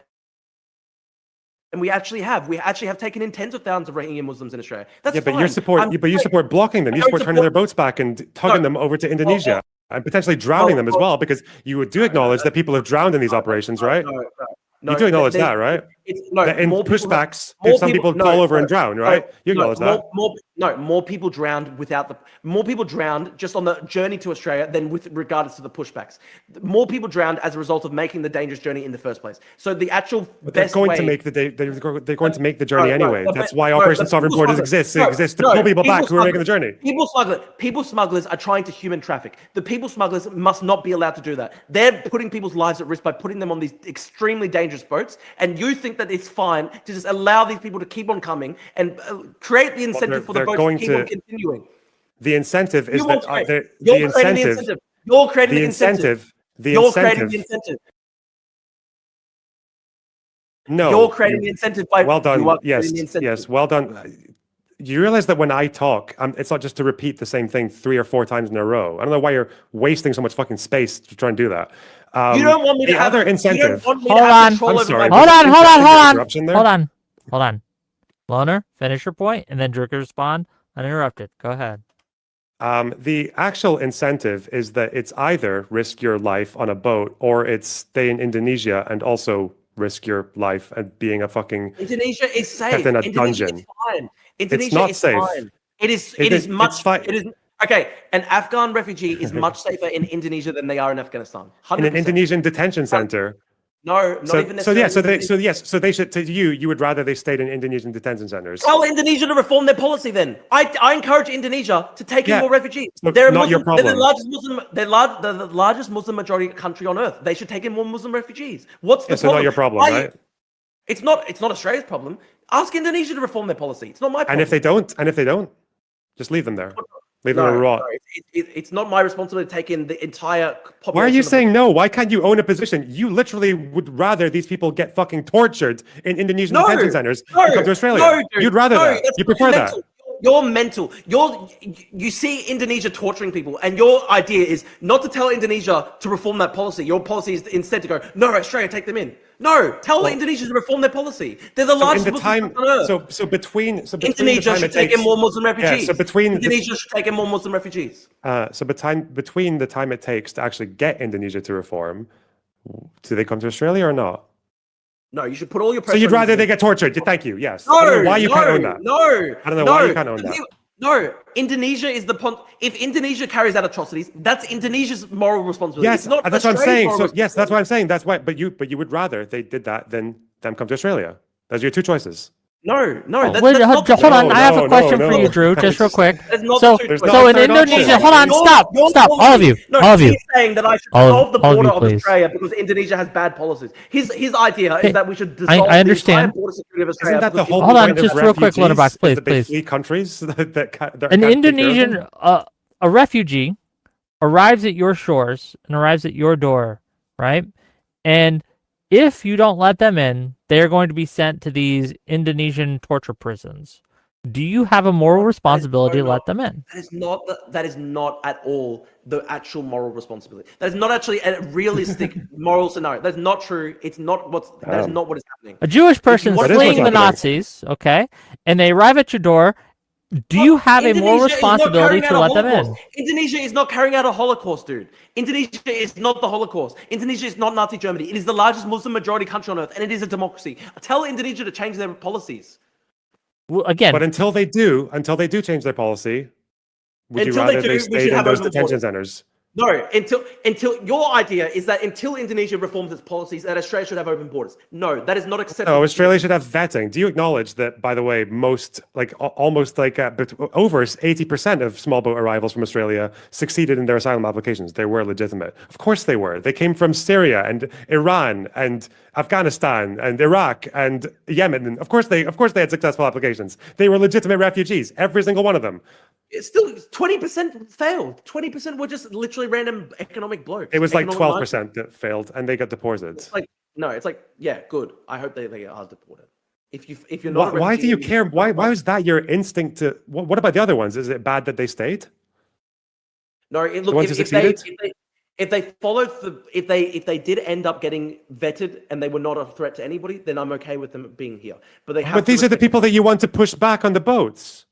And we actually have taken in tens of thousands of Rohingya Muslims in Australia. That's Yeah, but fine. you support I'm you saying- support blocking them. You I don't support turning support- their boats back and tugging them over to Indonesia and potentially drowning them as well, because you do acknowledge that people have drowned in these operations, right? No, You do acknowledge there's- that, right? No, That in more people have- pushbacks, more some people no, fall over no, and drown, no, right? You no, acknowledge that. More people drowned more people drowned just on the journey to Australia than with regards to the pushbacks. More people drowned as a result of making the dangerous journey in the first place. So the actual But they're best going way, to make they're going to make the journey No, anyway. no, That's but- why no, Operation but Sovereign people Borders smugglers- exists. It no, exists to no, pull people back who are making the smugglers- journey. People smugglers are trying to human traffic. The people smugglers must not be allowed to do that. They're putting people's lives at risk by putting them on these extremely dangerous boats. And you think that it's fine to just allow these people to keep on coming and create the incentive for the they're boats going to keep to- on continuing. The incentive is You that won't create- the You're creating the incentive, incentive. You're creating the the incentive. the You're creating the incentive. incentive. No, You're creating the incentive by well done. you are Yes, creating the incentive. yes, well done. You realize that when I talk, it's not just to repeat the same thing 3 or 4 times in a row. I don't know why you're wasting so much fucking space to try and do that. You don't want me to the have other You incentive. don't want me to Hold have on. control I'm over sorry, my Hold on, Is hold that on, an hold on. interruption there? Hold on. Loner, finish your point, and then Drew can respond uninterrupted. Go ahead. The actual incentive is that it's either risk your life on a boat or it's stay in Indonesia and also risk your life and being a fucking. Indonesia is safe. Kept in a Indonesia dungeon. is fine. Indonesia not is safe. fine. It is it's much. fine. It is okay. An Afghan refugee is much safer in Indonesia than they are in Afghanistan. 100%. In an Indonesian detention center. No, not even So necessarily. so they should, to you would rather they stayed in Indonesian detention centers. Tell Indonesia to reform their policy. Then I encourage Indonesia to take in Yeah. more refugees. So They're not your Muslim, they're the problem. largest Muslim. They're the largest Muslim majority country on earth. They should take in more Muslim refugees. What's the Yeah, so problem? not your problem, Why- right? It's not Australia's problem. Ask Indonesia to reform their policy. It's not my problem. And if they don't, just leave them there. Leave them to rot. It's not my responsibility to take in the entire population. Why are you of- saying no? Why can't you own a position? You literally would rather these people get fucking tortured in Indonesian detention centers than come to Australia. No, dude, You'd rather that. that's You prefer that. mental. You're mental. You see Indonesia torturing people, and your idea is not to tell Indonesia to reform that policy. Your policy is instead to go, no, Australia, take them in. No, tell Indonesia to reform their policy. They're the largest in the Muslim time, country on earth. so between the Indonesia time should it take takes, in more Muslim refugees. so between Indonesia should take in more Muslim refugees. between the time it takes to actually get Indonesia to reform, do they come to Australia or not? No, you should put all your So pressure. you'd on rather they Indonesia. get tortured? Thank you. Yes. No, I don't know why you no, can't own that. No, I don't know why you can't own that. No, Indonesia is if Indonesia carries out atrocities, that's Indonesia's moral responsibility. Yes, it's not that's what I'm Australia's saying. moral So yes, that's what responsibility. I'm saying. That's why. But you would rather they did that than them come to Australia. Those are your two choices. No, that's Wait, not the hold on. No, I have no, a question no, for you, no. Drew, just real quick. That's not So, the There's truth. no so in third option. Indonesia, hold on, Your stop, all of you, No, all of you. he's saying that I should All of- dissolve the all of you, border of please. Australia because Indonesia has bad policies. His idea Okay, is that we should I dissolve understand. the entire border security of Australia. Isn't that the because whole Hold on, point just of real quick, refugees, Lonerbox, is please, that they please. flee countries that can't An take care of them? Indonesian, a refugee, arrives at your shores and arrives at your door, right? And if you don't let them in, they're going to be sent to these Indonesian torture prisons. Do you have a moral responsibility to let them in? That is not at all the actual moral responsibility. That is not actually a realistic moral scenario. That's not true. That is not what is happening. A Jewish person That is fleeing what's the happening. Nazis, okay, and they arrive at your door. Do you have a moral Indonesia is not responsibility carrying to out a let them in? Holocaust. Indonesia is not carrying out a Holocaust, dude. Indonesia is not the Holocaust. Indonesia is not Nazi Germany. It is the largest Muslim majority country on earth, and it is a democracy. Tell Indonesia to change their policies. Well, again, But until they do change their policy, would you Until they rather do, they we stayed should in have those open detention borders. centers? No, until your idea is that until Indonesia reforms its policies, that Australia should have open borders. No, that is not acceptable. No, Australia should have vetting. Do you acknowledge that, by the way, almost over 80% of small boat arrivals from Australia succeeded in their asylum applications? They were legitimate. Of course they were. They came from Syria and Iran and Afghanistan and Iraq and Yemen. And of course they had successful applications. They were legitimate refugees, every single one of them. It's still 20% failed. 20% were just literally random economic blokes. It was like Economic 12% that failed, and they got deported. It's like yeah, good. I hope they are deported. If you're not, Why do you care? Why was that your instinct to? What about the other ones? Is it bad that they stayed? No, The look, ones who succeeded? if they followed if they did end up getting vetted and they were not a threat to anybody, then I'm okay with them being here. But they have. But these are the people that you want to push back on the boats.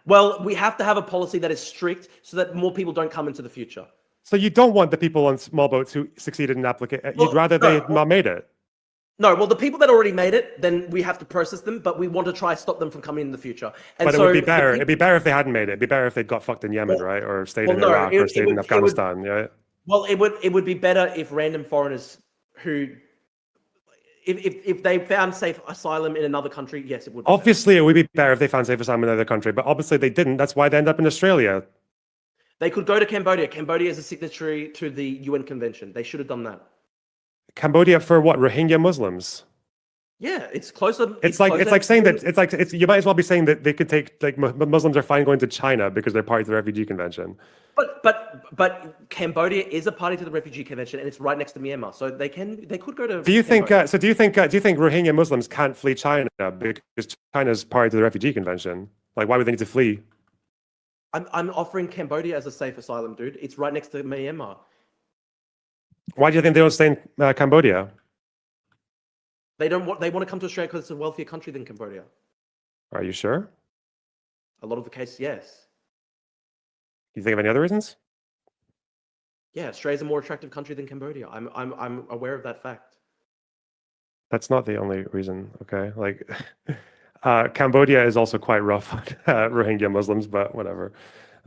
Well, we have to have a policy that is strict so that more people don't come into the future. So you don't want the people on small boats who succeeded in application. You'd rather they had not made it. No, well, the people that already made it, then we have to process them, but we want to try stop them from coming in the future. And But so it would be better. It'd be better if they hadn't made it. It'd be better if they'd got fucked in Yemen, right? Or stayed in Iraq, or stayed in Afghanistan. Yeah. Well, it would be better if random foreigners who, if they found safe asylum in another country, yes, it would. Be Obviously, it would be better if they found safe asylum in another country, but obviously they didn't. That's why they end up in Australia. They could go to Cambodia. Cambodia is a signatory to the UN Convention. They should have done that. Cambodia for what? Rohingya Muslims. Yeah, it's closer. It's like saying that you might as well be saying that they could take Muslims are fine going to China because they're part of the Refugee Convention. But Cambodia is a party to the Refugee Convention, and it's right next to Myanmar, so they could go to. Do you think? Cambodia. Do you think Rohingya Muslims can't flee China because China's party to the Refugee Convention? Like, why would they need to flee? I'm offering Cambodia as a safe asylum, dude. It's right next to Myanmar. Why do you think they don't stay in Cambodia? They want to come to Australia because it's a wealthier country than Cambodia. Are you sure? A lot of the cases, yes. You think of any other reasons? Yeah, Australia's a more attractive country than Cambodia. I'm aware of that fact. That's not the only reason. Okay, like Cambodia is also quite rough on Rohingya Muslims, but whatever.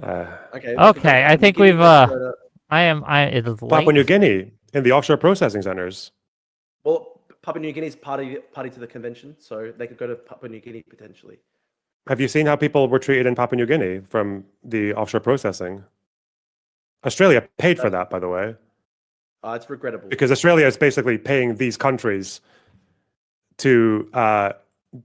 Okay. Okay, I think we've it is Papua late. New Guinea in the offshore processing centers. Well, Papua New Guinea is party to the convention, so they could go to Papua New Guinea potentially. Have you seen how people were treated in Papua New Guinea from the offshore processing? Australia paid for that, by the way, It's regrettable. because Australia is basically paying these countries to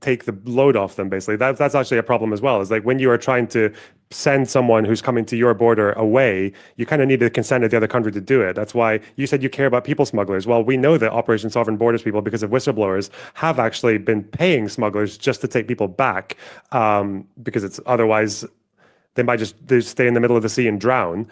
take the load off them. Basically, that's actually a problem as well. Is like when you are trying to send someone who's coming to your border away, you kind of need the consent of the other country to do it. That's why you said you care about people smugglers. Well, we know that Operation Sovereign Borders people, because of whistleblowers, have actually been paying smugglers just to take people back, because it's otherwise they might just stay in the middle of the sea and drown.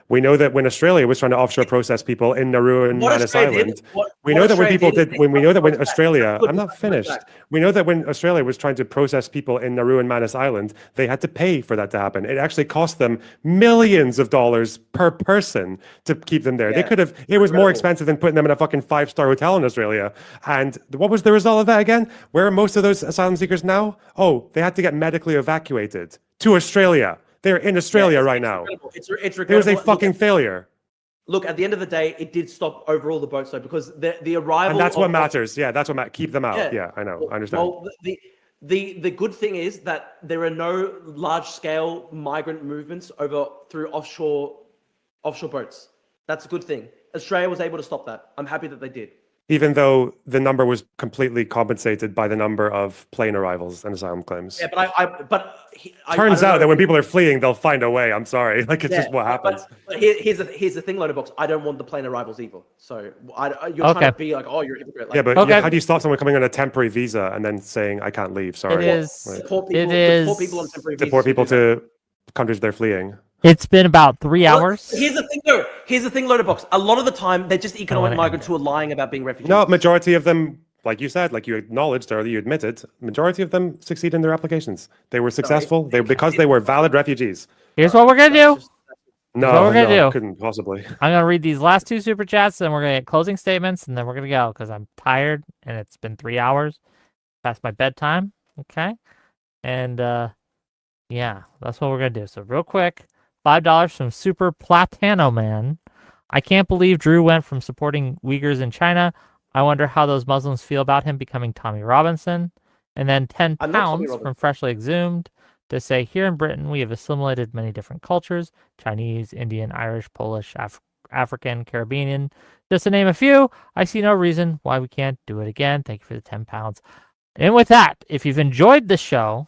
We know that when Australia was trying to offshore process people in Nauru and Manus Island, we know that when people did, when we know that when Australia, I'm not finished. We know that when Australia was trying to process people in Nauru and Manus Island, they had to pay for that to happen. It actually cost them millions of dollars per person to keep them there. They could have, it was more expensive than putting them in a fucking 5-star hotel in Australia. And what was the result of that again? Where are most of those asylum seekers now? Oh, they had to get medically evacuated to Australia. They're in Australia right now. It's regrettable. It was a fucking failure. Look, at the end of the day, it did stop overall the boats though, because the arrival. And that's what matters. Yeah, that's what matters. Keep them out. Yeah, I know. I understand. Well, the good thing is that there are no large scale migrant movements through offshore boats. That's a good thing. Australia was able to stop that. I'm happy that they did. Even though the number was completely compensated by the number of plane arrivals and asylum claims. Yeah, but Turns out that when people are fleeing, they'll find a way. I'm sorry, like it's just what happens. But here's the thing, Lonerbox. I don't want the plane arrivals either. So you're trying to be like, oh, you're a hypocrite. Like, yeah, but how do you stop someone coming on a temporary visa and then saying I can't leave? Sorry, deport people on temporary visas. Deport people to countries they're fleeing. It's been about 3 hours. Here's the thing, though. Here's the thing, Lonerbox. A lot of the time, they're just economic migrants who are lying about being refugees. No, majority of them, like you said, like you acknowledged or you admitted, majority of them succeed in their applications. They were successful because they were valid refugees. Here's what we're gonna do. Couldn't possibly. I'm gonna read these last 2 super chats, and we're gonna get closing statements, and then we're gonna go because I'm tired and it's been 3 hours past my bedtime. Okay, and yeah, that's what we're gonna do. So real quick. $5 from Super Platano Man. I can't believe Drew went from supporting Uyghurs in China. I wonder how those Muslims feel about him becoming Tommy Robinson. And then 10 pounds from Freshly Exhumed to say, here in Britain, we have assimilated many different cultures: Chinese, Indian, Irish, Polish, African, Caribbean, just to name a few. I see no reason why we can't do it again. Thank you for the 10 pounds. And with that, if you've enjoyed the show,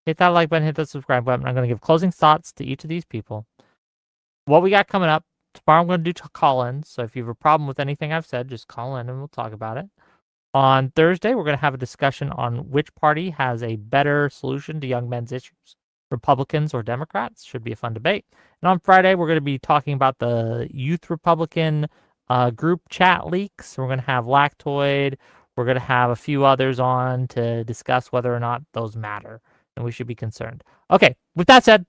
hit that like button, hit that subscribe button. I'm going to give closing thoughts to each of these people. What we got coming up, tomorrow I'm going to do call-ins. So if you have a problem with anything I've said, just call in and we'll talk about it. On Thursday, we're going to have a discussion on which party has a better solution to young men's issues, Republicans or Democrats. Should be a fun debate. And on Friday, we're going to be talking about the Youth Republican group chat leaks. We're going to have Lactoid. We're going to have a few others on to discuss whether or not those matter. And we should be concerned. Okay, with that said,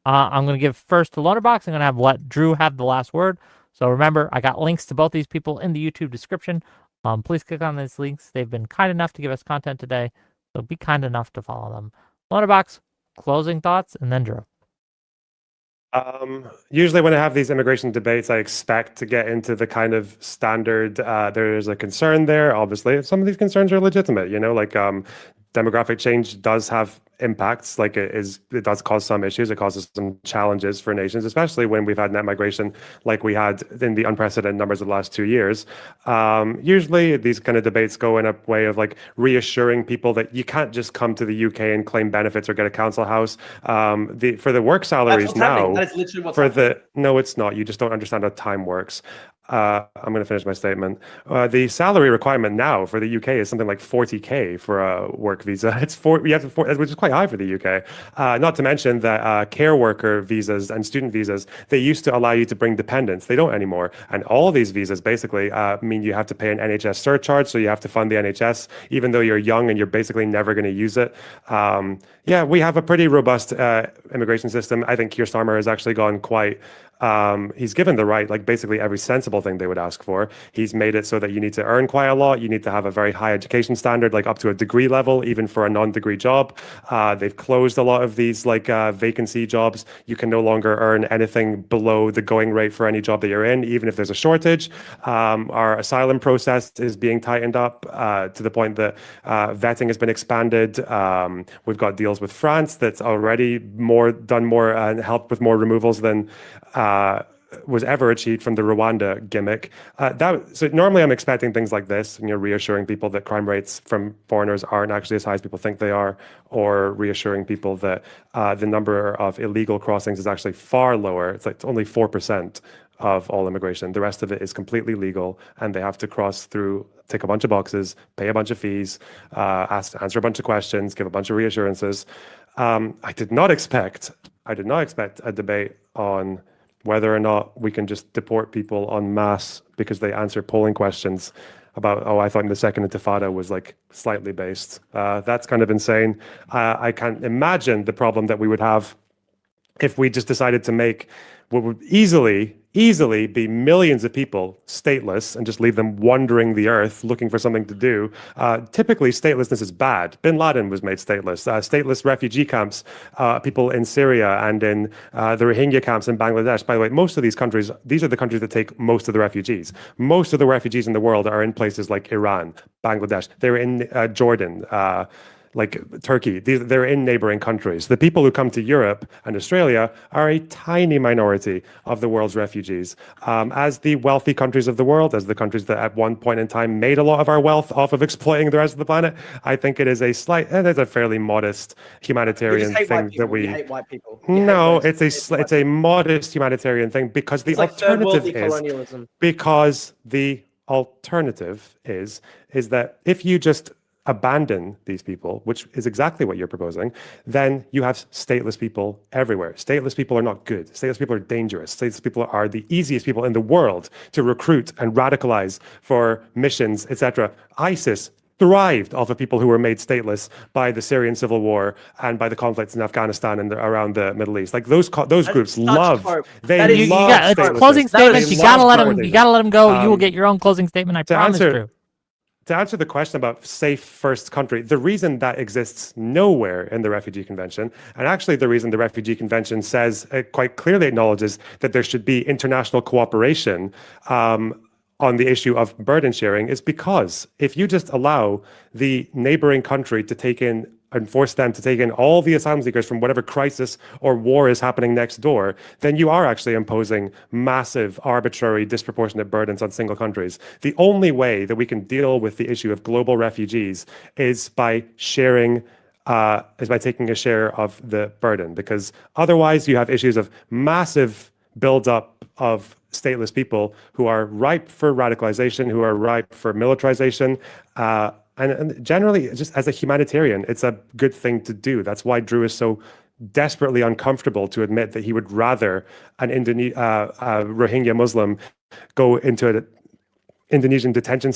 I'm going to give first to Lonerbox. I'm going to let Drew have the last word. So remember, I got links to both these people in the YouTube description. Please click on these links. They've been kind enough to give us content today, so be kind enough to follow them. Lonerbox, closing thoughts, and then Drew. Usually when I have these immigration debates, I expect to get into the kind of standard, there's a concern there. Obviously, some of these concerns are legitimate, like demographic change does have impacts. Like it does cause some issues. It causes some challenges for nations, especially when we've had net migration like we had in the unprecedented numbers of the last 2 years. Usually these kind of debates go in a way of like reassuring people that you can't just come to the UK and claim benefits or get a council house. For the work salaries now, that is literally what's happening. No, it's not. You just don't understand how time works. I'm going to finish my statement. The salary requirement now for the UK is something like 40k for a work visa. Which is quite high for the UK. Not to mention that care worker visas and student visas, they used to allow you to bring dependents. They don't anymore. And all these visas basically mean you have to pay an NHS surcharge, so you have to fund the NHS, even though you're young and you're basically never going to use it. We have a pretty robust immigration system. I think Keir Starmer has actually gone quite He's given the right, like basically every sensible thing they would ask for. He's made it so that you need to earn quite a lot. You need to have a very high education standard, like up to a degree level, even for a non-degree job. They've closed a lot of these like vacancy jobs. You can no longer earn anything below the going rate for any job that you're in, even if there's a shortage. Our asylum process is being tightened up to the point that vetting has been expanded. We've got deals with France that's already done more and helped with more removals than was ever achieved from the Rwanda gimmick. So normally I'm expecting things like this, and you're reassuring people that crime rates from foreigners aren't actually as high as people think they are, or reassuring people that the number of illegal crossings is actually far lower. It's like only 4% of all immigration. The rest of it is completely legal, and they have to cross through, tick a bunch of boxes, pay a bunch of fees, answer a bunch of questions, give a bunch of reassurances. I did not expect a debate on whether or not we can just deport people en masse because they answer polling questions about, I thought the second intifada was like slightly based. That's kind of insane. I can't imagine the problem that we would have if we just decided to make what would easily be millions of people stateless and just leave them wandering the earth looking for something to do. Typically, statelessness is bad. Bin Laden was made stateless. Stateless refugee camps, people in Syria and in the Rohingya camps in Bangladesh. By the way, most of these countries, these are the countries that take most of the refugees. Most of the refugees in the world are in places like Iran, Bangladesh. They're in Jordan, like Turkey. They're in neighboring countries. The people who come to Europe and Australia are a tiny minority of the world's refugees. As the wealthy countries of the world, as the countries that at one point in time made a lot of our wealth off of exploiting the rest of the planet, I think it is a fairly modest humanitarian thing that we. You hate white people. No, it's a modest humanitarian thing because the alternative is that if you just abandon these people, which is exactly what you're proposing, then you have stateless people everywhere. Stateless people are not good. Stateless people are dangerous. Stateless people are the easiest people in the world to recruit and radicalize for missions, etc. ISIS thrived off of people who were made stateless by the Syrian civil war and by the conflicts in Afghanistan and around the Middle East. Like those groups love. They love closing statements. You gotta let them go. You will get your own closing statement. I promise, Drew. To answer the question about safe first country, the reason that exists nowhere in the Refugee Convention, and actually the reason the Refugee Convention says, it quite clearly acknowledges that there should be international cooperation on the issue of burden sharing, is because if you just allow the neighboring country to take in and force them to take in all the asylum seekers from whatever crisis or war is happening next door, then you are actually imposing massive, arbitrary, disproportionate burdens on single countries. The only way that we can deal with the issue of global refugees is by sharing is by taking a share of the burden, because otherwise you have issues of massive buildup of stateless people who are ripe for radicalization, who are ripe for militarization, and generally, just as a humanitarian, it's a good thing to do. That's why Drew is so desperately uncomfortable to admit that he would rather an Rohingya Muslim go into an Indonesian detention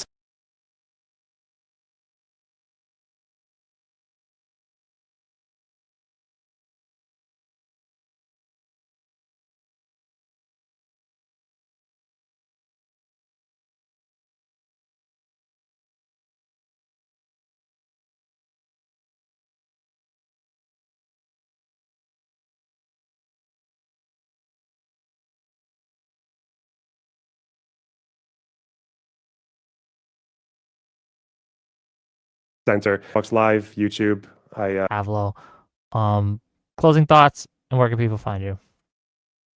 center. Fox Live, YouTube. Avlo. Closing thoughts, and where can people find you?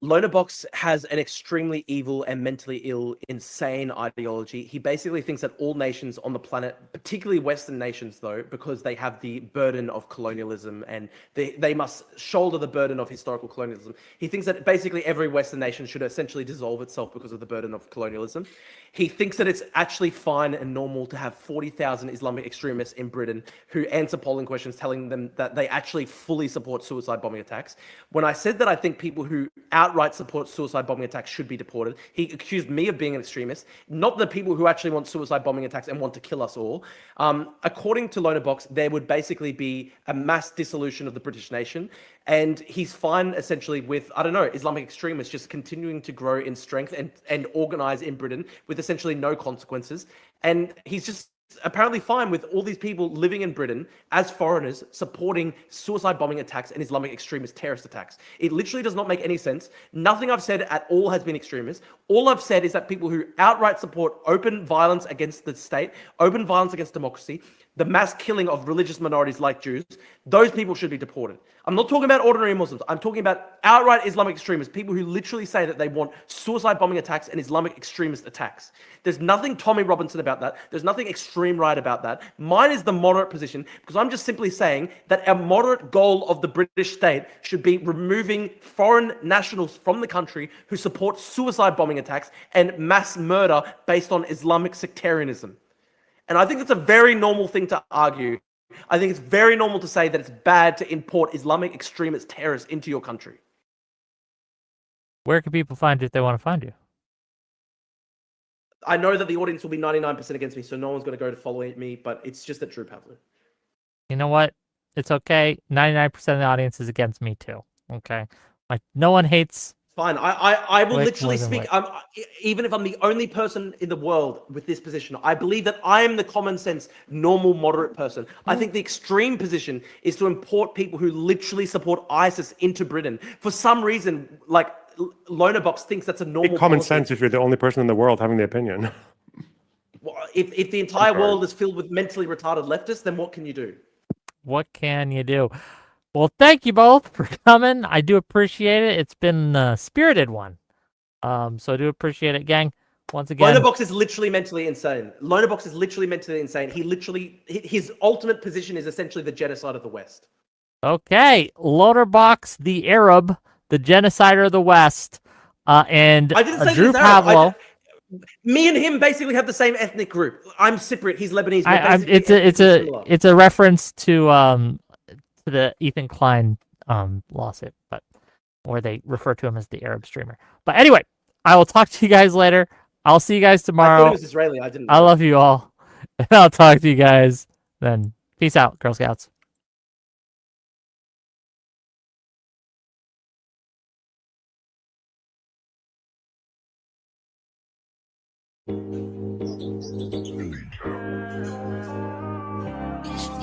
Lonerbox has an extremely evil and mentally ill, insane ideology. He basically thinks that all nations on the planet, particularly Western nations, though, because they have the burden of colonialism and they must shoulder the burden of historical colonialism. He thinks that basically every Western nation should essentially dissolve itself because of the burden of colonialism. He thinks that it's actually fine and normal to have 40,000 Islamic extremists in Britain who answer polling questions telling them that they actually fully support suicide bombing attacks. When I said that I think people who outright outright support suicide bombing attacks should be deported. He accused me of being an extremist, not the people who actually want suicide bombing attacks and want to kill us all. According to Lonerbox, there would basically be a mass dissolution of the British nation, and he's fine essentially with, I don't know, Islamic extremists just continuing to grow in strength and organize in Britain with essentially no consequences. And he's just apparently fine with all these people living in Britain as foreigners supporting suicide bombing attacks and Islamic extremist terrorist attacks. It literally does not make any sense. Nothing I've said at all has been extremist. All I've said is that people who outright support open violence against the state, open violence against democracy, the mass killing of religious minorities like Jews, those people should be deported. I'm not talking about ordinary Muslims. I'm talking about outright Islamic extremists, people who literally say that they want suicide bombing attacks and Islamic extremist attacks. There's nothing Tommy Robinson about that. There's nothing extreme right about that. Mine is the moderate position because I'm just simply saying that a moderate goal of the British state should be removing foreign nationals from the country who support suicide bombing attacks and mass murder based on Islamic sectarianism. And I think that's a very normal thing to argue. I think it's very normal to say that it's bad to import Islamic extremist terrorists into your country. Where can people find you if they want to find you? I know that the audience will be 99% against me, so no one's going to go to follow me, but it's just at Drew Pavlin. You know what? It's okay. 99% of the audience is against me too. Okay? Like, no one hates... Fine. I will Wait, literally more than speak. Even if I'm the only person in the world with this position, I believe that I am the common sense, normal, moderate person. I think the extreme position is to import people who literally support ISIS into Britain. For some reason, like Lonerbox thinks that's a normal Common policy. sense if you're the only person in the world having the opinion. Well, if the entire world is filled with mentally retarded leftists, then what can you do? What can you do? Well, thank you both for coming. I do appreciate it. It's been a spirited one. So I do appreciate it, gang. Once again, Lonerbox is literally mentally insane. Lonerbox is literally mentally insane. His ultimate position is essentially the genocide of the West. okay, Lonerbox, the Arab, the genocider of the West, and I didn't say Drew he's Arab. Pavlo. Me and him basically have the same ethnic group. I'm Cypriot. He's Lebanese. We're basically It's similar. a reference to the Ethan Klein lawsuit, but where they refer to him as the Arab streamer. But anyway, I will talk to you guys later. I'll see you guys I thought tomorrow. he was Israeli. I didn't. I love you all. And I'll talk to you guys then. Peace out, Girl Scouts.